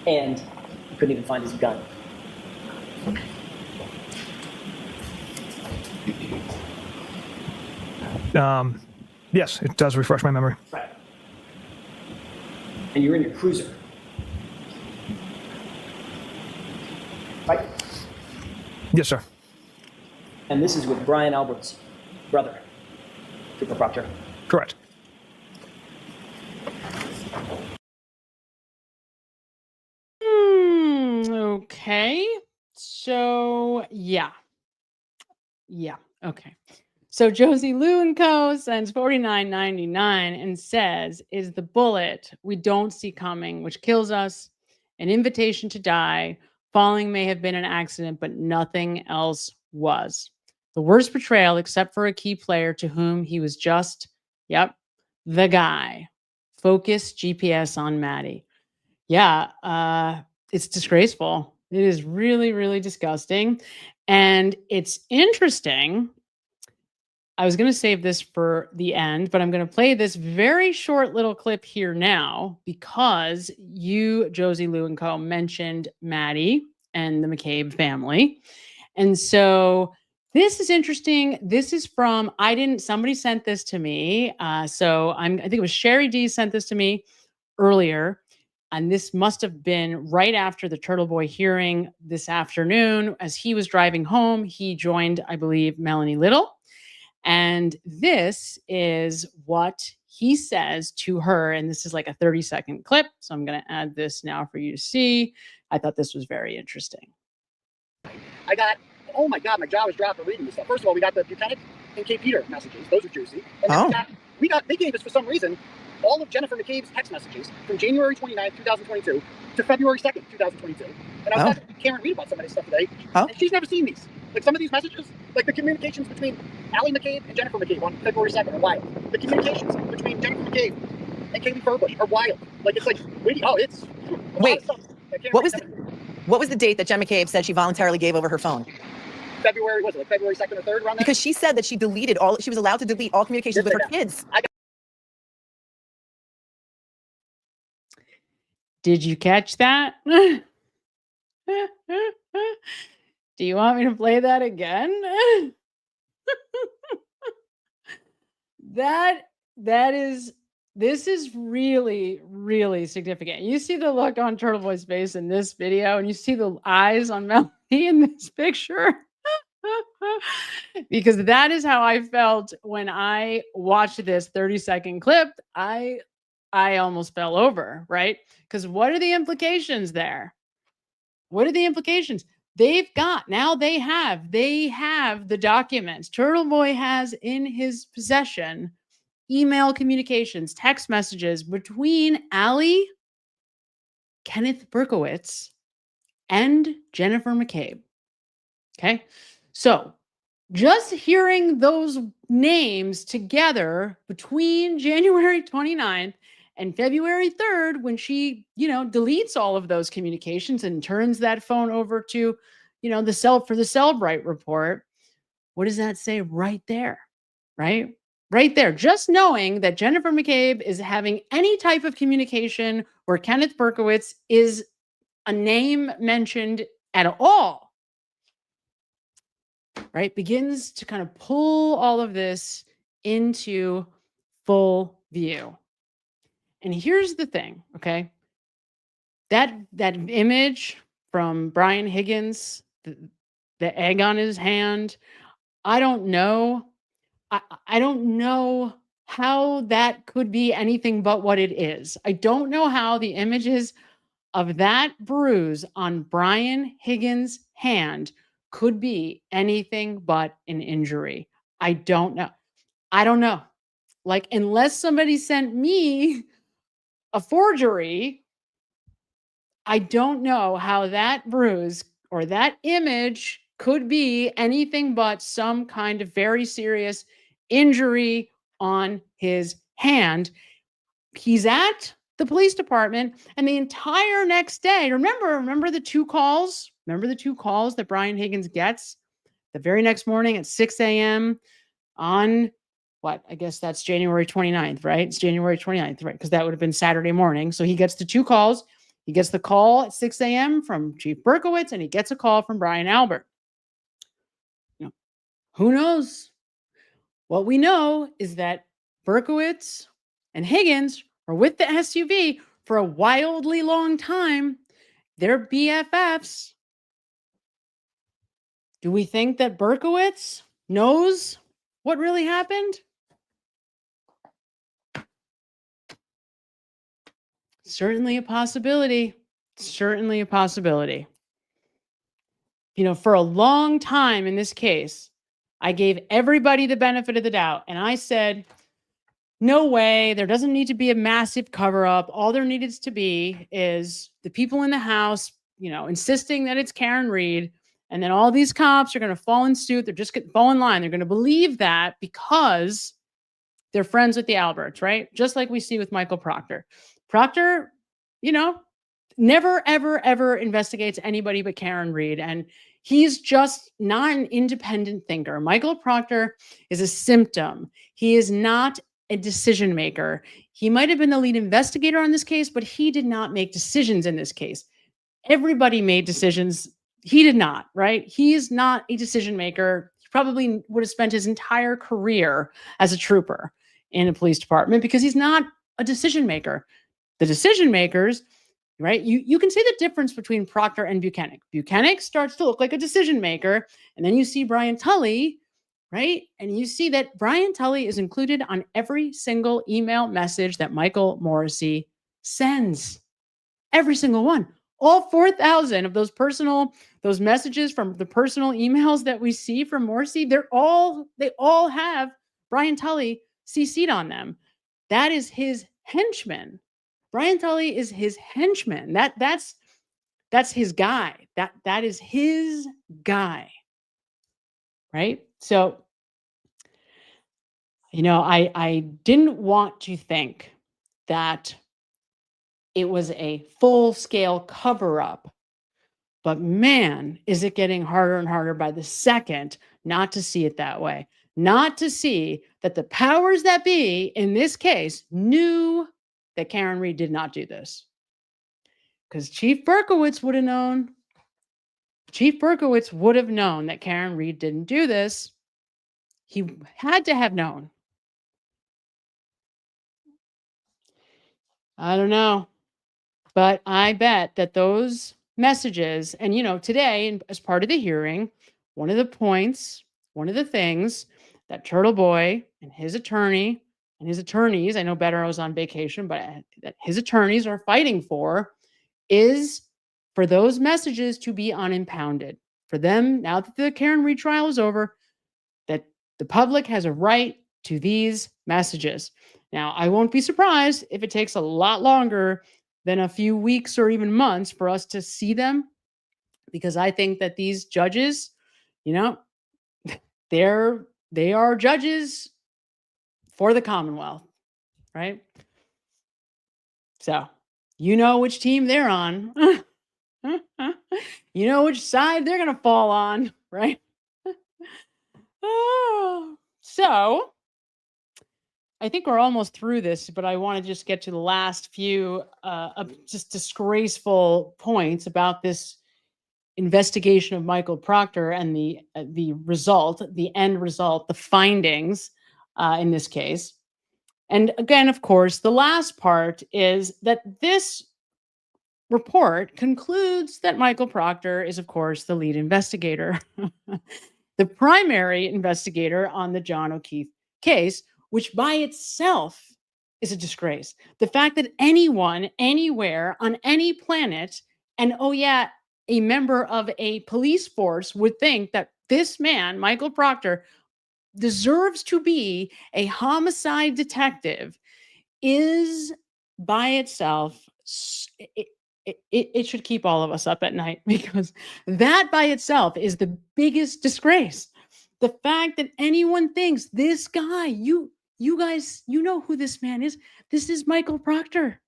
Speaker 6: and he couldn't even find his gun.
Speaker 14: Yes, it does refresh my memory.
Speaker 6: Right. And you're in your cruiser. Right?
Speaker 14: Yes, sir.
Speaker 6: And this is with Brian Albert's brother, Trooper Proctor.
Speaker 14: Correct.
Speaker 1: Okay. So, yeah. Okay. So Josie Lou & Co. sends $49.99 and says, "Is the bullet we don't see coming, which kills us, an invitation to die. Falling may have been an accident, but nothing else was. The worst betrayal, except for a key player to whom he was just, the guy. Focus GPS on Maddie." Yeah, it's disgraceful. It is really, really disgusting. And it's interesting. I was going to save this for the end, but I'm going to play this very short little clip here now because you, Josie Lou & Co., mentioned Maddie and the McCabe family. And so this is interesting. This is from, somebody sent this to me. I think it was Sherry D sent this to me earlier. And this must have been right after the Turtle Boy hearing this afternoon. As he was driving home, he joined, I believe, Melanie Little. And this is what he says to her. And this is like a 30-second clip. So I'm going to add this now for you to see. I thought this was very interesting.
Speaker 15: I got, oh my God, my jaw was dropped reading this stuff. First of all, we got the Buchanan and K. Peter messages. Those are juicy. And then they gave us, for some reason, all of Jennifer McCabe's text messages from January 29th, 2022 to February 2nd, 2022. And I was talking to Karen Reed about some of this stuff today. And she's never seen these. Like some of these messages, like the communications between Allie McCabe and Jennifer McCabe on February 2nd are wild. The communications between Jennifer McCabe and Kaylee Furbush are wild. Like it's like, it's
Speaker 17: wait. What was the date that Jen McCabe said she voluntarily gave over her phone?
Speaker 15: February, was it like February 2nd or 3rd around there?
Speaker 17: Because she said that she was allowed to delete all communications with her kids.
Speaker 1: Did you catch that? Do you want me to play that again? This is really, really significant. You see the look on Turtle Boy's face in this video, and you see the eyes on Melanie in this picture. Because that is how I felt when I watched this 30-second clip. I almost fell over, right? Because what are the implications there? What are the implications? They have the documents. Turtle Boy has in his possession email communications, text messages between Allie, Kenneth Berkowitz, and Jennifer McCabe. Okay. So just hearing those names together between January 29th and February 3rd, when she, deletes all of those communications and turns that phone over to, the Cellbrite report, what does that say right there? Right? Right there. Just knowing that Jennifer McCabe is having any type of communication where Kenneth Berkowitz is a name mentioned at all, right, begins to kind of pull all of this into full view. And here's the thing, okay? That image from Brian Higgins, the egg on his hand, I don't know. I don't know how that could be anything but what it is. I don't know how the images of that bruise on Brian Higgins' hand could be anything but an injury. I don't know. I don't know. Like, unless somebody sent me a forgery, I don't know how that bruise or that image could be anything but some kind of very serious injury on his hand. He's at the police department, and the entire next day, remember the two calls? Remember the two calls that Brian Higgins gets the very next morning at 6 a.m. on what? I guess that's January 29th, right? It's January 29th, right? Because that would have been Saturday morning. So he gets the two calls. He gets the call at 6 a.m. from Chief Berkowitz, and he gets a call from Brian Albert. Who knows? What we know is that Berkowitz and Higgins are with the SUV for a wildly long time. They're BFFs. Do we think that Berkowitz knows what really happened? Certainly a possibility. Certainly a possibility. For a long time in this case, I gave everybody the benefit of the doubt. And I said, no way, there doesn't need to be a massive cover up. All there needs to be is the people in the house, insisting that it's Karen Reed. And then all these cops are going to fall in suit. They're just going to fall in line. They're going to believe that because they're friends with the Alberts, right? Just like we see with Michael Proctor. Proctor, never, ever, ever investigates anybody but Karen Reed. And he's just not an independent thinker. Michael Proctor is a symptom. He is not a decision maker. He might have been the lead investigator on this case, but he did not make decisions in this case. Everybody made decisions. He did not, right? He is not a decision maker. He probably would have spent his entire career as a trooper in a police department because he's not a decision maker. The decision makers, right? You can see the difference between Proctor and Buchanan. Buchanan starts to look like a decision maker, and then you see Brian Tully, right? And you see that Brian Tully is included on every single email message that Michael Morrissey sends. Every single one. All 4,000 of those messages from the personal emails that we see from Morsi, they all have Brian Tully CC'd on them. That is his henchman. Brian Tully is his henchman. That's his guy. That is his guy. Right? So, I didn't want to think that it was a full-scale cover-up, but man, is it getting harder and harder by the second not to see it that way. Not to see that the powers that be in this case knew that Karen Read did not do this. Because Chief Berkowitz would have known. Chief Berkowitz would have known that Karen Read didn't do this. He had to have known. I don't know. But I bet that those messages, and today, as part of the hearing, one of the things that Turtle Boy and his attorney and his attorneys, I know Better was on vacation, but that his attorneys are fighting for is for those messages to be unimpounded. For them, now that the Karen Read trial is over, that the public has a right to these messages. Now, I won't be surprised if it takes a lot longer than a few weeks or even months for us to see them, because I think that these judges, they are judges for the Commonwealth, right? So, which team they're on. Which side they're going to fall on, right? So, I think we're almost through this, but I want to just get to the last few just disgraceful points about this investigation of Michael Proctor and the result, the end result, the findings in this case. And again, of course, the last part is that this report concludes that Michael Proctor is, of course, the lead investigator, the primary investigator on the John O'Keefe case, which by itself is a disgrace. The fact that anyone, anywhere, on any planet, and a member of a police force would think that this man, Michael Proctor, deserves to be a homicide detective is by itself, it should keep all of us up at night, because that by itself is the biggest disgrace. The fact that anyone thinks this guy, you guys, know who this man is. This is Michael Proctor.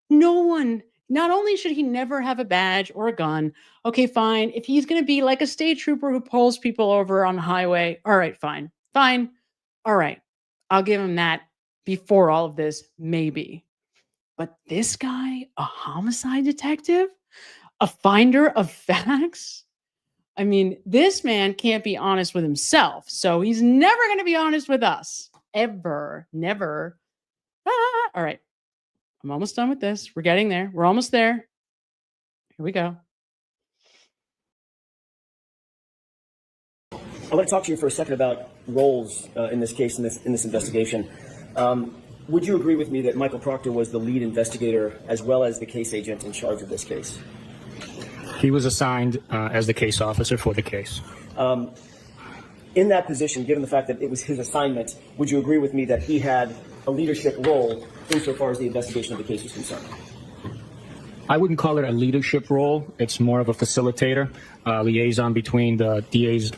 Speaker 1: No one, not only should he never have a badge or a gun. Okay, fine. If he's going to be like a state trooper who pulls people over on the highway, all right, fine. All right. I'll give him that before all of this, maybe. But this guy, a homicide detective, a finder of facts. I mean, this man can't be honest with himself. So he's never going to be honest with us. Ever. Never. All right. I'm almost done with this. We're getting there. We're almost there. Here we go.
Speaker 6: I want to talk to you for a second about roles in this case, in this investigation. Would you agree with me that Michael Proctor was the lead investigator as well as the case agent in charge of this case?
Speaker 4: He was assigned as the case officer for the case.
Speaker 6: In that position, given the fact that it was his assignment, would you agree with me that he had a leadership role insofar as the investigation of the case is concerned?
Speaker 4: I wouldn't call it a leadership role. It's more of a facilitator, liaison between the DA's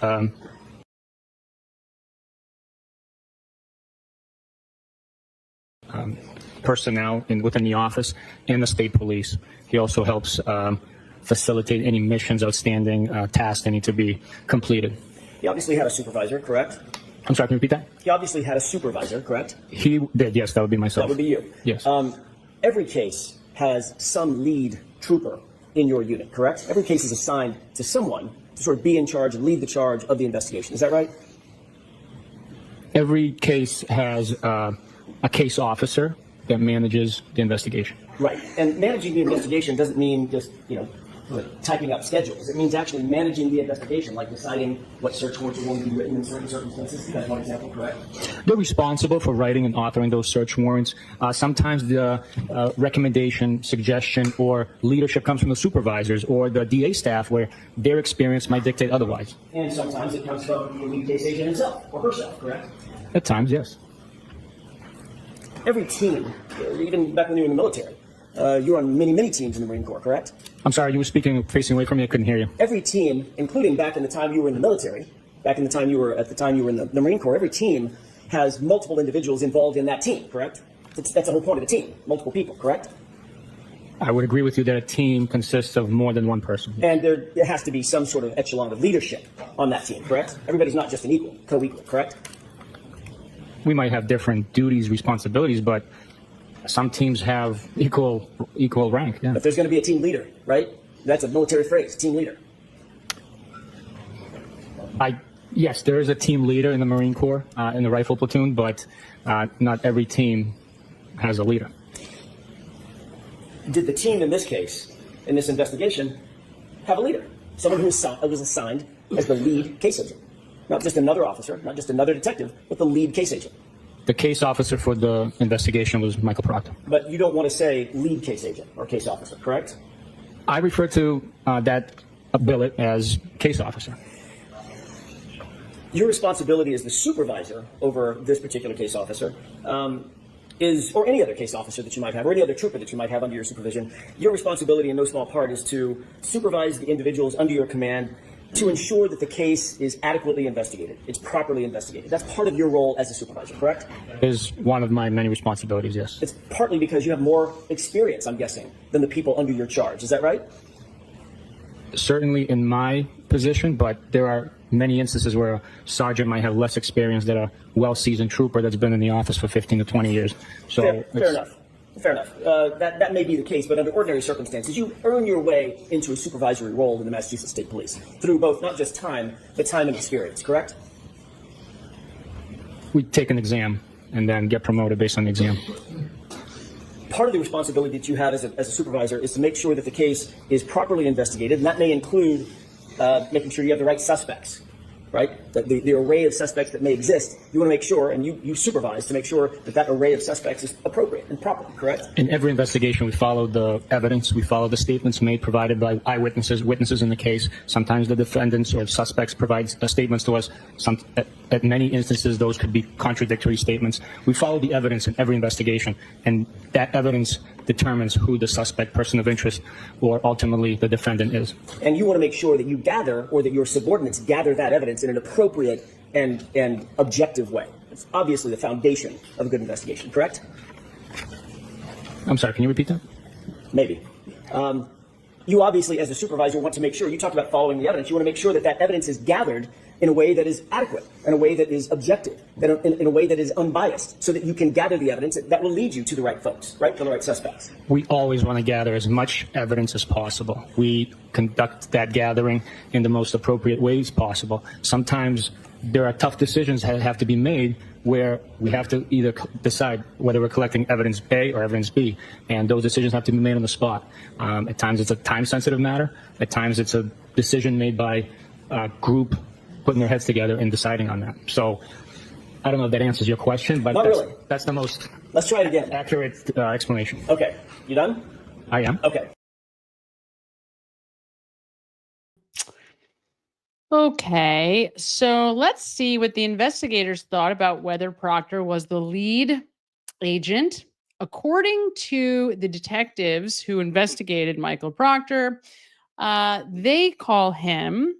Speaker 4: personnel within the office and the state police. He also helps facilitate any missions, outstanding tasks that need to be completed.
Speaker 6: He obviously had a supervisor, correct?
Speaker 4: I'm sorry, can you repeat that?
Speaker 6: He obviously had a supervisor, correct?
Speaker 4: He did, yes, that would be myself.
Speaker 6: That would be you.
Speaker 4: Yes.
Speaker 6: Every case has some lead trooper in your unit, correct? Every case is assigned to someone to sort of be in charge and lead the charge of the investigation. Is that right?
Speaker 4: Every case has a case officer that manages the investigation.
Speaker 6: Right. And managing the investigation doesn't mean just, typing up schedules. It means actually managing the investigation, like deciding what search warrants are going to be written in certain circumstances. That's one example, correct?
Speaker 4: They're responsible for writing and authoring those search warrants. Sometimes the recommendation, suggestion, or leadership comes from the supervisors or the DA staff, where their experience might dictate otherwise.
Speaker 6: And sometimes it comes from the lead case agent himself or herself, correct?
Speaker 4: At times, yes.
Speaker 6: Every team, even back when you were in the military, you were on many teams in the Marine Corps, correct?
Speaker 4: I'm sorry, you were speaking, facing away from me. I couldn't hear you.
Speaker 6: Every team, including back in the time you were in the military, back in the time you were in the Marine Corps, every team has multiple individuals involved in that team, correct? That's the whole point of the team, multiple people, correct?
Speaker 4: I would agree with you that a team consists of more than one person.
Speaker 6: And there has to be some sort of echelon of leadership on that team, correct? Everybody's not just an equal, co-equal, correct?
Speaker 4: We might have different duties, responsibilities, but some teams have equal rank. Yeah.
Speaker 6: But there's going to be a team leader, right? That's a military phrase, team leader.
Speaker 4: Yes, there is a team leader in the Marine Corps, in the rifle platoon, but not every team has a leader.
Speaker 6: Did the team in this case, in this investigation, have a leader? Someone who was assigned as the lead case agent? Not just another officer, not just another detective, but the lead case agent.
Speaker 4: The case officer for the investigation was Michael Proctor.
Speaker 6: But you don't want to say lead case agent or case officer, correct?
Speaker 4: I refer to that billet as case officer.
Speaker 6: Your responsibility as the supervisor over this particular case officer or any other case officer that you might have, or any other trooper that you might have under your supervision, your responsibility in no small part is to supervise the individuals under your command to ensure that the case is adequately investigated, it's properly investigated. That's part of your role as a supervisor, correct?
Speaker 4: Is one of my many responsibilities, yes.
Speaker 6: It's partly because you have more experience, I'm guessing, than the people under your charge. Is that right?
Speaker 4: Certainly in my position, but there are many instances where a sergeant might have less experience than a well-seasoned trooper that's been in the office for 15 to 20 years. So
Speaker 6: fair enough. Fair enough. That may be the case, but under ordinary circumstances, you earn your way into a supervisory role in the Massachusetts State Police through both not just time, but time and experience, correct?
Speaker 4: We take an exam and then get promoted based on the exam.
Speaker 6: Part of the responsibility that you have as a supervisor is to make sure that the case is properly investigated, and that may include making sure you have the right suspects, right? The array of suspects that may exist, you want to make sure, and you supervise to make sure that array of suspects is appropriate and proper, correct?
Speaker 4: In every investigation, we follow the evidence, we follow the statements made, provided by eyewitnesses, witnesses in the case. Sometimes the defendants or suspects provide statements to us. At many instances, those could be contradictory statements. We follow the evidence in every investigation, and that evidence determines who the suspect, person of interest, or ultimately the defendant is.
Speaker 6: And you want to make sure that you gather, or that your subordinates gather that evidence in an appropriate and objective way. It's obviously the foundation of a good investigation, correct?
Speaker 4: I'm sorry, can you repeat that?
Speaker 6: Maybe. You obviously, as a supervisor, want to make sure, you talked about following the evidence, you want to make sure that that evidence is gathered in a way that is adequate, in a way that is objective, in a way that is unbiased, so that you can gather the evidence that will lead you to the right folks, right, to the right suspects.
Speaker 4: We always want to gather as much evidence as possible. We conduct that gathering in the most appropriate ways possible. Sometimes there are tough decisions that have to be made where we have to either decide whether we're collecting evidence A or evidence B, and those decisions have to be made on the spot. At times it's a time-sensitive matter. At times it's a decision made by a group putting their heads together and deciding on that. So I don't know if that answers your question, but that's the most
Speaker 6: Let's try it again.
Speaker 4: Accurate explanation.
Speaker 6: Okay, you done?
Speaker 4: I am.
Speaker 6: Okay.
Speaker 1: Okay, so let's see what the investigators thought about whether Proctor was the lead agent. According to the detectives who investigated Michael Proctor, they call him.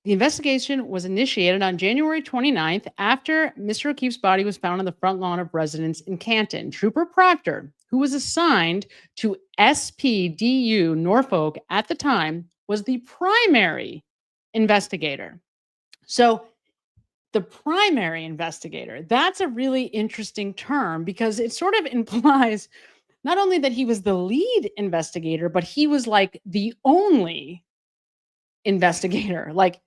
Speaker 1: The investigation was initiated on January 29th after Mr. O'Keefe's body was found on the front lawn of residence in Canton. Trooper Proctor, who was assigned to SPDU Norfolk at the time, was the primary investigator. So the primary investigator, that's a really interesting term because it sort of implies not only that he was the lead investigator, but he was like the only investigator. Like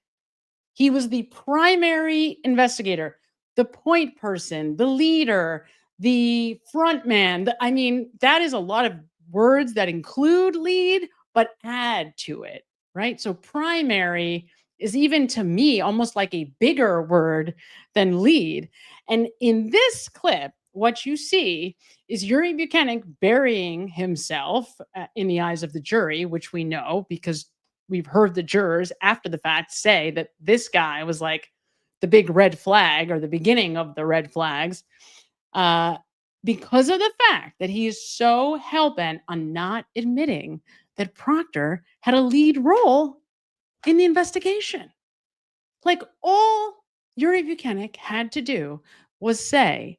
Speaker 1: he was the primary investigator, the point person, the leader, the front man. I mean, that is a lot of words that include lead, but add to it, right? So primary is, even to me, almost like a bigger word than lead. And in this clip, what you see is Yuri Buchanan burying himself in the eyes of the jury, which we know because we've heard the jurors after the fact say that this guy was like the big red flag, or the beginning of the red flags, because of the fact that he is so hell-bent on not admitting that Proctor had a lead role in the investigation. Like, all Yuri Buchanan had to do was say,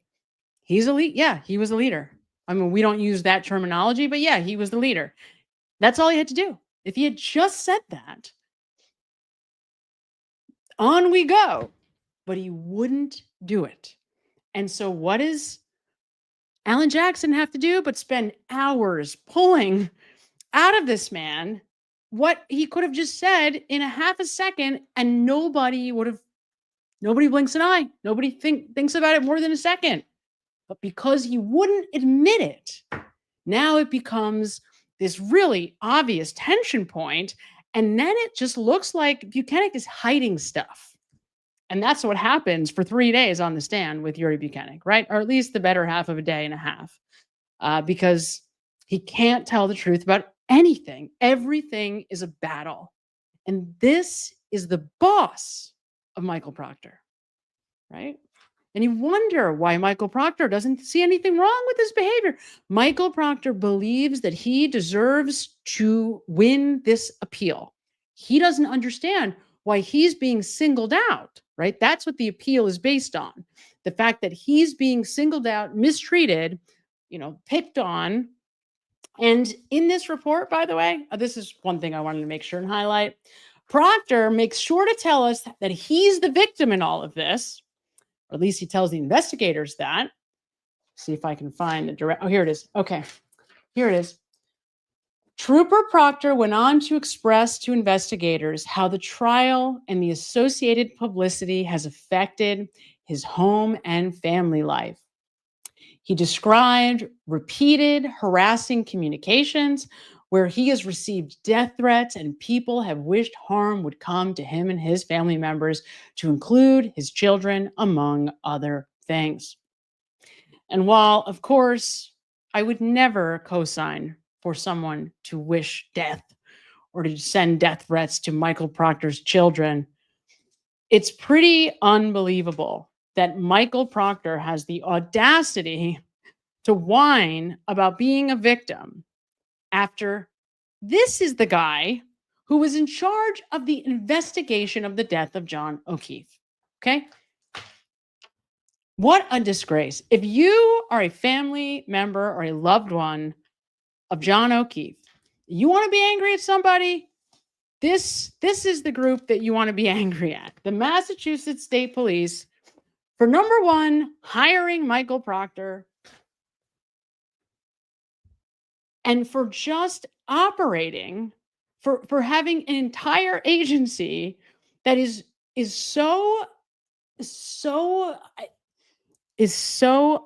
Speaker 1: he's a lead. Yeah, he was a leader. I mean, we don't use that terminology, but yeah, he was the leader. That's all he had to do. If he had just said that, on we go. But he wouldn't do it. And so what does Alan Jackson have to do but spend hours pulling out of this man what he could have just said in a half a second, and nobody blinks an eye. Nobody thinks about it more than a second. But because he wouldn't admit it, now it becomes this really obvious tension point, and then it just looks like Buchanan is hiding stuff. And that's what happens for 3 days on the stand with Yuri Buchanan, right? Or at least the better half of a day and a half, because he can't tell the truth about anything. Everything is a battle. And this is the boss of Michael Proctor, right? And you wonder why Michael Proctor doesn't see anything wrong with his behavior. Michael Proctor believes that he deserves to win this appeal. He doesn't understand why he's being singled out, right? That's what the appeal is based on. The fact that he's being singled out, mistreated, picked on. And in this report, by the way, this is one thing I wanted to make sure and highlight. Proctor makes sure to tell us that he's the victim in all of this, or at least he tells the investigators that. See if I can find the direct. Oh, here it is. Okay, here it is. Trooper Proctor went on to express to investigators how the trial and the associated publicity has affected his home and family life. He described repeated harassing communications where he has received death threats and people have wished harm would come to him and his family members, to include his children, among other things. And while, of course, I would never co-sign for someone to wish death or to send death threats to Michael Proctor's children, it's pretty unbelievable that Michael Proctor has the audacity to whine about being a victim after this is the guy who was in charge of the investigation of the death of John O'Keefe. Okay? What a disgrace. If you are a family member or a loved one of John O'Keefe, you want to be angry at somebody, this is the group that you want to be angry at. The Massachusetts State Police, for number one, hiring Michael Proctor, and for just operating, for having an entire agency that is so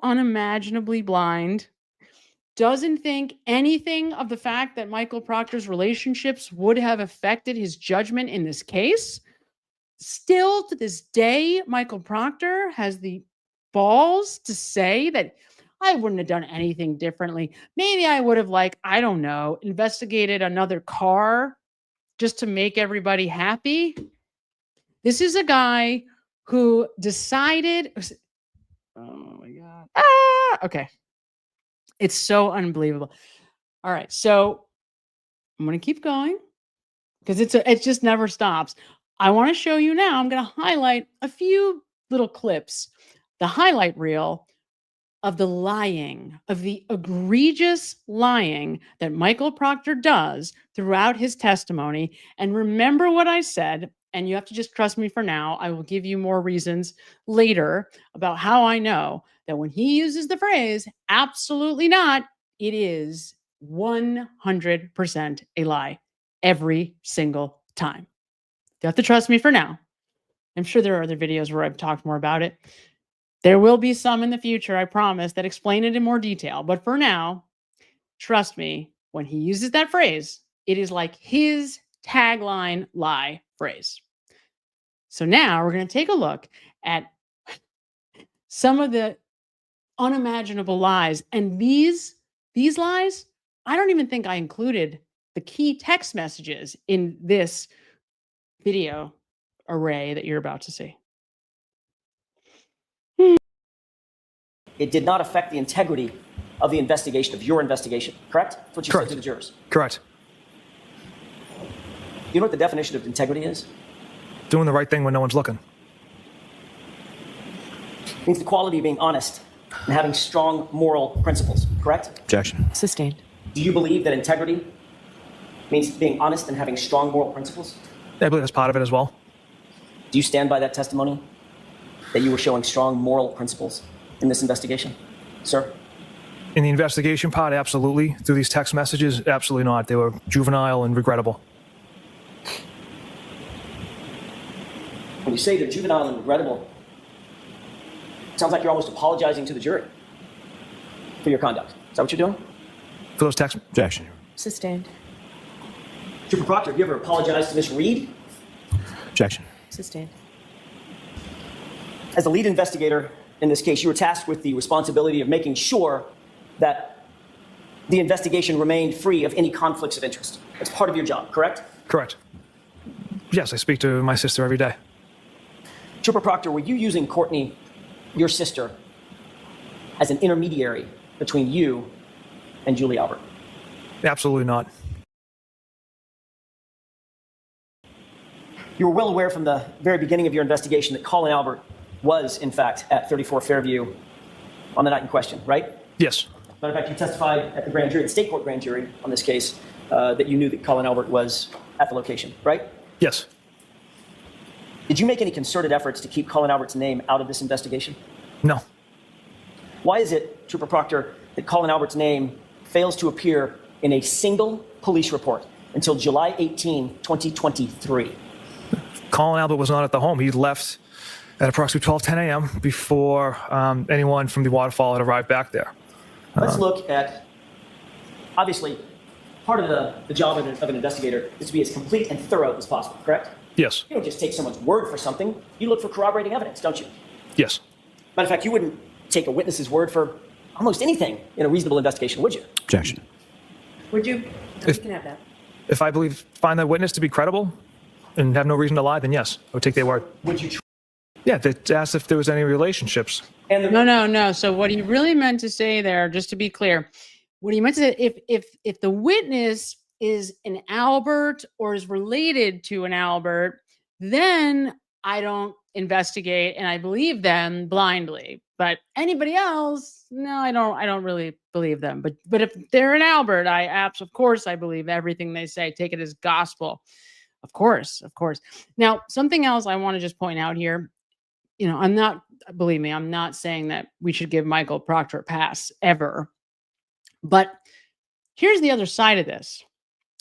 Speaker 1: unimaginably blind, doesn't think anything of the fact that Michael Proctor's relationships would have affected his judgment in this case. Still to this day, Michael Proctor has the balls to say that I wouldn't have done anything differently. Maybe I would have, I don't know, investigated another car just to make everybody happy. This is a guy who decided, oh my God. Okay. It's so unbelievable. All right. So I'm going to keep going because it just never stops. I want to show you now. I'm going to highlight a few little clips, the highlight reel of the lying, of the egregious lying that Michael Proctor does throughout his testimony. And remember what I said, and you have to just trust me for now. I will give you more reasons later about how I know that when he uses the phrase, absolutely not, it is 100% a lie every single time. You have to trust me for now. I'm sure there are other videos where I've talked more about it. There will be some in the future, I promise, that explain it in more detail. But for now, trust me, when he uses that phrase, it is like his tagline lie phrase. So now we're going to take a look at some of the unimaginable lies. And these lies, I don't even think I included the key text messages in this video array that you're about to see.
Speaker 6: It did not affect the integrity of the investigation, of your investigation, correct? That's what you said to the jurors.
Speaker 14: Correct.
Speaker 6: You know what the definition of integrity is?
Speaker 14: Doing the right thing when no one's looking.
Speaker 6: It means the quality of being honest and having strong moral principles, correct?
Speaker 17: Objection. Sustained.
Speaker 6: Do you believe that integrity means being honest and having strong moral principles?
Speaker 14: I believe that's part of it as well.
Speaker 6: Do you stand by that testimony that you were showing strong moral principles in this investigation, sir?
Speaker 14: In the investigation part, absolutely. Through these text messages, absolutely not. They were juvenile and regrettable.
Speaker 6: When you say they're juvenile and regrettable, it sounds like you're almost apologizing to the jury for your conduct. Is that what you're doing?
Speaker 14: For those text...
Speaker 17: Objection. Sustained.
Speaker 6: Trooper Proctor, have you ever apologized to Miss Reed?
Speaker 17: Objection. Sustained.
Speaker 6: As the lead investigator in this case, you were tasked with the responsibility of making sure that the investigation remained free of any conflicts of interest. That's part of your job, correct?
Speaker 14: Correct. Yes, I speak to my sister every day.
Speaker 6: Trooper Proctor, were you using Courtney, your sister, as an intermediary between you and Julie Albert?
Speaker 14: Absolutely not.
Speaker 6: You were well aware from the very beginning of your investigation that Colin Albert was, in fact, at 34 Fairview on the night in question, right?
Speaker 14: Yes.
Speaker 6: Matter of fact, you testified at the grand jury, the state court grand jury on this case, that you knew that Colin Albert was at the location, right?
Speaker 14: Yes.
Speaker 6: Did you make any concerted efforts to keep Colin Albert's name out of this investigation?
Speaker 14: No.
Speaker 6: Why is it, Trooper Proctor, that Colin Albert's name fails to appear in a single police report until July 18, 2023?
Speaker 14: Colin Albert was not at the home. He left at approximately 12:10 a.m. before anyone from the waterfall had arrived back there.
Speaker 6: Let's look at, obviously, part of the job of an investigator is to be as complete and thorough as possible, correct?
Speaker 14: Yes.
Speaker 6: You don't just take someone's word for something. You look for corroborating evidence, don't you?
Speaker 14: Yes.
Speaker 6: Matter of fact, you wouldn't take a witness's word for almost anything in a reasonable investigation, would you?
Speaker 17: Objection.
Speaker 16: Would you? You can have that.
Speaker 14: If I find that witness to be credible and have no reason to lie, then yes, I would take their word.
Speaker 6: Would you?
Speaker 14: Yeah, they asked if there was any relationships.
Speaker 1: No. So what he really meant to say there, just to be clear, what he meant to say, if the witness is an Albert or is related to an Albert, then I don't investigate and I believe them blindly. But anybody else, no, I don't really believe them. But if they're an Albert, of course I believe everything they say. Take it as gospel. Of course. Now, something else I want to just point out here. You know, believe me, I'm not saying that we should give Michael Proctor a pass ever. But here's the other side of this.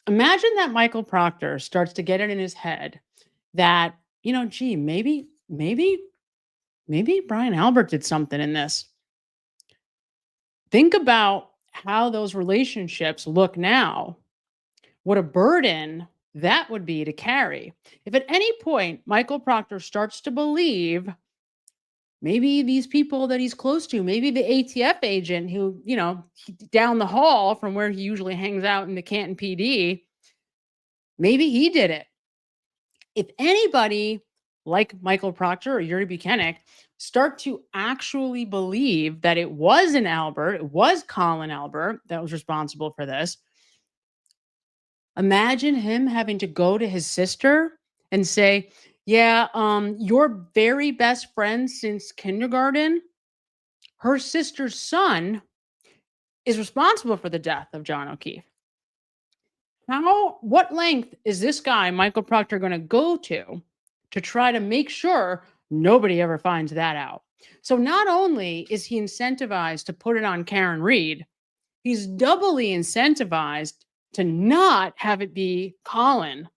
Speaker 1: Imagine that Michael Proctor starts to get it in his head that, gee, maybe Brian Albert did something in this. Think about how those relationships look now. What a burden that would be to carry. If at any point Michael Proctor starts to believe maybe these people that he's close to, maybe the ATF agent who, down the hall from where he usually hangs out in the Canton PD, maybe he did it. If anybody like Michael Proctor or Yuri Buchanan start to actually believe that it was an Albert, it was Colin Albert that was responsible for this, imagine him having to go to his sister and say, yeah, your very best friend since kindergarten, her sister's son is responsible for the death of John O'Keefe. What length is this guy, Michael Proctor, going to go to try to make sure nobody ever finds that out? So not only is he incentivized to put it on Karen Reed, he's doubly incentivized to not have it be Colin,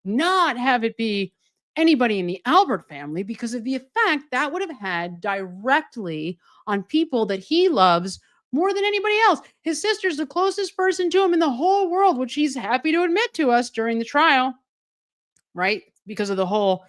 Speaker 1: not have it be anybody in the Albert family, because of the effect that would have had directly on people that he loves more than anybody else. His sister's the closest person to him in the whole world, which he's happy to admit to us during the trial, right? Because of the whole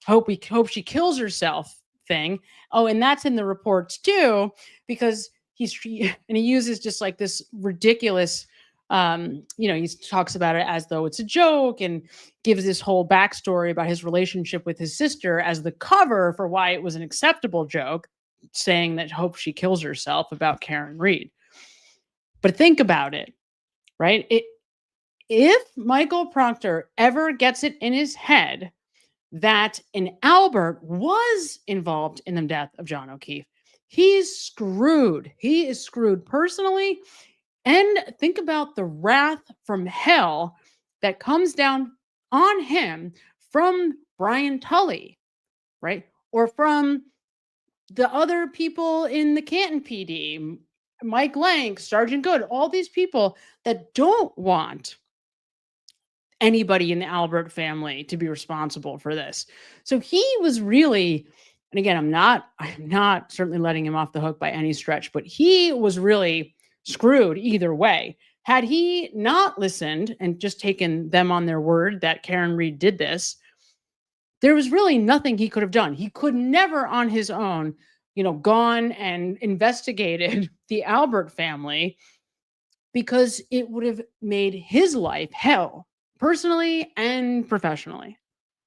Speaker 1: hope she kills herself thing. Oh, and that's in the reports too, because he uses just like this ridiculous, he talks about it as though it's a joke and gives this whole backstory about his relationship with his sister as the cover for why it was an acceptable joke, saying that hope she kills herself about Karen Reed. But think about it, right? If Michael Proctor ever gets it in his head that an Albert was involved in the death of John O'Keefe, he's screwed. He is screwed personally. And think about the wrath from hell that comes down on him from Brian Tully, right? Or from the other people in the Canton PD, Mike Lank, Sergeant Good, all these people that don't want anybody in the Albert family to be responsible for this. So he was really, and again, I'm not certainly letting him off the hook by any stretch, but he was really screwed either way. Had he not listened and just taken them on their word that Karen Reed did this, there was really nothing he could have done. He could never on his own, gone and investigated the Albert family, because it would have made his life hell, personally and professionally.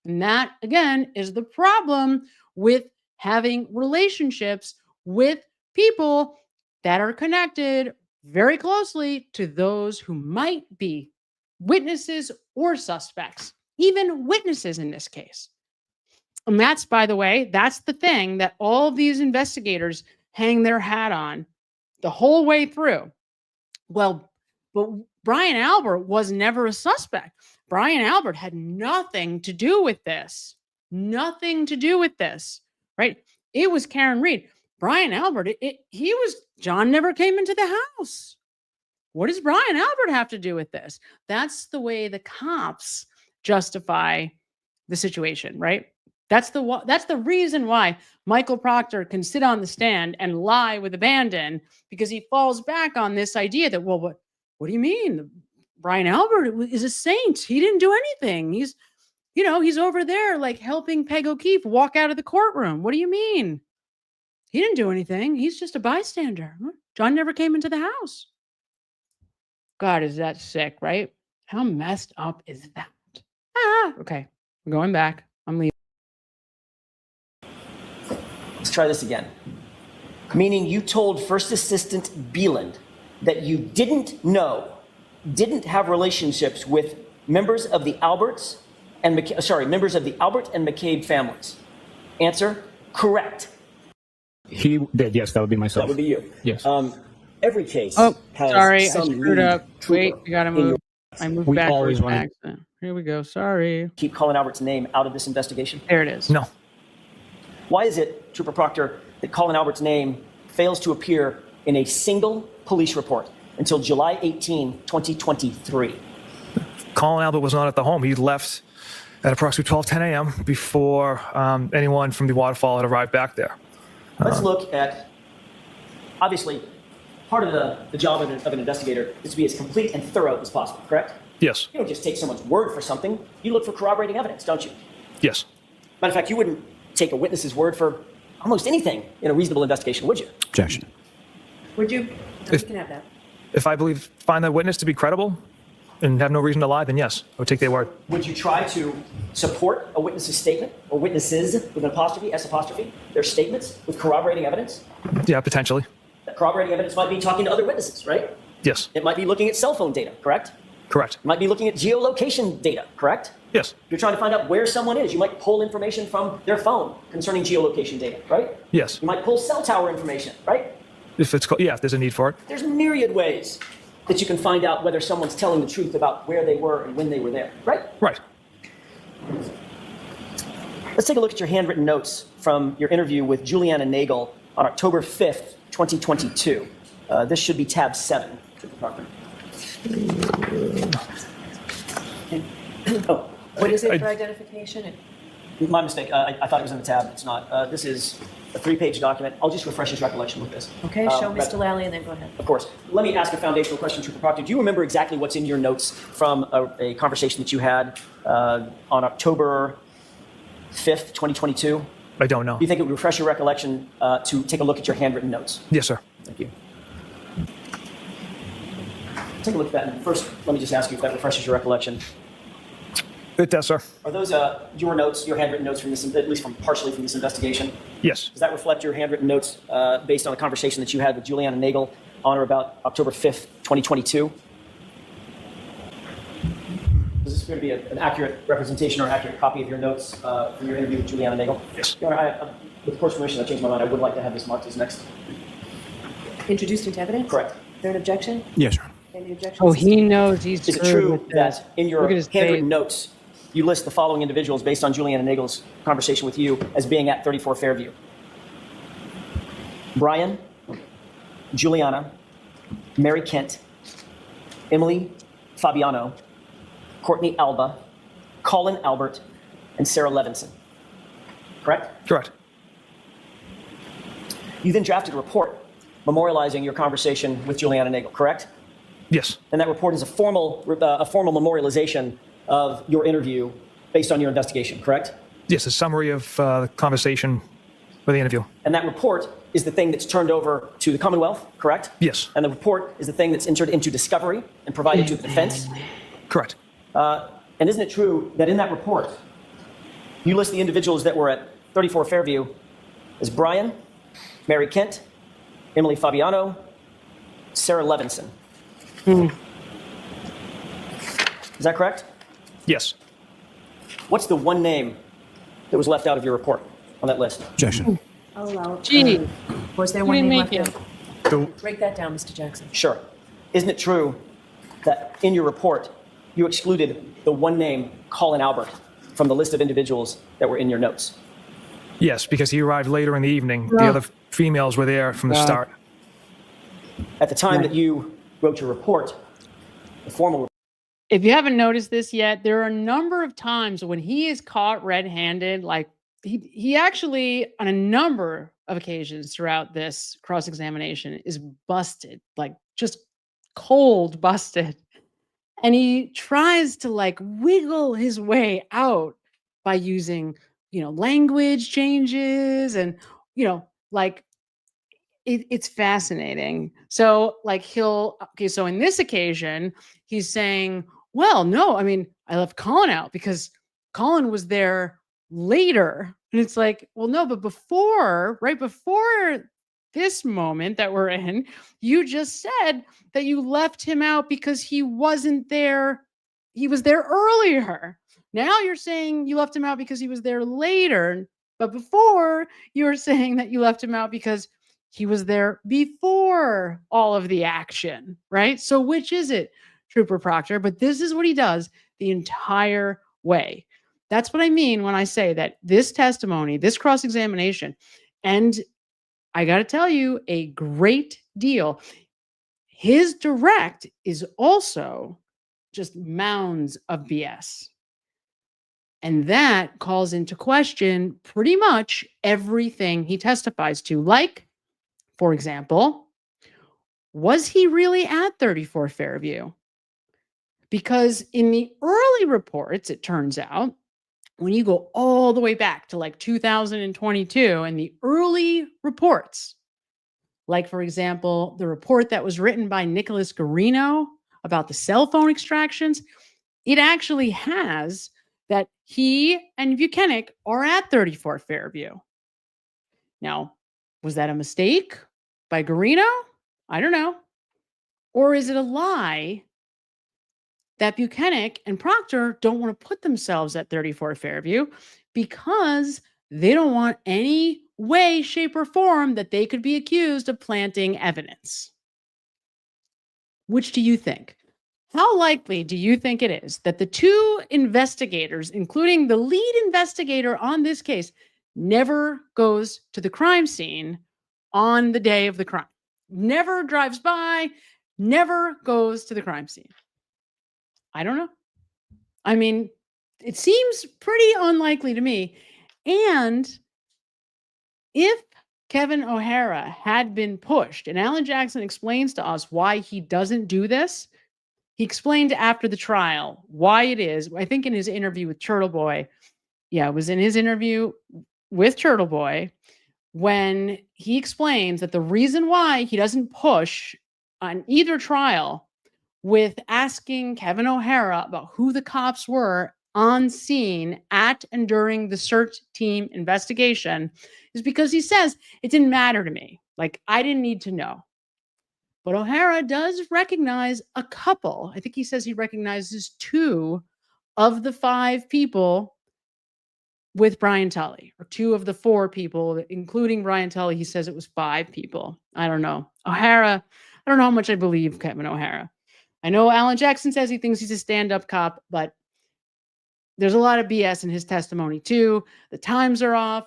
Speaker 1: And that, again, is the problem with having relationships with people that are connected very closely to those who might be witnesses or suspects, even witnesses in this case. And that's, by the way, that's the thing that all of these investigators hang their hat on the whole way through. Well, but Brian Albert was never a suspect. Brian Albert had nothing to do with this. Nothing to do with this, right? It was Karen Reed. Brian Albert, John never came into the house. What does Brian Albert have to do with this? That's the way the cops justify the situation, right? That's the reason why Michael Proctor can sit on the stand and lie with abandon, because he falls back on this idea that, well, what do you mean? Brian Albert is a saint. He didn't do anything. He's over there like helping Peg O'Keefe walk out of the courtroom. What do you mean? He didn't do anything. He's just a bystander. John never came into the house. God, is that sick, right? How messed up is that? Okay. I'm going back. I'm leaving.
Speaker 6: Let's try this again. Meaning you told First Assistant Beeland that you didn't have relationships with members of the Albert and McCabe families. Answer, correct.
Speaker 4: He did, yes, that would be myself.
Speaker 6: That would be you.
Speaker 4: Yes.
Speaker 6: Every case
Speaker 1: has
Speaker 6: I
Speaker 1: screwed up. Wait, we gotta move. I moved backwards by accident. Here we go, sorry.
Speaker 6: Keep Colin Albert's name out of this investigation?
Speaker 1: There it is.
Speaker 14: No.
Speaker 6: Why is it, Trooper Proctor, that Colin Albert's name fails to appear in a single police report until July 18, 2023?
Speaker 14: Colin Albert was not at the home. He left at approximately 12:10 a.m. before anyone from the waterfall had arrived back there.
Speaker 6: Let's look at, obviously, part of the job of an investigator is to be as complete and thorough as possible, correct?
Speaker 14: Yes.
Speaker 6: You don't just take someone's word for something. You look for corroborating evidence, don't you?
Speaker 14: Yes.
Speaker 6: Matter of fact, you wouldn't take a witness's word for almost anything in a reasonable investigation, would you?
Speaker 7: Objection.
Speaker 16: Would you? You can have that.
Speaker 14: If I find that witness to be credible and have no reason to lie, then yes, I would take their word.
Speaker 6: Would you try to support a witness's statement, or witnesses with an apostrophe, S apostrophe, their statements with corroborating evidence?
Speaker 14: Yeah, potentially.
Speaker 6: That corroborating evidence might be talking to other witnesses, right?
Speaker 14: Yes.
Speaker 6: It might be looking at cell phone data, correct?
Speaker 14: Correct.
Speaker 6: It might be looking at geolocation data, correct?
Speaker 14: Yes.
Speaker 6: You're trying to find out where someone is. You might pull information from their phone concerning geolocation data, right?
Speaker 14: Yes.
Speaker 6: You might pull cell tower if right?
Speaker 14: If there's a need for it.
Speaker 6: There's myriad ways that you can find out whether someone's telling the truth about where they were and when they were there, right?
Speaker 14: Right.
Speaker 6: Let's take a look at your handwritten notes from your interview with Juliana Nagel on October 5th, 2022. This should be tab 7. Oh,
Speaker 16: What is it for identification?
Speaker 6: My mistake. I thought it was in the tab. It's not. This is a 3-page document. I'll just refresh his recollection with this.
Speaker 16: Okay, show Mr. Lally and then go ahead.
Speaker 6: Of course. Let me ask a foundational question, Trooper Proctor. Do you remember exactly what's in your notes from a conversation that you had on October 5th, 2022?
Speaker 14: I don't know.
Speaker 6: Do you think it would refresh your recollection to take a look at your handwritten notes?
Speaker 14: Yes, sir.
Speaker 6: Thank you. Take a look at that. And first, let me just ask you if that refreshes your recollection.
Speaker 14: It does, sir.
Speaker 6: Are those your notes, your handwritten notes from this, at least from partially from this investigation?
Speaker 14: Yes.
Speaker 6: Does that reflect your handwritten notes based on a conversation that you had with Juliana Nagel on or about October 5th, 2022? Does this appear to be an accurate representation or accurate copy of your notes from your interview with Juliana Nagel?
Speaker 14: Yes.
Speaker 6: Your Honor, with the court's permission, I changed my mind. I would like to have this marked as next.
Speaker 16: Introduced into evidence?
Speaker 6: Correct.
Speaker 16: Is there an objection?
Speaker 14: Yes, sir.
Speaker 16: Any objections?
Speaker 1: Oh, he knows he's
Speaker 6: Is it
Speaker 1: screwed
Speaker 6: true
Speaker 1: with this.
Speaker 6: that in your
Speaker 1: Look at his
Speaker 6: handwritten
Speaker 1: face.
Speaker 6: notes, you list the following individuals based on Juliana Nagel's conversation with you as being at 34 Fairview? Brian, Juliana, Mary Kent, Emily Fabiano, Courtney Alba, Colin Albert, and Sarah Levinson. Correct?
Speaker 14: Correct.
Speaker 6: You then drafted a report memorializing your conversation with Juliana Nagel, correct?
Speaker 14: Yes.
Speaker 6: And that report is a formal memorialization of your interview based on your investigation, correct?
Speaker 14: Yes, a summary of the conversation or the interview.
Speaker 6: And that report is the thing that's turned over to the Commonwealth, correct?
Speaker 14: Yes.
Speaker 6: And the report is the thing that's entered into discovery and provided to the defense?
Speaker 14: Correct.
Speaker 6: And isn't it true that in that report, you list the individuals that were at 34 Fairview as Brian, Mary Kent, Emily Fabiano, Sarah Levinson? Is that correct?
Speaker 14: Yes.
Speaker 6: What's the one name that was left out of your report on that list?
Speaker 14: Objection.
Speaker 16: I'll allow it.
Speaker 1: Gee.
Speaker 16: Was there
Speaker 1: We
Speaker 16: one
Speaker 1: didn't
Speaker 16: name
Speaker 1: make
Speaker 16: left
Speaker 1: it.
Speaker 16: out? Break that down, Mr. Jackson.
Speaker 6: Sure. Isn't it true that in your report, you excluded the one name, Colin Albert, from the list of individuals that were in your notes?
Speaker 14: Yes, because he arrived later in the evening. The other females were there from the start.
Speaker 6: At the time that you wrote your report, the formal report,
Speaker 1: If you haven't noticed this yet, there are a number of times when he is caught red-handed, like he actually, on a number of occasions throughout this cross-examination, is busted, like just cold busted. And he tries to like wiggle his way out by using, language changes and, like it's fascinating. So like so in this occasion, he's saying, well, no, I mean, I left Colin out because Colin was there later. And it's like, well, no, but right before this moment that we're in, you just said that you left him out because he wasn't there. He was there earlier. Now you're saying you left him out because he was there later. But before, you were saying that you left him out because he was there before all of the action, right? So which is it, Trooper Proctor? But this is what he does the entire way. That's what I mean when I say that this testimony, this cross-examination, and I got to tell you, a great deal. His direct is also just mounds of BS. And that calls into question pretty much everything he testifies to. Like, for example, was he really at 34 Fairview? Because in the early reports, it turns out, when you go all the way back to like 2022 and the early reports, like, for example, the report that was written by Nicholas Garino about the cell phone extractions, it actually has that he and Buchanan are at 34 Fairview. Now, was that a mistake by Garino? I don't know. Or is it a lie that Buchanan and Proctor don't want to put themselves at 34 Fairview because they don't want any way, shape, or form that they could be accused of planting evidence? Which do you think? How likely do you think it is that the two investigators, including the lead investigator on this case, never goes to the crime scene on the day of the crime? Never drives by, never goes to the crime scene. I don't know. I mean, it seems pretty unlikely to me. And if Kevin O'Hara had been pushed, and Alan Jackson explains to us why he doesn't do this. He explained after the trial why it is. I think in his interview with Turtle Boy, it was in his interview with Turtle Boy when he explains that the reason why he doesn't push on either trial with asking Kevin O'Hara about who the cops were on scene at and during the search team investigation is because he says it didn't matter to me. Like, I didn't need to know. But O'Hara does recognize a couple. I think he says he recognizes 2 of the 5 people with Brian Tully, or 2 of the 4 people, including Brian Tully. He says it was 5 people. I don't know. O'Hara, I don't know how much I believe Kevin O'Hara. I know Alan Jackson says he thinks he's a stand-up cop, but there's a lot of BS in his testimony too. The times are off.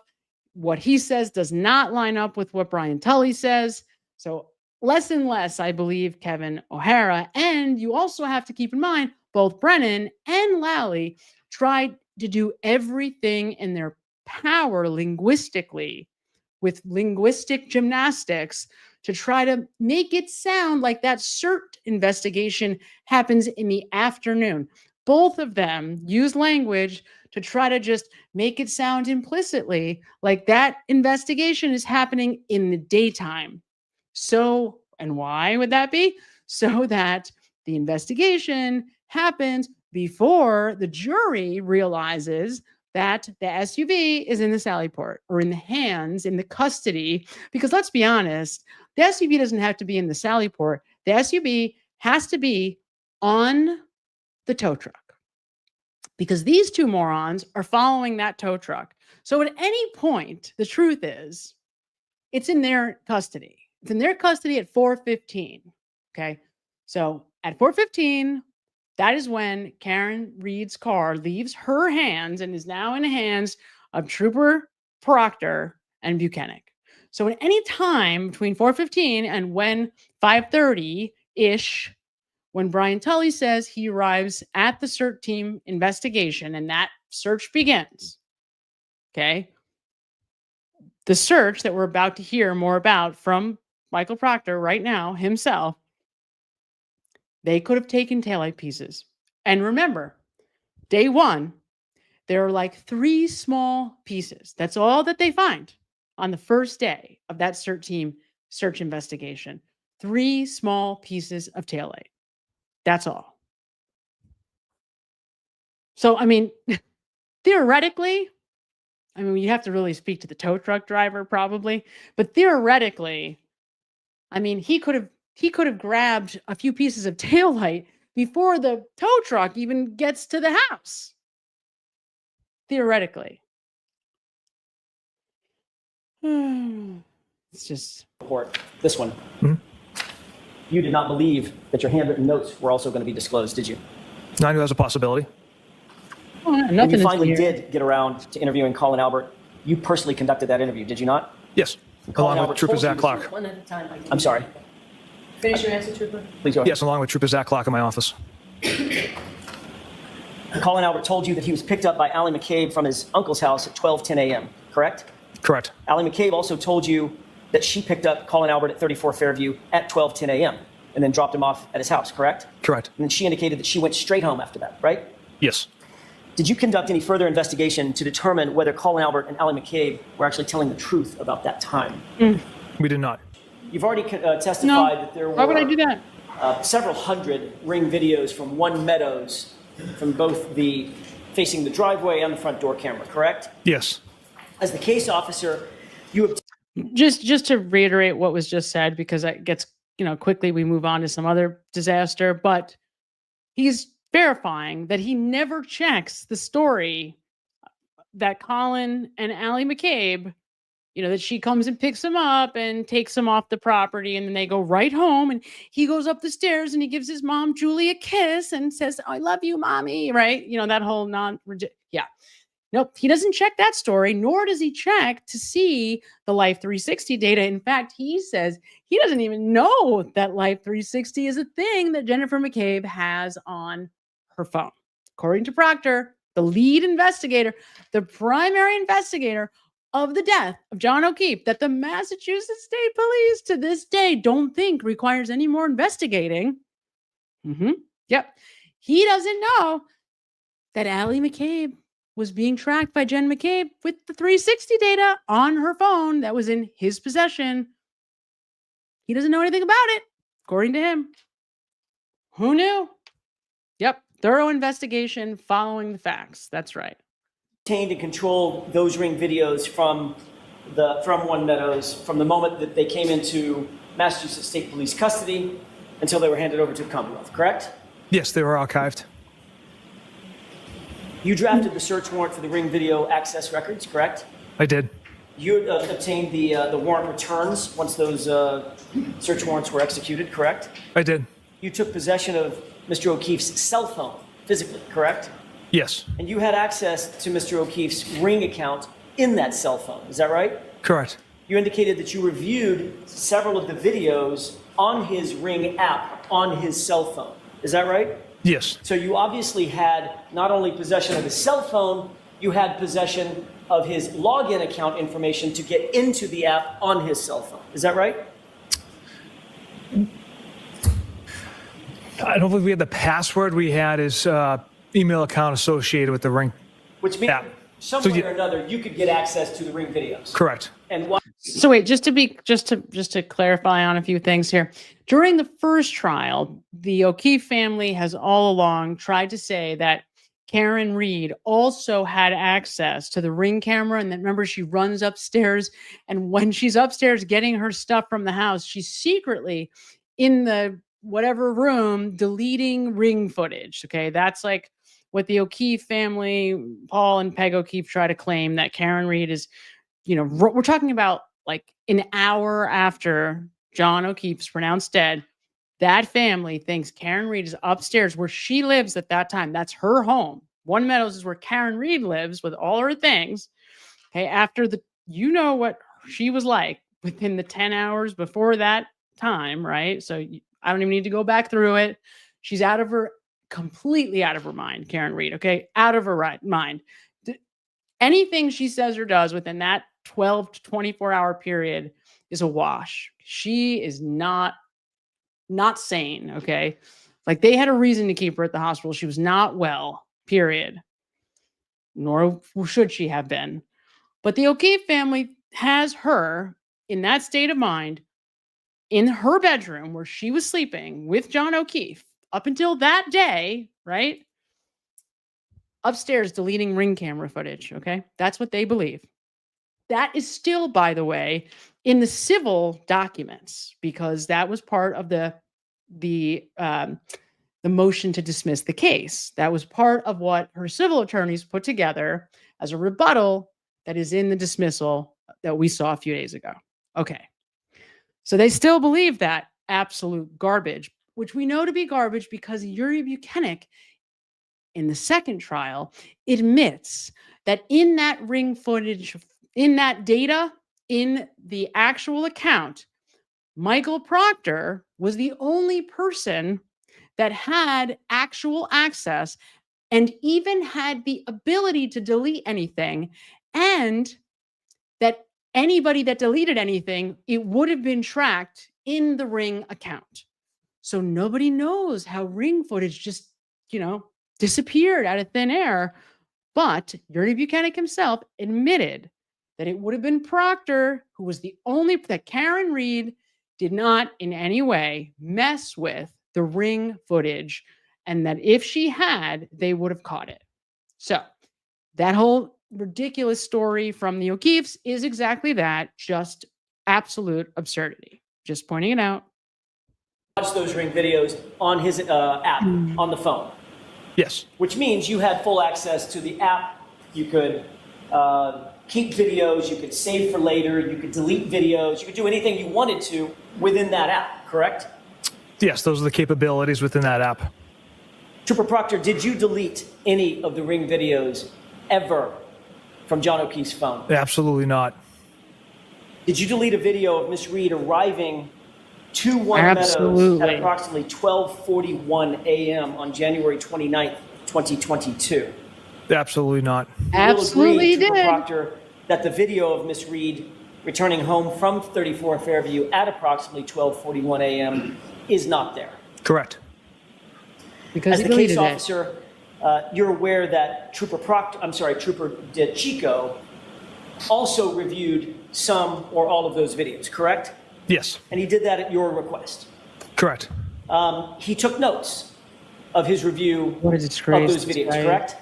Speaker 1: What he says does not line up with what Brian Tully says. So less and less, I believe Kevin O'Hara. And you also have to keep in mind, both Brennan and Lally tried to do everything in their power linguistically with linguistic gymnastics to try to make it sound like that CERT investigation happens in the afternoon. Both of them use language to try to just make it sound implicitly like that investigation is happening in the daytime. So, and why would that be? So that the investigation happens before the jury realizes that the SUV is in the Sallyport or in the hands, in the custody. Because let's be honest, the SUV doesn't have to be in the Sallyport. The SUV has to be on the tow truck, because these 2 morons are following that tow truck. So at any point, the truth is, it's in their custody. It's in their custody at 4:15. Okay. So at 4:15, that is when Karen Reed's car leaves her hands and is now in the hands of Trooper Proctor and Buchanan. So at any time between 4:15 and when 5:30-ish, when Brian Tully says he arrives at the CERT team investigation and that search begins, okay, the search that we're about to hear more about from Michael Proctor right now himself, they could have taken taillight pieces. And remember, day 1, there are like 3 small pieces. That's all that they find on the first day of that CERT team search investigation. 3 small pieces of taillight. That's all. So, I mean, theoretically, I mean, you have to really speak to the tow truck driver probably, but theoretically, I mean, he could have grabbed a few pieces of taillight before the tow truck even gets to the house. Theoretically. It's just
Speaker 6: report. This one. You did not believe that your handwritten notes were also going to be disclosed, did you?
Speaker 14: I knew that was a possibility.
Speaker 6: When you finally did get around to interviewing Colin Albert, you personally conducted that interview, did you not?
Speaker 14: Yes, along with Trooper Zach Clark.
Speaker 16: One at a time.
Speaker 6: I'm sorry.
Speaker 16: Finish your answer, Trooper.
Speaker 6: Please go ahead.
Speaker 14: Yes, along with Trooper Zach Clark in my office.
Speaker 6: Colin Albert told you that he was picked up by Allie McCabe from his uncle's house at 12:10 a.m., correct?
Speaker 14: Correct.
Speaker 6: Allie McCabe also told you that she picked up Colin Albert at 34 Fairview at 12:10 a.m. and then dropped him off at his house, correct?
Speaker 14: Correct.
Speaker 6: And then she indicated that she went straight home after that, right?
Speaker 14: Yes.
Speaker 6: Did you conduct any further investigation to determine whether Colin Albert and Allie McCabe were actually telling the truth about that time?
Speaker 14: We did not.
Speaker 6: You've already testified that there were
Speaker 1: why would I do that?
Speaker 6: Several hundred Ring videos from One Meadows from both the facing the driveway and the front door camera, correct?
Speaker 14: Yes.
Speaker 6: As the case officer, you
Speaker 1: just to reiterate what was just said, because it gets, quickly we move on to some other disaster, but he's verifying that he never checks the story that Colin and Allie McCabe, that she comes and picks him up and takes him off the property, and then they go right home, and he goes up the stairs and he gives his mom Julie a kiss and says, "I love you, mommy," right? That whole Nope, he doesn't check that story, nor does he check to see the Life 360 data. In fact, he says he doesn't even know that Life 360 is a thing that Jennifer McCabe has on her phone. According to Proctor, the lead investigator, the primary investigator, of the death of John O'Keefe that the Massachusetts State Police to this day don't think requires any more investigating. Yep. He doesn't know that Allie McCabe was being tracked by Jen McCabe with the 360 data on her phone that was in his possession. He doesn't know anything about it, according to him. Who knew? Yep. Thorough investigation following the facts. That's right.
Speaker 6: Obtained and controlled those ring videos from One Meadows from the moment that they came into Massachusetts State Police custody until they were handed over to the Commonwealth, correct?
Speaker 14: Yes, they were archived.
Speaker 6: You drafted the search warrant for the ring video access records, correct?
Speaker 14: I did.
Speaker 6: You obtained the warrant returns once those search warrants were executed, correct?
Speaker 14: I did.
Speaker 6: You took possession of Mr. O'Keefe's cell phone physically, correct?
Speaker 14: Yes.
Speaker 6: And you had access to Mr. O'Keefe's ring account in that cell phone, is that right?
Speaker 14: Correct.
Speaker 6: You indicated that you reviewed several of the videos on his ring app on his cell phone, is that right?
Speaker 14: Yes.
Speaker 6: So you obviously had not only possession of his cell phone, you had possession of his login account information to get into the app on his cell phone. Is that right?
Speaker 14: I don't believe we had the password. We had his email account associated with the ring.
Speaker 6: Which means
Speaker 14: app.
Speaker 6: some way or another, you could get access to the ring videos.
Speaker 14: Correct.
Speaker 6: And why?
Speaker 1: So wait, just to clarify on a few things here. During the first trial, the O'Keefe family has all along tried to say that Karen Reed also had access to the ring camera, and that remember she runs upstairs, and when she's upstairs getting her stuff from the house, she's secretly in the whatever room deleting ring footage. Okay, that's like what the O'Keefe family, Paul and Peg O'Keefe, try to claim that Karen Reed is, we're talking about like an hour after John O'Keefe's pronounced dead. That family thinks Karen Reed is upstairs where she lives at that time. That's her home. One Meadows is where Karen Reed lives with all her things. Okay, after what she was like within the 10 hours before that time, right? So I don't even need to go back through it. She's completely out of her mind, Karen Reed, okay? Out of her mind. Anything she says or does within that 12 to 24-hour period is a wash. She is not sane, okay? Like, they had a reason to keep her at the hospital. She was not well, period. Nor should she have been. But the O'Keefe family has her in that state of mind in her bedroom where she was sleeping with John O'Keefe up until that day, right? Upstairs deleting ring camera footage, okay? That's what they believe. That is still, by the way, in the civil documents, because that was part of the motion to dismiss the case. That was part of what her civil attorneys put together as a rebuttal that is in the dismissal that we saw a few days ago. Okay. So they still believe that absolute garbage, which we know to be garbage because Yuri Buchanan, in the second trial, admits that in that ring footage, in that data, in the actual account, Michael Proctor was the only person that had actual access and even had the ability to delete anything, and that anybody that deleted anything, it would have been tracked in the ring account. So nobody knows how ring footage just, disappeared out of thin air. But Yuri Buchanan himself admitted that it would have been Proctor who was that Karen Reed did not in any way mess with the ring footage, and that if she had, they would have caught it. So that whole ridiculous story from the O'Keefes is exactly that, just absolute absurdity. Just pointing it out.
Speaker 6: Watch those ring videos on his app on the phone.
Speaker 14: Yes.
Speaker 6: Which means you had full access to the app. You could keep videos, you could save for later, you could delete videos, you could do anything you wanted to within that app, correct?
Speaker 14: Yes, those are the capabilities within that app.
Speaker 6: Trooper Proctor, did you delete any of the ring videos ever from John O'Keefe's phone?
Speaker 14: Absolutely not.
Speaker 6: Did you delete a video of Miss Reed arriving to One Meadows at approximately 12:41 a.m. on January 29th, 2022?
Speaker 14: Absolutely not.
Speaker 1: Absolutely did.
Speaker 6: Proctor, that the video of Miss Reed returning home from 34 Fairview at approximately 12:41 a.m. is not there.
Speaker 14: Correct.
Speaker 1: Because
Speaker 6: As
Speaker 1: he
Speaker 6: the case
Speaker 1: deleted it.
Speaker 6: officer, you're aware that Trooper DeChico also reviewed some or all of those videos, correct?
Speaker 14: Yes.
Speaker 6: And he did that at your request.
Speaker 14: Correct.
Speaker 6: He took notes of his review
Speaker 1: What a
Speaker 6: of
Speaker 1: disgrace.
Speaker 6: those videos,
Speaker 1: Right.
Speaker 6: correct?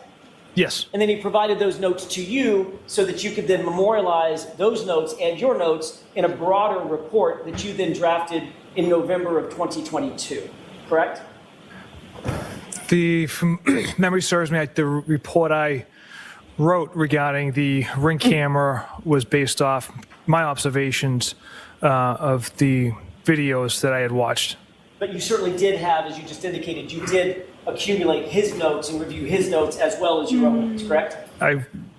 Speaker 14: Yes.
Speaker 6: And then he provided those notes to you so that you could then memorialize those notes and your notes in a broader report that you then drafted in November of 2022, correct?
Speaker 14: From memory serves me, the report I wrote regarding the ring camera was based off my observations of the videos that I had watched.
Speaker 6: But you certainly did have, as you just indicated, you did accumulate his notes and review his notes as well as your own notes, correct?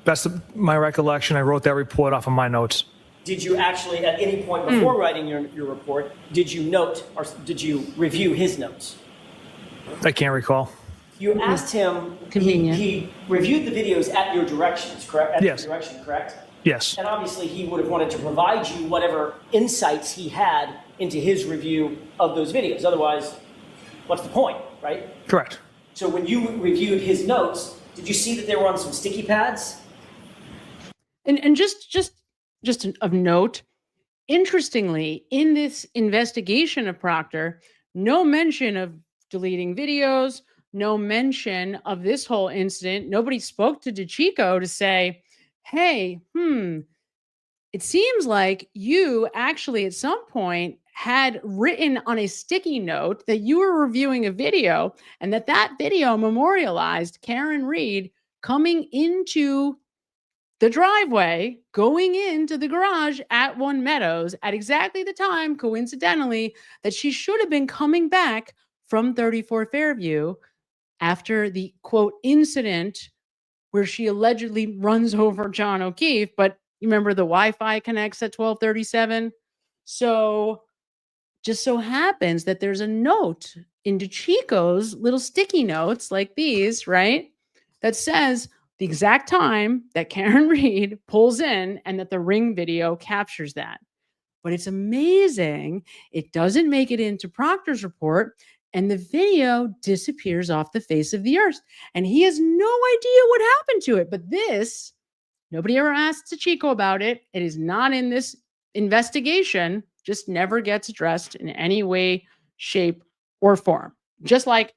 Speaker 14: Best of my recollection, I wrote that report off of my notes.
Speaker 6: Did you actually, at any point before writing your report, did you note or did you review his notes?
Speaker 14: I can't recall.
Speaker 6: You asked him,
Speaker 1: Convenient.
Speaker 6: he reviewed the videos at your directions, correct? At
Speaker 14: Yes.
Speaker 6: your direction, correct?
Speaker 14: Yes.
Speaker 6: And obviously he would have wanted to provide you whatever insights he had into his review of those videos. Otherwise, what's the point, right?
Speaker 14: Correct.
Speaker 6: So when you reviewed his notes, did you see that they were on some sticky pads?
Speaker 1: And just of note, interestingly, in this investigation of Proctor, no mention of deleting videos, no mention of this whole incident. Nobody spoke to DeChico to say, hey, it seems like you actually at some point had written on a sticky note that you were reviewing a video and that video memorialized Karen Reed coming into the driveway, going into the garage at One Meadows at exactly the time, coincidentally, that she should have been coming back from 34 Fairview after the quote incident where she allegedly runs over John O'Keefe. But you remember the Wi-Fi connects at 12:37. So just so happens that there's a note in DeChico's little sticky notes like these, right? That says the exact time that Karen Reed pulls in and that the ring video captures that. But it's amazing. It doesn't make it into Proctor's report and the video disappears off the face of the earth. And he has no idea what happened to it. But this, nobody ever asked DeChico about it. It is not in this investigation, just never gets addressed in any way, shape, or form. Just like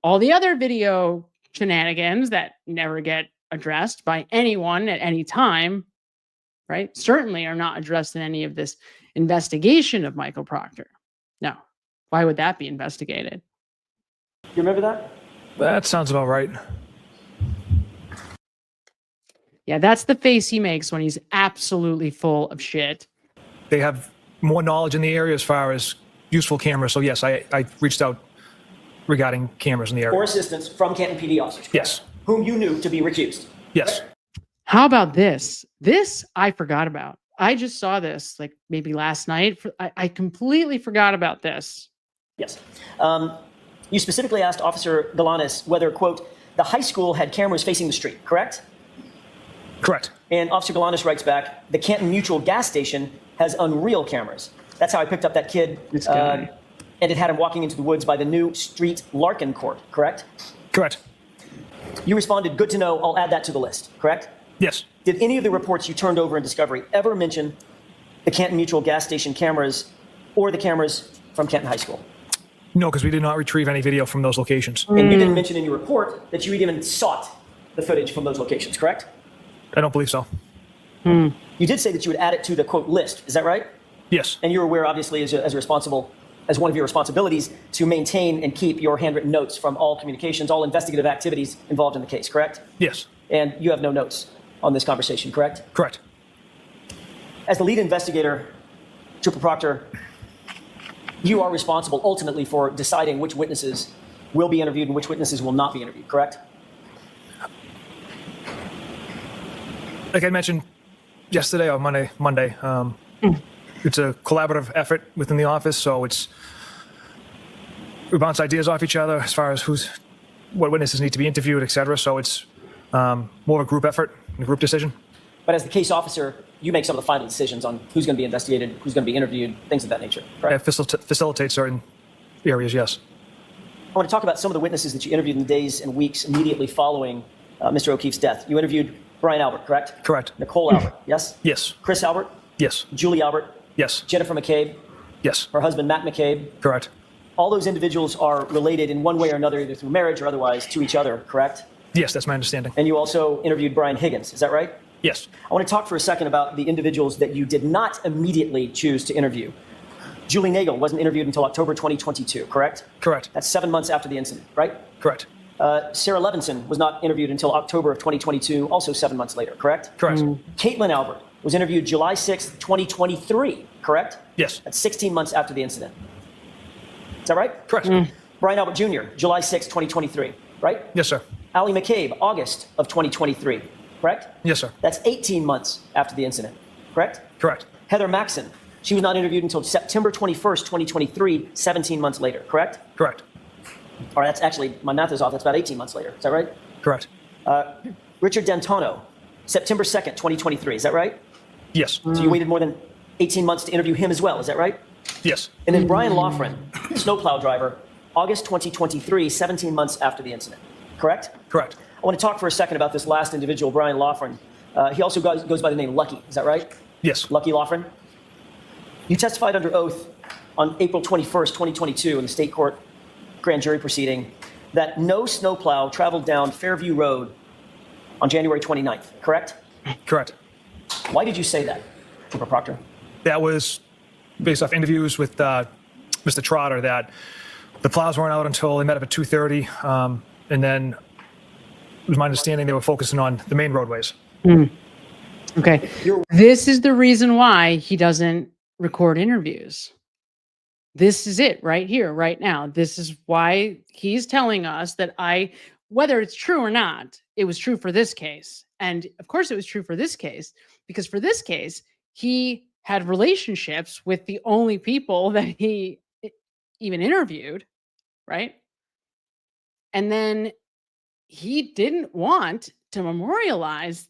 Speaker 1: all the other video shenanigans that never get addressed by anyone at any time, right? Certainly are not addressed in any of this investigation of Michael Proctor. No. Why would that be investigated?
Speaker 6: You remember that?
Speaker 14: That sounds about right.
Speaker 1: Yeah, that's the face he makes when he's absolutely full of shit.
Speaker 14: They have more knowledge in the area as far as useful cameras. So yes, I reached out regarding cameras in the area.
Speaker 6: Or assistance from Canton PD officers, correct?
Speaker 14: Yes.
Speaker 6: Whom you knew to be recused.
Speaker 14: Yes.
Speaker 1: How about this? This I forgot about. I just saw this like maybe last night. I completely forgot about this.
Speaker 6: Yes. You specifically asked Officer Galanis whether, quote, the high school had cameras facing the street, correct?
Speaker 14: Correct.
Speaker 6: And Officer Galanis writes back, the Canton Mutual gas station has unreal cameras. That's how I picked up that kid. And it had him walking into the woods by the new street Larkin Court, correct?
Speaker 14: Correct.
Speaker 6: You responded, good to know, I'll add that to the list, correct?
Speaker 14: Yes.
Speaker 6: Did any of the reports you turned over in Discovery ever mention the Canton Mutual gas station cameras or the cameras from Canton High School?
Speaker 14: No, because we did not retrieve any video from those locations.
Speaker 6: And you didn't mention in your report that you even sought the footage from those locations, correct?
Speaker 14: I don't believe so.
Speaker 6: You did say that you would add it to the, quote, list. Is that right?
Speaker 14: Yes.
Speaker 6: And you're aware, obviously, as one of your responsibilities to maintain and keep your handwritten notes from all communications, all investigative activities involved in the case, correct?
Speaker 14: Yes.
Speaker 6: And you have no notes on this conversation, correct?
Speaker 14: Correct.
Speaker 6: As the lead investigator, Trooper Proctor, you are responsible ultimately for deciding which witnesses will be interviewed and which witnesses will not be interviewed, correct?
Speaker 14: Like I mentioned yesterday or Monday, it's a collaborative effort within the office, so we bounce ideas off each other as far as what witnesses need to be interviewed, etc. So it's more of a group effort, a group decision.
Speaker 6: But as the case officer, you make some of the final decisions on who's going to be investigated, who's going to be interviewed, things of that nature. Right?
Speaker 14: Yeah, facilitate certain areas, yes.
Speaker 6: I want to talk about some of the witnesses that you interviewed in the days and weeks immediately following Mr. O'Keefe's death. You interviewed Brian Albert, correct?
Speaker 14: Correct.
Speaker 6: Nicole Albert, yes?
Speaker 14: Yes.
Speaker 6: Chris Albert?
Speaker 14: Yes.
Speaker 6: Julie Albert?
Speaker 14: Yes.
Speaker 6: Jennifer McCabe?
Speaker 14: Yes.
Speaker 6: Her husband, Matt McCabe?
Speaker 14: Correct.
Speaker 6: All those individuals are related in one way or another, either through marriage or otherwise, to each other, correct?
Speaker 14: Yes, that's my understanding.
Speaker 6: And you also interviewed Brian Higgins, is that right?
Speaker 14: Yes.
Speaker 6: I want to talk for a second about the individuals that you did not immediately choose to interview. Julie Nagel wasn't interviewed until October 2022, correct?
Speaker 14: Correct.
Speaker 6: That's 7 months after the incident, right?
Speaker 14: Correct.
Speaker 6: Sarah Levinson was not interviewed until October of 2022, also 7 months later, correct?
Speaker 14: Correct.
Speaker 6: Caitlin Albert was interviewed July 6th, 2023, correct?
Speaker 14: Yes.
Speaker 6: That's 16 months after the incident. Is that right?
Speaker 14: Correct.
Speaker 6: Brian Albert Jr., July 6th, 2023, right?
Speaker 14: Yes, sir.
Speaker 6: Ali McCabe, August of 2023, correct?
Speaker 14: Yes, sir.
Speaker 6: That's 18 months after the incident, correct?
Speaker 14: Correct.
Speaker 6: Heather Maxson, she was not interviewed until September 21st, 2023, 17 months later, correct?
Speaker 14: Correct.
Speaker 6: All right, that's actually, my math is off, that's about 18 months later, is that right?
Speaker 14: Correct.
Speaker 6: Richard D'Antono, September 2nd, 2023, is that right?
Speaker 14: Yes.
Speaker 6: So you waited more than 18 months to interview him as well, is that right?
Speaker 14: Yes.
Speaker 6: And then Brian Loughran, snowplow driver, August 2023, 17 months after the incident, correct?
Speaker 14: Correct.
Speaker 6: I want to talk for a second about this last individual, Brian Loughran. He also goes by the name Lucky, is that right?
Speaker 14: Yes.
Speaker 6: Lucky Loughran. You testified under oath on April 21st, 2022 in the state court grand jury proceeding that no snowplow traveled down Fairview Road on January 29th, correct?
Speaker 14: Correct.
Speaker 6: Why did you say that, Trooper Proctor?
Speaker 14: That was based off interviews with Mr. Trotter, that the plows weren't out until they met up at 2:30, and then it was my understanding they were focusing on the main roadways.
Speaker 1: Okay. This is the reason why he doesn't record interviews. This is it right here, right now. This is why he's telling us that whether it's true or not, it was true for this case. And of course it was true for this case, because for this case, he had relationships with the only people that he even interviewed, right? And then he didn't want to memorialize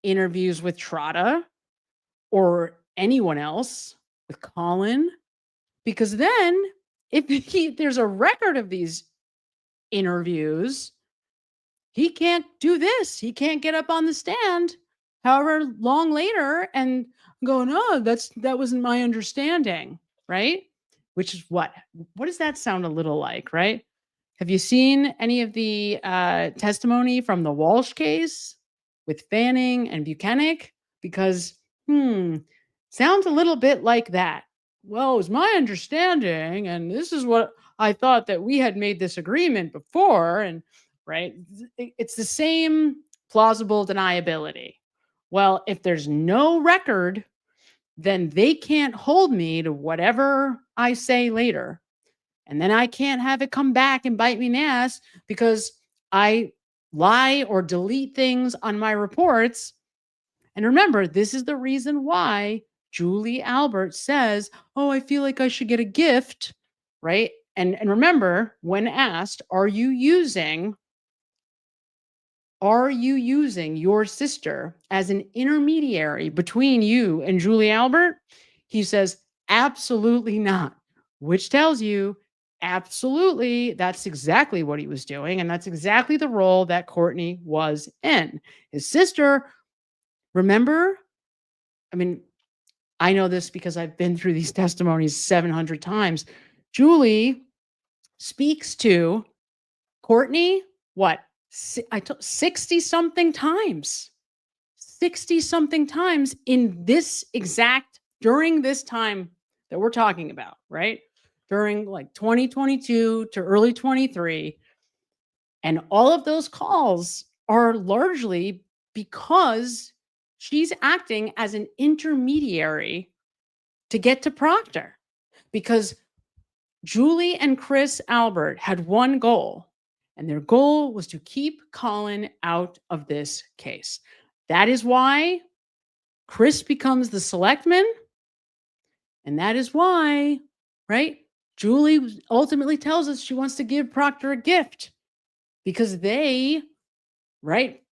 Speaker 1: interviews with Trotta or anyone else, with Colin, because then if there's a record of these interviews, he can't do this. He can't get up on the stand however long later and go, no, that wasn't my understanding, right? Which is what does that sound a little like, right? Have you seen any of the testimony from the Walshe case with Fanning and Buchanan? Because, sounds a little bit like that. Well, it was my understanding, and this is what I thought, that we had made this agreement before, and right? It's the same plausible deniability. Well, if there's no record, then they can't hold me to whatever I say later. And then I can't have it come back and bite me in the ass because I lie or delete things on my reports. And remember, this is the reason why Julie Albert says, oh, I feel like I should get a gift, right? And remember, when asked, are you using your sister as an intermediary between you and Julie Albert? He says, absolutely not, which tells you absolutely that's exactly what he was doing. And that's exactly the role that Courtney was in. His sister, remember, I mean, I know this because I've been through these testimonies 700 times. Julie speaks to Courtney, 60 something times in during this time that we're talking about, right? During like 2022 to early 23. And all of those calls are largely because she's acting as an intermediary to get to Proctor, because Julie and Chris Albert had one goal, and their goal was to keep Colin out of this case. That is why Chris becomes the selectman, and that is why, right, Julie ultimately tells us she wants to give Proctor a gift, because they, right,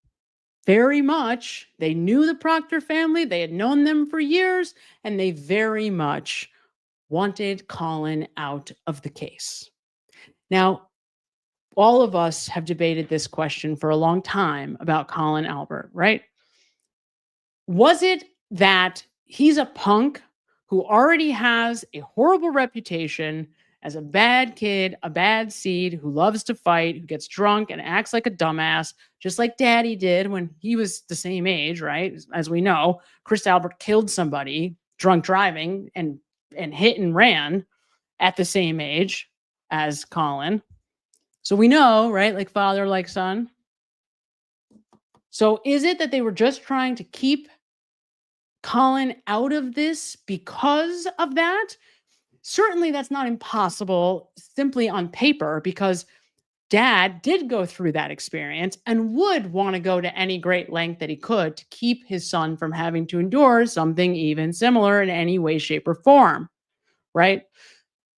Speaker 1: very much, they knew the Proctor family, they had known them for years, and they very much wanted Colin out of the case. Now, all of us have debated this question for a long time about Colin Albert, right? Was it that he's a punk who already has a horrible reputation as a bad kid, a bad seed, who loves to fight, who gets drunk and acts like a dumbass, just like Daddy did when he was the same age, right? As we know, Chris Albert killed somebody drunk driving and hit and ran at the same age as Colin. So we know, right? Like father, like son. So is it that they were just trying to keep Colin out of this because of that? Certainly that's not impossible simply on paper, because Dad did go through that experience and would want to go to any great length that he could to keep his son from having to endure something even similar in any way, shape, or form, right?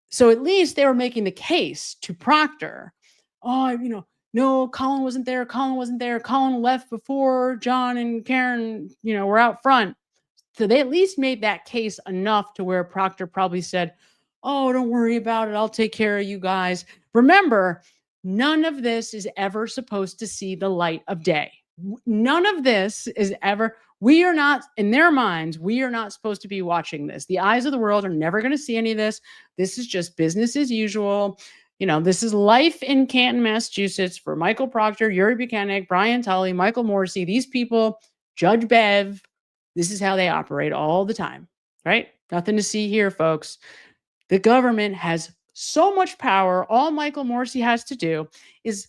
Speaker 1: So at least they were making the case to Proctor. Oh, no, Colin wasn't there. Colin wasn't there. Colin left before John and Karen, were out front. So they at least made that case enough to where Proctor probably said, oh, don't worry about it. I'll take care of you guys. Remember, none of this is ever supposed to see the light of day. None of this is ever, we are not, in their minds, we are not supposed to be watching this. The eyes of the world are never going to see any of this. This is just business as usual. This is life in Canton, Massachusetts for Michael Proctor, Yuri Buchanan, Brian Tully, Michael Morrissey. These people, Judge Bev, this is how they operate all the time, right? Nothing to see here, folks. The government has so much power. All Michael Morrissey has to do is,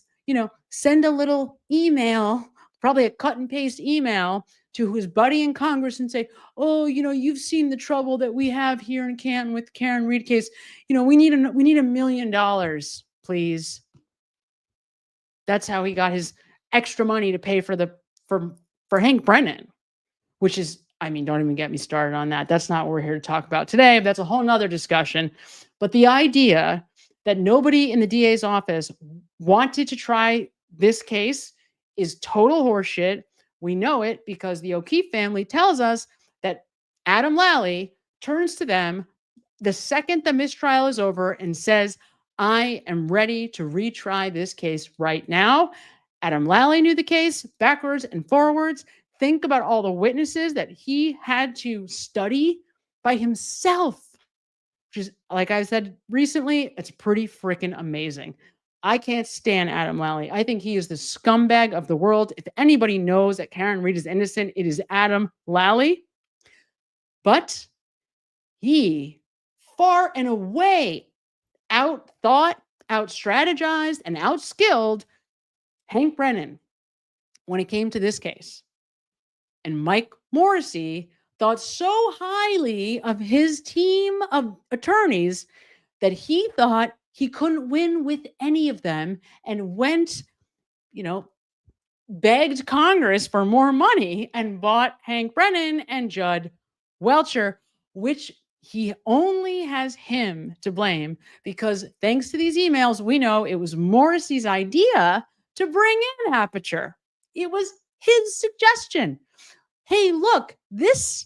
Speaker 1: send a little email, probably a cut and paste email to his buddy in Congress and say, oh, you've seen the trouble that we have here in Canton with the Karen Reed case. We need $1 million, please. That's how he got his extra money to pay for Hank Brennan, which is, don't even get me started on that. That's not what we're here to talk about today. That's a whole nother discussion. But the idea that nobody in the DA's office wanted to try this case is total horseshit. We know it because the O'Keefe family tells us that Adam Lally turns to them the second the mistrial is over and says, I am ready to retry this case right now. Adam Lally knew the case backwards and forwards. Think about all the witnesses that he had to study by himself, which is, like I said recently, it's pretty freaking amazing. I can't stand Adam Lally. I think he is the scumbag of the world. If anybody knows that Karen Reed is innocent, it is Adam Lally. But he far and away outthought, outstrategized, and outskilled Hank Brennan when it came to this case. And Mike Morrissey thought so highly of his team of attorneys that he thought he couldn't win with any of them and went, begged Congress for more money and bought Hank Brennan and Judd Welcher, which he only has him to blame because thanks to these emails, we know it was Morrissey's idea to bring in Aperture. It was his suggestion. Hey, look, this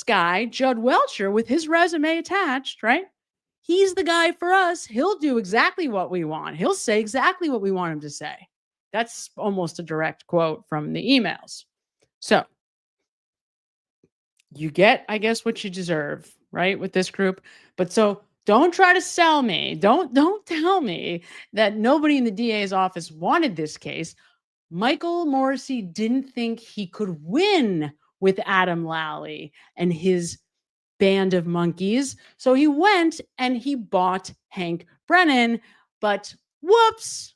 Speaker 1: guy, Judd Welcher, with his resume attached, right? He's the guy for us. He'll do exactly what we want. He'll say exactly what we want him to say. That's almost a direct quote from the emails. So you get, I guess, what you deserve, right, with this group. But so don't try to sell me. Don't tell me that nobody in the DA's office wanted this case. Michael Morrissey didn't think he could win with Adam Lally and his band of monkeys. So he went and he bought Hank Brennan, but whoops,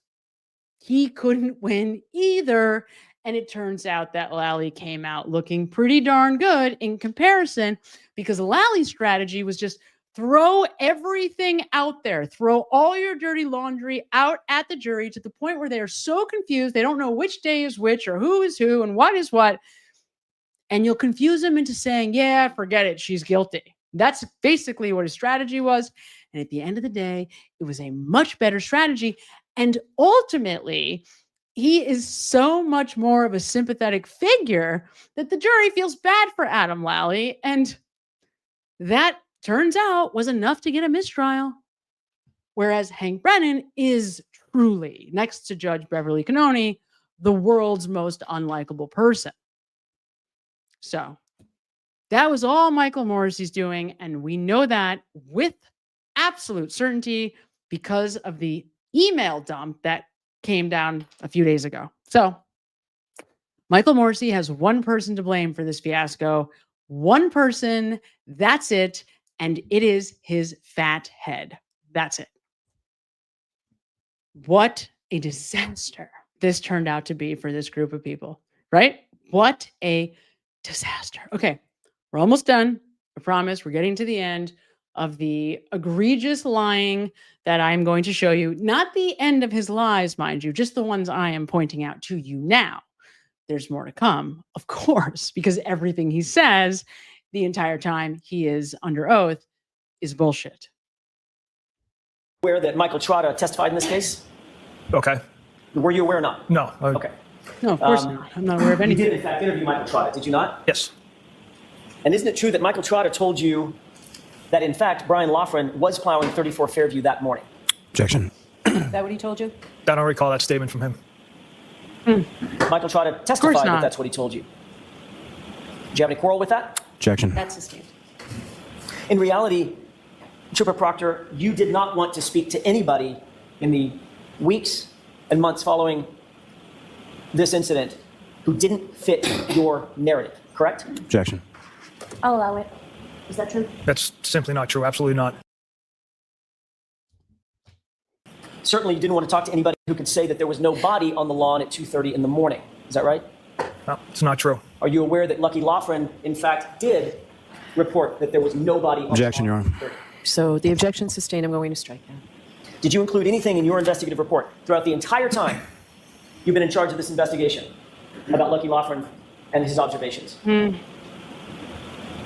Speaker 1: he couldn't win either. And it turns out that Lally came out looking pretty darn good in comparison because Lally's strategy was just throw everything out there, throw all your dirty laundry out at the jury to the point where they are so confused. They don't know which day is which or who is who and what is what. And you'll confuse them into saying, yeah, forget it, she's guilty. That's basically what his strategy was. And at the end of the day, it was a much better strategy. And ultimately, he is so much more of a sympathetic figure that the jury feels bad for Adam Lally. And that turns out was enough to get a mistrial. Whereas Hank Brennan is truly, next to Judge Beverly Canoni, the world's most unlikable person. So that was all Michael Morrissey's doing. And we know that with absolute certainty because of the email dump that came down a few days ago. So Michael Morrissey has one person to blame for this fiasco. One person, that's it. And it is his fat head. That's it. What a disaster this turned out to be for this group of people, right? What a disaster. Okay, we're almost done. I promise we're getting to the end of the egregious lying that I'm going to show you. Not the end of his lies, mind you, just the ones I am pointing out to you now. There's more to come, of course, because everything he says the entire time he is under oath is bullshit.
Speaker 6: Aware that Michael Trotta testified in this case?
Speaker 14: Okay.
Speaker 6: Were you aware or not?
Speaker 14: No.
Speaker 6: Okay.
Speaker 1: No, of course not. I'm not aware of anything.
Speaker 6: You did, in fact, interview Michael Trotta, did you not?
Speaker 14: Yes.
Speaker 6: And isn't it true that Michael Trotta told you that, in fact, Brian Loughran was plowing 34 Fairview that morning?
Speaker 7: Objection.
Speaker 12: Is that what he told you?
Speaker 14: I don't recall that statement from him.
Speaker 6: Michael Trotta testified that that's what he told you. Do you have any quarrel with that?
Speaker 7: Objection.
Speaker 12: That's sustained.
Speaker 6: In reality, Trooper Proctor, you did not want to speak to anybody in the weeks and months following this incident who didn't fit your narrative, correct?
Speaker 7: Objection.
Speaker 12: I'll allow it. Is that true?
Speaker 14: That's simply not true. Absolutely not.
Speaker 6: Certainly you didn't want to talk to anybody who could say that there was no body on the lawn at 2:30 in the morning. Is that right?
Speaker 14: No, it's not true.
Speaker 6: Are you aware that Lucky Loughran, in fact, did report that there was no body on
Speaker 7: Objection,
Speaker 6: the
Speaker 7: Your
Speaker 6: lawn?
Speaker 7: Honor.
Speaker 17: So the objection sustained. I'm going to strike that.
Speaker 6: Did you include anything in your investigative report throughout the entire time you've been in charge of this investigation about Lucky Loughran and his observations?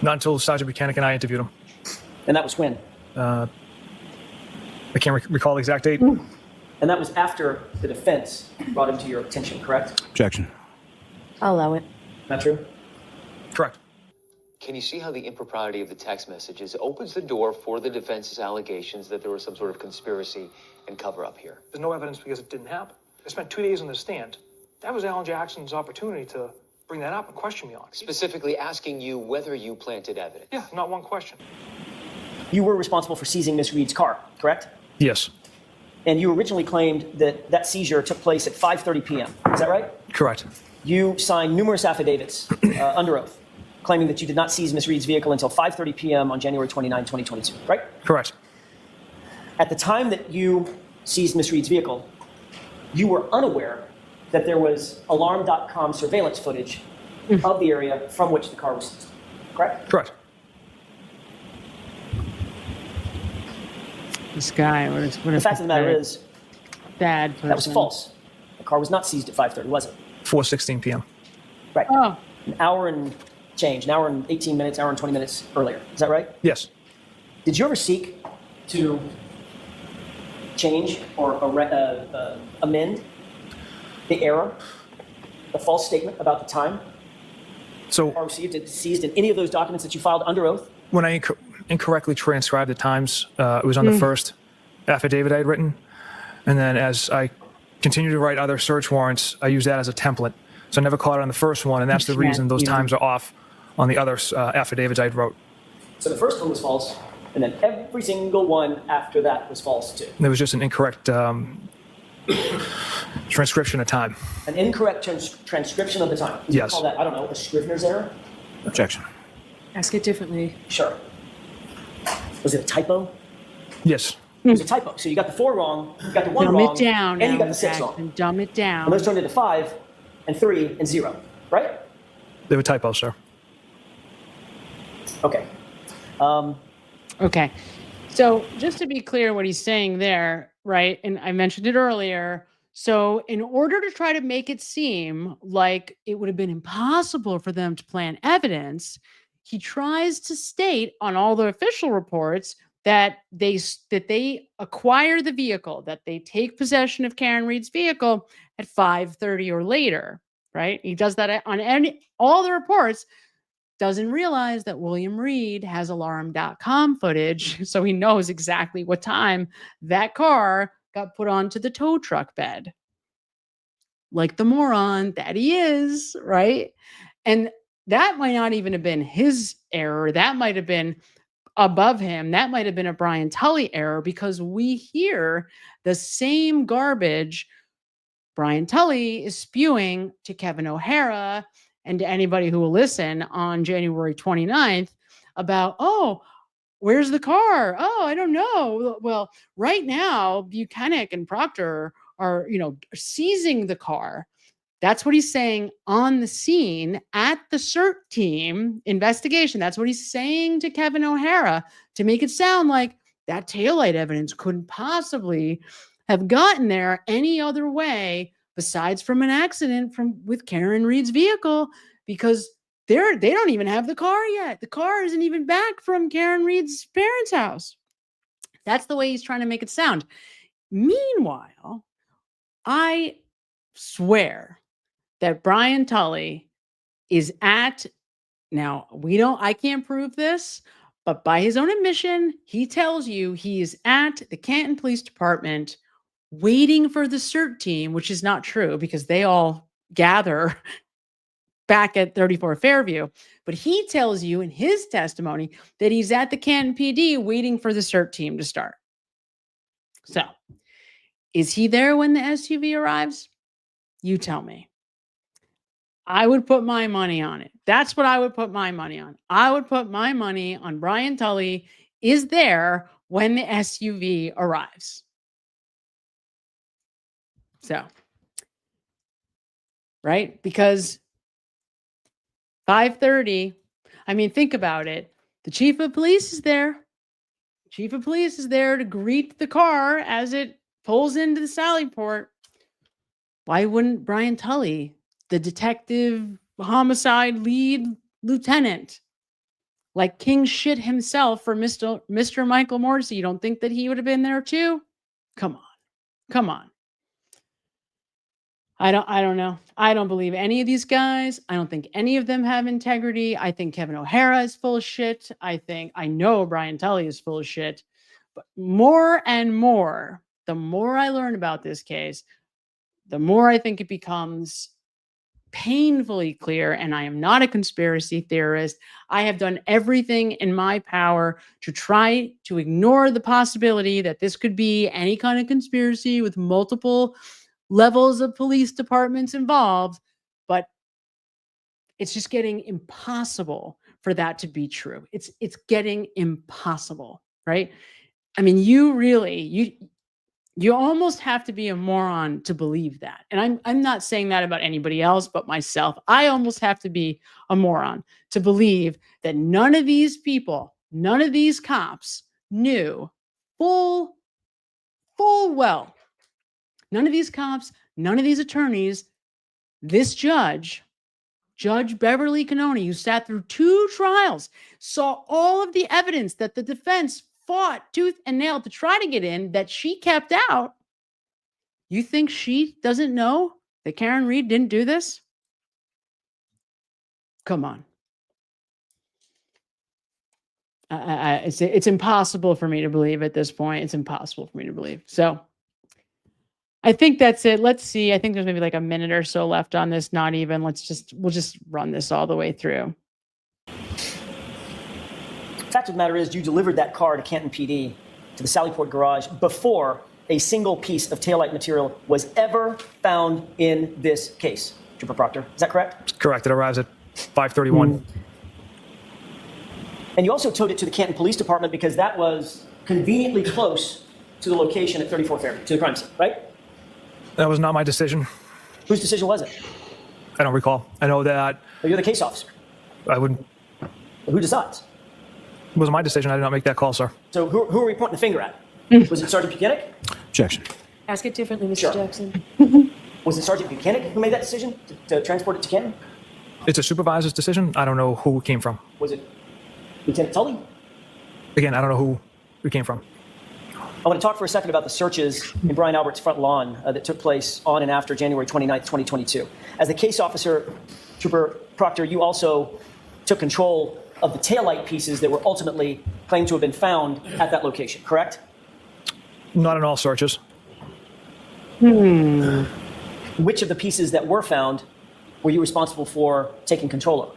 Speaker 14: Not until Sergeant Buchanan and I interviewed him.
Speaker 6: And that was when?
Speaker 14: I can't recall the exact date.
Speaker 6: And that was after the defense brought him to your attention, correct?
Speaker 7: Objection.
Speaker 17: I'll allow it.
Speaker 6: Not true?
Speaker 14: Correct.
Speaker 18: Can you see how the impropriety of the text messages opens the door for the defense's allegations that there was some sort of conspiracy and cover-up here?
Speaker 14: There's no evidence because it didn't happen. I spent 2 days on the stand. That was Alan Jackson's opportunity to bring that up and question me on it.
Speaker 18: Specifically asking you whether you planted evidence.
Speaker 14: Yeah, not one question.
Speaker 6: You were responsible for seizing Miss Reed's car, correct?
Speaker 14: Yes.
Speaker 6: And you originally claimed that that seizure took place at 5:30 p.m. Is that right?
Speaker 14: Correct.
Speaker 6: You signed numerous affidavits under oath claiming that you did not seize Miss Reed's vehicle until 5:30 p.m. on January 29, 2022, right?
Speaker 14: Correct.
Speaker 6: At the time that you seized Miss Reed's vehicle, you were unaware that there was alarm.com surveillance footage of the area from which the car was seized, correct?
Speaker 14: Correct.
Speaker 1: This guy, what
Speaker 6: The fact of the matter is,
Speaker 1: bad person.
Speaker 6: that was false. The car was not seized at 5:30, was it?
Speaker 14: 4:16 p.m.
Speaker 6: Right.
Speaker 1: Oh.
Speaker 6: An hour and change, an hour and 18 minutes, hour and 20 minutes earlier. Is that right?
Speaker 14: Yes.
Speaker 6: Did you ever seek to change or amend the error, the false statement about the time?
Speaker 14: So,
Speaker 6: or seized in any of those documents that you filed under oath?
Speaker 14: When I incorrectly transcribed the times, it was on the first affidavit I had written. And then as I continued to write other search warrants, I used that as a template. So I never caught it on the first one, and that's the reason those times are off on the other affidavits I wrote.
Speaker 6: So the first one was false, and then every single one after that was false too.
Speaker 14: There was just an incorrect transcription of time.
Speaker 6: An incorrect transcription of the time. You
Speaker 14: Yes.
Speaker 6: call that, I don't know, a Scrivener's error?
Speaker 7: Objection.
Speaker 17: Ask it differently.
Speaker 6: Sure. Was it a typo?
Speaker 14: Yes.
Speaker 6: It was a typo. So you got the 4 wrong, you got the 1
Speaker 1: Dumb
Speaker 6: wrong,
Speaker 1: it down
Speaker 6: and you
Speaker 1: now,
Speaker 6: got the 6
Speaker 1: Zach,
Speaker 6: wrong.
Speaker 1: and dumb it down.
Speaker 6: And those turned into 5 and 3 and 0, right?
Speaker 14: They were typos, sir.
Speaker 6: Okay.
Speaker 1: Okay. So just to be clear what he's saying there, right? And I mentioned it earlier. So in order to try to make it seem like it would have been impossible for them to plant evidence, he tries to state on all the official reports that they acquire the vehicle, that they take possession of Karen Reed's vehicle at 5:30 or later, right? He does that on all the reports. Doesn't realize that William Reed has alarm.com footage, so he knows exactly what time that car got put onto the tow truck bed. Like the moron that he is, right? And that might not even have been his error. That might have been above him. That might have been a Brian Tully error, because we hear the same garbage Brian Tully is spewing to Kevin O'Hara and to anybody who will listen on January 29th about, oh, where's the car? Oh, I don't know. Well, right now, Buchanan and Proctor are, seizing the car. That's what he's saying on the scene at the CERT team investigation. That's what he's saying to Kevin O'Hara to make it sound like that taillight evidence couldn't possibly have gotten there any other way besides from an accident with Karen Reed's vehicle, because they don't even have the car yet. The car isn't even back from Karen Reed's parents' house. That's the way he's trying to make it sound. Meanwhile, I swear that Brian Tully is I can't prove this, but by his own admission, he tells you he is at the Canton Police Department waiting for the CERT team, which is not true because they all gather back at 34 Fairview. But he tells you in his testimony that he's at the Canton PD waiting for the CERT team to start. So, is he there when the SUV arrives? You tell me. I would put my money on it. That's what I would put my money on. I would put my money on Brian Tully is there when the SUV arrives. So, right? Because 5:30, I mean, think about it. The chief of police is there. Chief of police is there to greet the car as it pulls into the Sally Port. Why wouldn't Brian Tully, the detective homicide lead lieutenant, like king shit himself for Mr. Michael Morrissey, you don't think that he would have been there too? Come on. I don't know. I don't believe any of these guys. I don't think any of them have integrity. I think Kevin O'Hara is full of shit. I know Brian Tully is full of shit. But more and more, the more I learn about this case, the more I think it becomes painfully clear, and I am not a conspiracy theorist. I have done everything in my power to try to ignore the possibility that this could be any kind of conspiracy with multiple levels of police departments involved, but it's just getting impossible for that to be true. It's getting impossible, right? I mean, you almost have to be a moron to believe that. And I'm not saying that about anybody else but myself. I almost have to be a moron to believe that none of these people, none of these cops knew full well, none of these cops, none of these attorneys, this Judge Beverly Cannoni, who sat through 2 trials, saw all of the evidence that the defense fought tooth and nail to try to get in that she kept out. You think she doesn't know that Karen Reed didn't do this? Come on. It's impossible for me to believe at this point. It's impossible for me to believe. So I think that's it. Let's see. I think there's maybe like a minute or so left on this. Not even. We'll just run this all the way through.
Speaker 6: Fact of the matter is, you delivered that car to Canton PD, to the Sallyport garage, before a single piece of taillight material was ever found in this case. Trooper Proctor, is that correct?
Speaker 14: Correct. It arrives at 5:31.
Speaker 6: And you also towed it to the Canton Police Department because that was conveniently close to the location at 34 Fairview, to the crime scene, right?
Speaker 14: That was not my decision.
Speaker 6: Whose decision was it?
Speaker 14: I don't recall. I know that.
Speaker 6: Well, you're the case officer.
Speaker 14: I wouldn't.
Speaker 6: Well, who decides?
Speaker 14: It was my decision. I did not make that call, sir.
Speaker 6: So who are we pointing the finger at? Was it Sergeant Buchanan?
Speaker 7: Objection.
Speaker 16: Ask it differently, Mr.
Speaker 6: Sure.
Speaker 16: Jackson.
Speaker 6: Was it Sergeant Buchanan who made that decision to transport it to Canton?
Speaker 14: It's a supervisor's decision. I don't know who it came from.
Speaker 6: Was it Lieutenant Tully?
Speaker 14: Again, I don't know who it came from.
Speaker 6: I want to talk for a second about the searches in Brian Albert's front lawn that took place on and after January 29th, 2022. As the case officer, Trooper Proctor, you also took control of the taillight pieces that were ultimately claimed to have been found at that location, correct?
Speaker 14: Not in all searches.
Speaker 6: Which of the pieces that were found were you responsible for taking control of?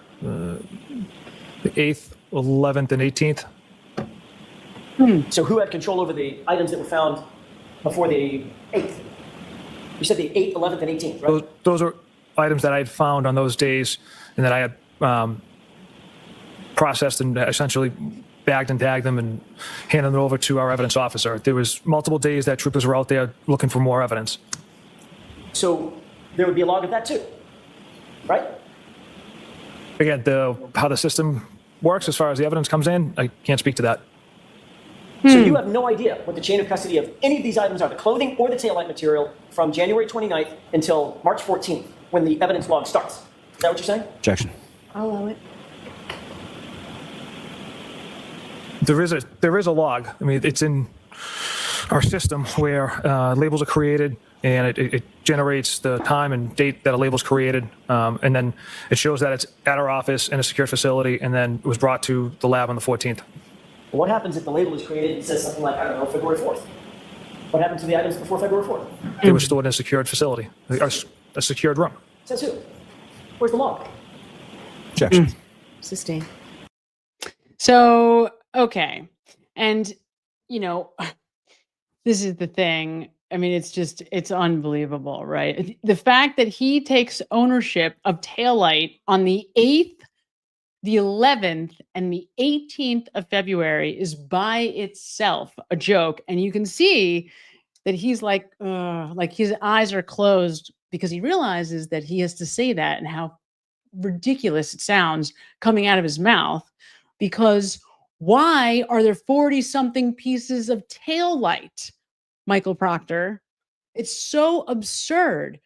Speaker 14: The 8th, 11th, and 18th.
Speaker 6: So who had control over the items that were found before the 8th? You said the 8th, 11th, and 18th, right?
Speaker 14: Those are items that I had found on those days and that I had processed and essentially bagged and tagged them and handed them over to our evidence officer. There was multiple days that troopers were out there looking for more evidence.
Speaker 6: So there would be a log of that too, right?
Speaker 14: Again, how the system works as far as the evidence comes in, I can't speak to that.
Speaker 6: So you have no idea what the chain of custody of any of these items are, the clothing or the taillight material, from January 29th until March 14th, when the evidence log starts. Is that what you're saying?
Speaker 19: Objection.
Speaker 12: I'll allow it.
Speaker 14: There is a log. I mean, it's in our system where labels are created, and it generates the time and date that a label is created, and then it shows that it's at our office in a secure facility, and then it was brought to the lab on the 14th.
Speaker 6: What happens if the label is created and says something like, I don't know, February 4th? What happened to the items before February 4th?
Speaker 14: They were stored in a secured facility, a secured room.
Speaker 6: Says who? Where's the log?
Speaker 19: Objection.
Speaker 16: Sustain.
Speaker 1: So, okay. And, you know, this is the thing. I mean, it's unbelievable, right? The fact that he takes ownership of taillight on the 8th, the 11th, and the 18th of February is by itself a joke. And you can see that he's like his eyes are closed because he realizes that he has to say that and how ridiculous it sounds coming out of his mouth. Because why are there 40-something pieces of taillight, Michael Proctor? It's so absurd,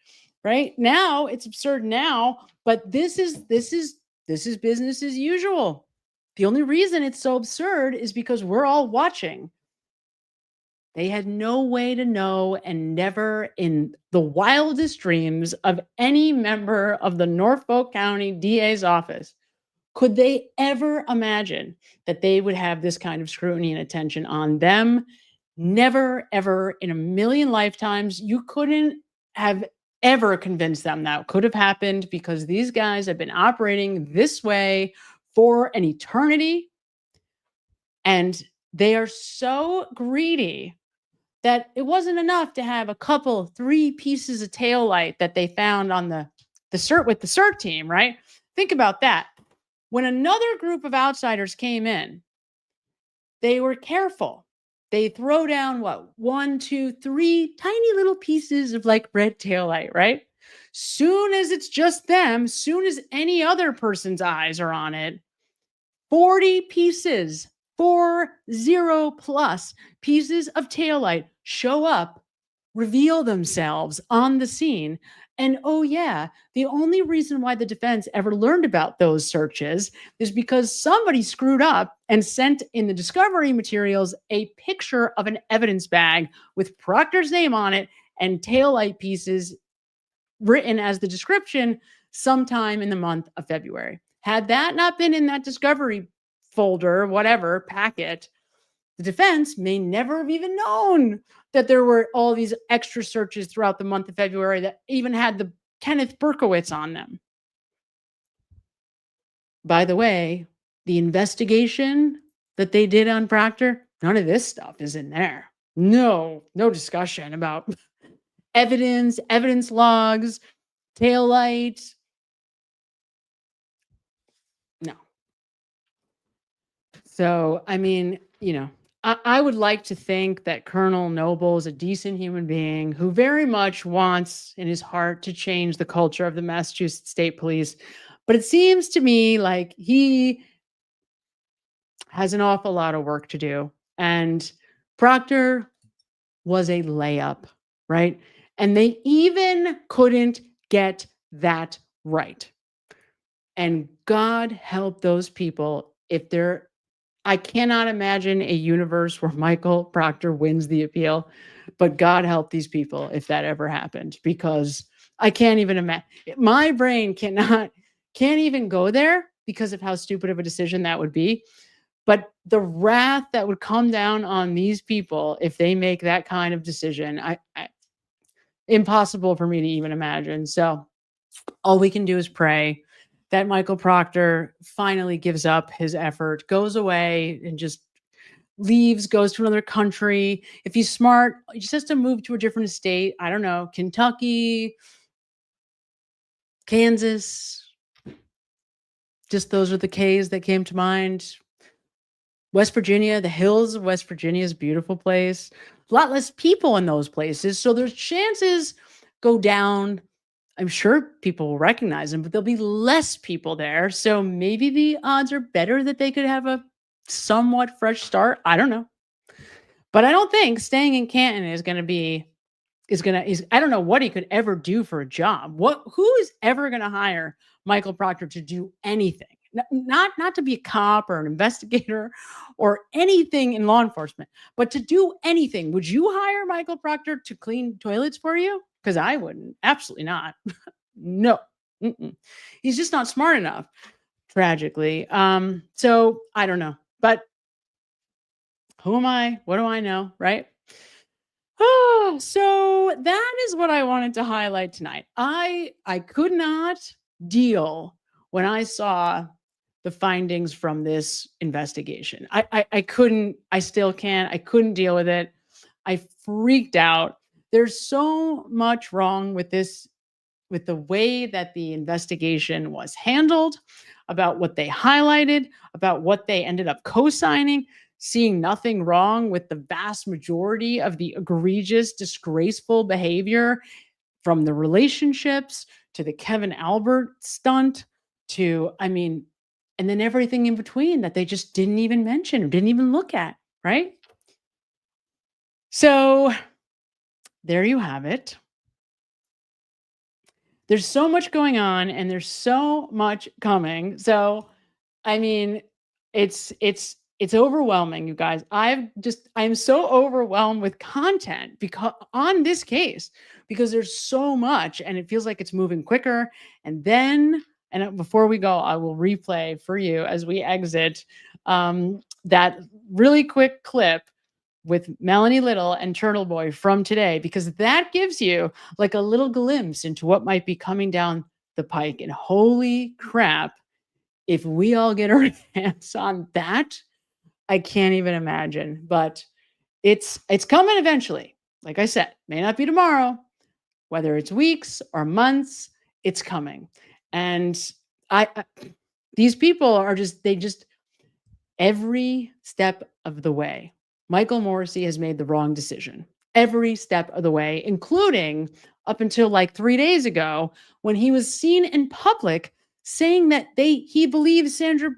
Speaker 1: right? Now it's absurd now, but this is business as usual. The only reason it's so absurd is because we're all watching. They had no way to know, and never in the wildest dreams of any member of the Norfolk County DA's office could they ever imagine that they would have this kind of scrutiny and attention on them. Never, ever in a million lifetimes. You couldn't have ever convinced them that could have happened, because these guys have been operating this way for an eternity. And they are so greedy that it wasn't enough to have a couple, 3 pieces of taillight that they found on the CERT with the CERT team, right? Think about that. When another group of outsiders came in, they were careful. They throw down 1, 2, 3 tiny little pieces of like red taillight, right? Soon as it's just them, soon as any other person's eyes are on it, 40 pieces, 40+ pieces of taillight show up, reveal themselves on the scene. And oh yeah, the only reason why the defense ever learned about those searches is because somebody screwed up and sent in the discovery materials a picture of an evidence bag with Proctor's name on it and taillight pieces written as the description sometime in the month of February. Had that not been in that discovery folder, whatever, packet, the defense may never have even known that there were all these extra searches throughout the month of February that even had the Kenneth Berkowitz on them. By the way, the investigation that they did on Proctor, none of this stuff is in there. No discussion about evidence logs, taillight. No. So, I mean, you know, I would like to think that Colonel Noble is a decent human being who very much wants in his heart to change the culture of the Massachusetts State Police. But it seems to me like he has an awful lot of work to do. And Proctor was a layup, right? And they even couldn't get that right. And God help those people if they're I cannot imagine a universe where Michael Proctor wins the appeal, but God help these people if that ever happened, because I can't even imagine. My brain can't even go there because of how stupid of a decision that would be. But the wrath that would come down on these people if they make that kind of decision, impossible for me to even imagine. So all we can do is pray that Michael Proctor finally gives up his effort, goes away, and just leaves, goes to another country. If he's smart, he just has to move to a different state. I don't know, Kentucky, Kansas. Just those are the K's that came to mind. West Virginia, the hills of West Virginia is a beautiful place. A lot less people in those places. So there's chances go down. I'm sure people will recognize him, but there'll be less people there. So maybe the odds are better that they could have a somewhat fresh start. I don't know. But I don't think staying in Canton is I don't know what he could ever do for a job. Who is ever going to hire Michael Proctor to do anything? Not to be a cop or an investigator or anything in law enforcement, but to do anything. Would you hire Michael Proctor to clean toilets for you? Because I wouldn't. Absolutely not. No. He's just not smart enough, tragically. So I don't know. But who am I? What do I know? Right? Oh, so that is what I wanted to highlight tonight. I could not deal when I saw the findings from this investigation. I couldn't, I still can't, I couldn't deal with it. I freaked out. There's so much wrong with this, with the way that the investigation was handled, about what they highlighted, about what they ended up co-signing, seeing nothing wrong with the vast majority of the egregious, disgraceful behavior, from the relationships to the Kevin Albert stunt to, and then everything in between that they just didn't even mention or didn't even look at, right? So there you have it. There's so much going on and there's so much coming. So, it's overwhelming, you guys. I'm so overwhelmed with content because on this case, because there's so much and it feels like it's moving quicker. And then, before we go, I will replay for you as we exit that really quick clip with Melanie Little and Turtle Boy from today, because that gives you like a little glimpse into what might be coming down the pike. And holy crap, if we all get our hands on that, I can't even imagine. But it's coming eventually. Like I said, may not be tomorrow, whether it's weeks or months, it's coming. And these people are just every step of the way, Michael Morrissey has made the wrong decision every step of the way, including up until like 3 days ago when he was seen in public saying that he believes Sandra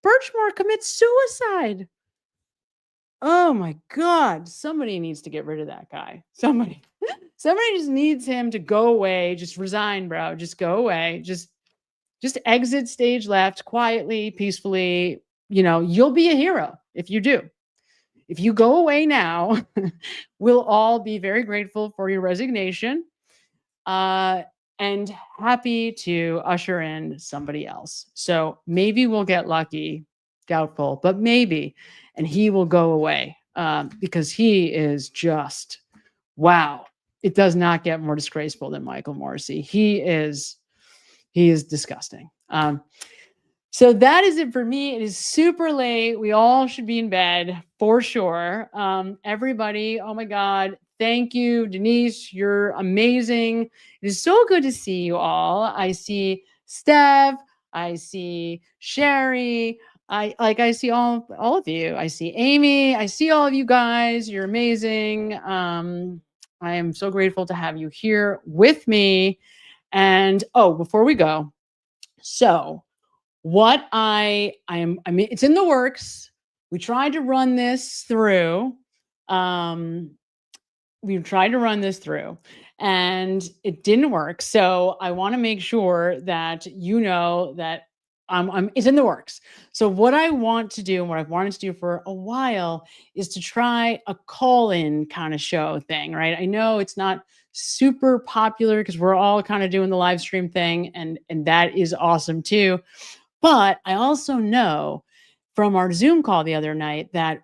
Speaker 1: Birchmore commits suicide. Oh my God. Somebody needs to get rid of that guy. Somebody just needs him to go away. Just resign, bro. Just go away. Just exit stage left quietly, peacefully. You'll be a hero if you do. If you go away now, we'll all be very grateful for your resignation and happy to usher in somebody else. So maybe we'll get lucky, doubtful, but maybe, and he will go away because he is just, wow. It does not get more disgraceful than Michael Morrissey. He is disgusting. So that is it for me. It is super late. We all should be in bed for sure. Everybody, oh my God. Thank you, Denise. You're amazing. It is so good to see you all. I see Steph. I see Sherry. I see all of you. I see Amy. I see all of you guys. You're amazing. I am so grateful to have you here with me. And before we go, so what it's in the works. We tried to run this through. And it didn't work. So I want to make sure that you know that it's in the works. So what I want to do and what I've wanted to do for a while is to try a call-in kind of show thing, right? I know it's not super popular because we're all kind of doing the live stream thing, and that is awesome too. But I also know from our Zoom call the other night that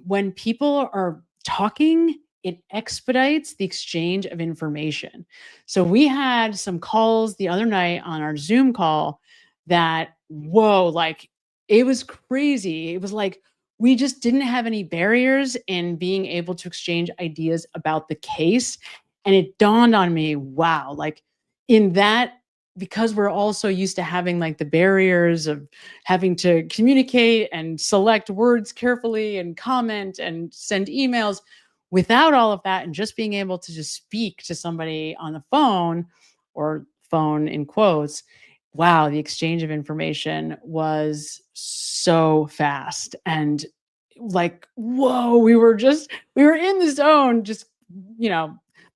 Speaker 1: when people are talking, it expedites the exchange of information. So we had some calls the other night on our Zoom call that, whoa, like it was crazy. It was like we just didn't have any barriers in being able to exchange ideas about the case. And it dawned on me, wow, like in that, because we're also used to having like the barriers of having to communicate and select words carefully and comment and send emails, without all of that and just being able to just speak to somebody on the phone, or phone in quotes, wow, the exchange of information was so fast. And like, whoa, we were in the zone, just,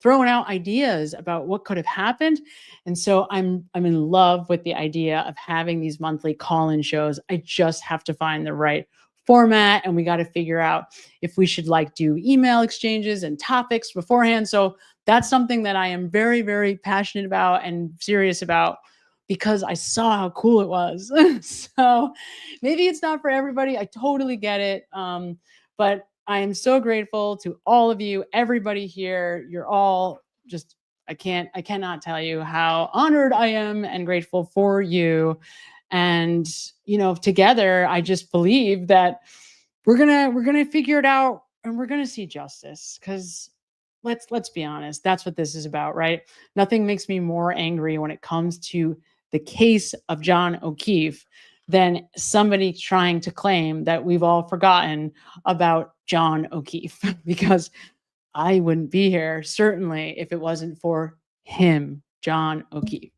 Speaker 1: throwing out ideas about what could have happened. And so I'm in love with the idea of having these monthly call-in shows. I just have to find the right format, and we got to figure out if we should like do email exchanges and topics beforehand. So that's something that I am very, very passionate about and serious about, because I saw how cool it was. So maybe it's not for everybody. I totally get it. But I am so grateful to all of you, everybody here. You're all just, I cannot tell you how honored I am and grateful for you. And, together, I just believe that we're going to figure it out, and we're going to see justice, because let's be honest, that's what this is about, right? Nothing makes me more angry when it comes to the case of John O'Keefe than somebody trying to claim that we've all forgotten about John O'Keefe, because I wouldn't be here, certainly, if it wasn't for him, John O'Keefe.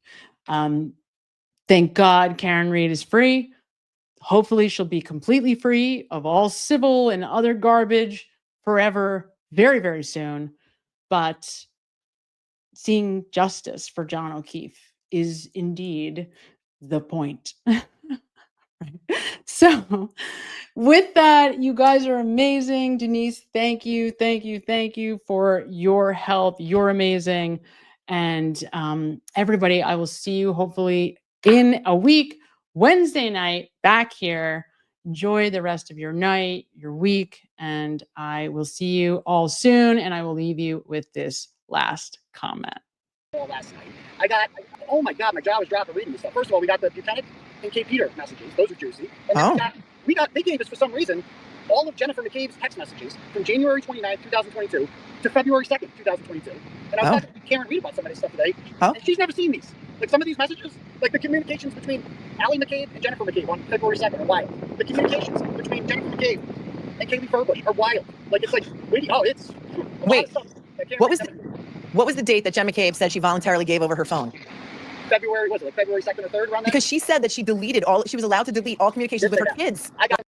Speaker 1: Thank God Karen Reed is free. Hopefully she'll be completely free of all civil and other garbage forever, very, very soon. But seeing justice for John O'Keefe is indeed the point. So with that, you guys are amazing. Denise, thank you for your help. You're amazing. And everybody, I will see you hopefully in a week, Wednesday night, back here. Enjoy the rest of your night, your week, and I will see you all soon. And I will leave you with this last comment.
Speaker 15: Last night, oh my God, my jaw was dropping reading this stuff. First of all, we got the Buchanan and Cape Peter messages. Those are juicy. And then they gave us, for some reason, all of Jennifer McCabe's text messages from January 29th, 2022 to February 2nd, 2022. And I was talking to Karen Reed about some of this stuff today, and she's never seen these. Like some of these messages, like the communications between Allie McCabe and Jennifer McCabe on February 2nd are wild. The communications between Jennifer McCabe and Kaylee Furbush are wild. Like it's like, it's
Speaker 17: wait. What was the date that Jen McCabe said she voluntarily gave over her phone?
Speaker 15: February, was it like February 2nd or 3rd? Around
Speaker 17: because she said that she was allowed to delete all communications with her kids.
Speaker 15: I got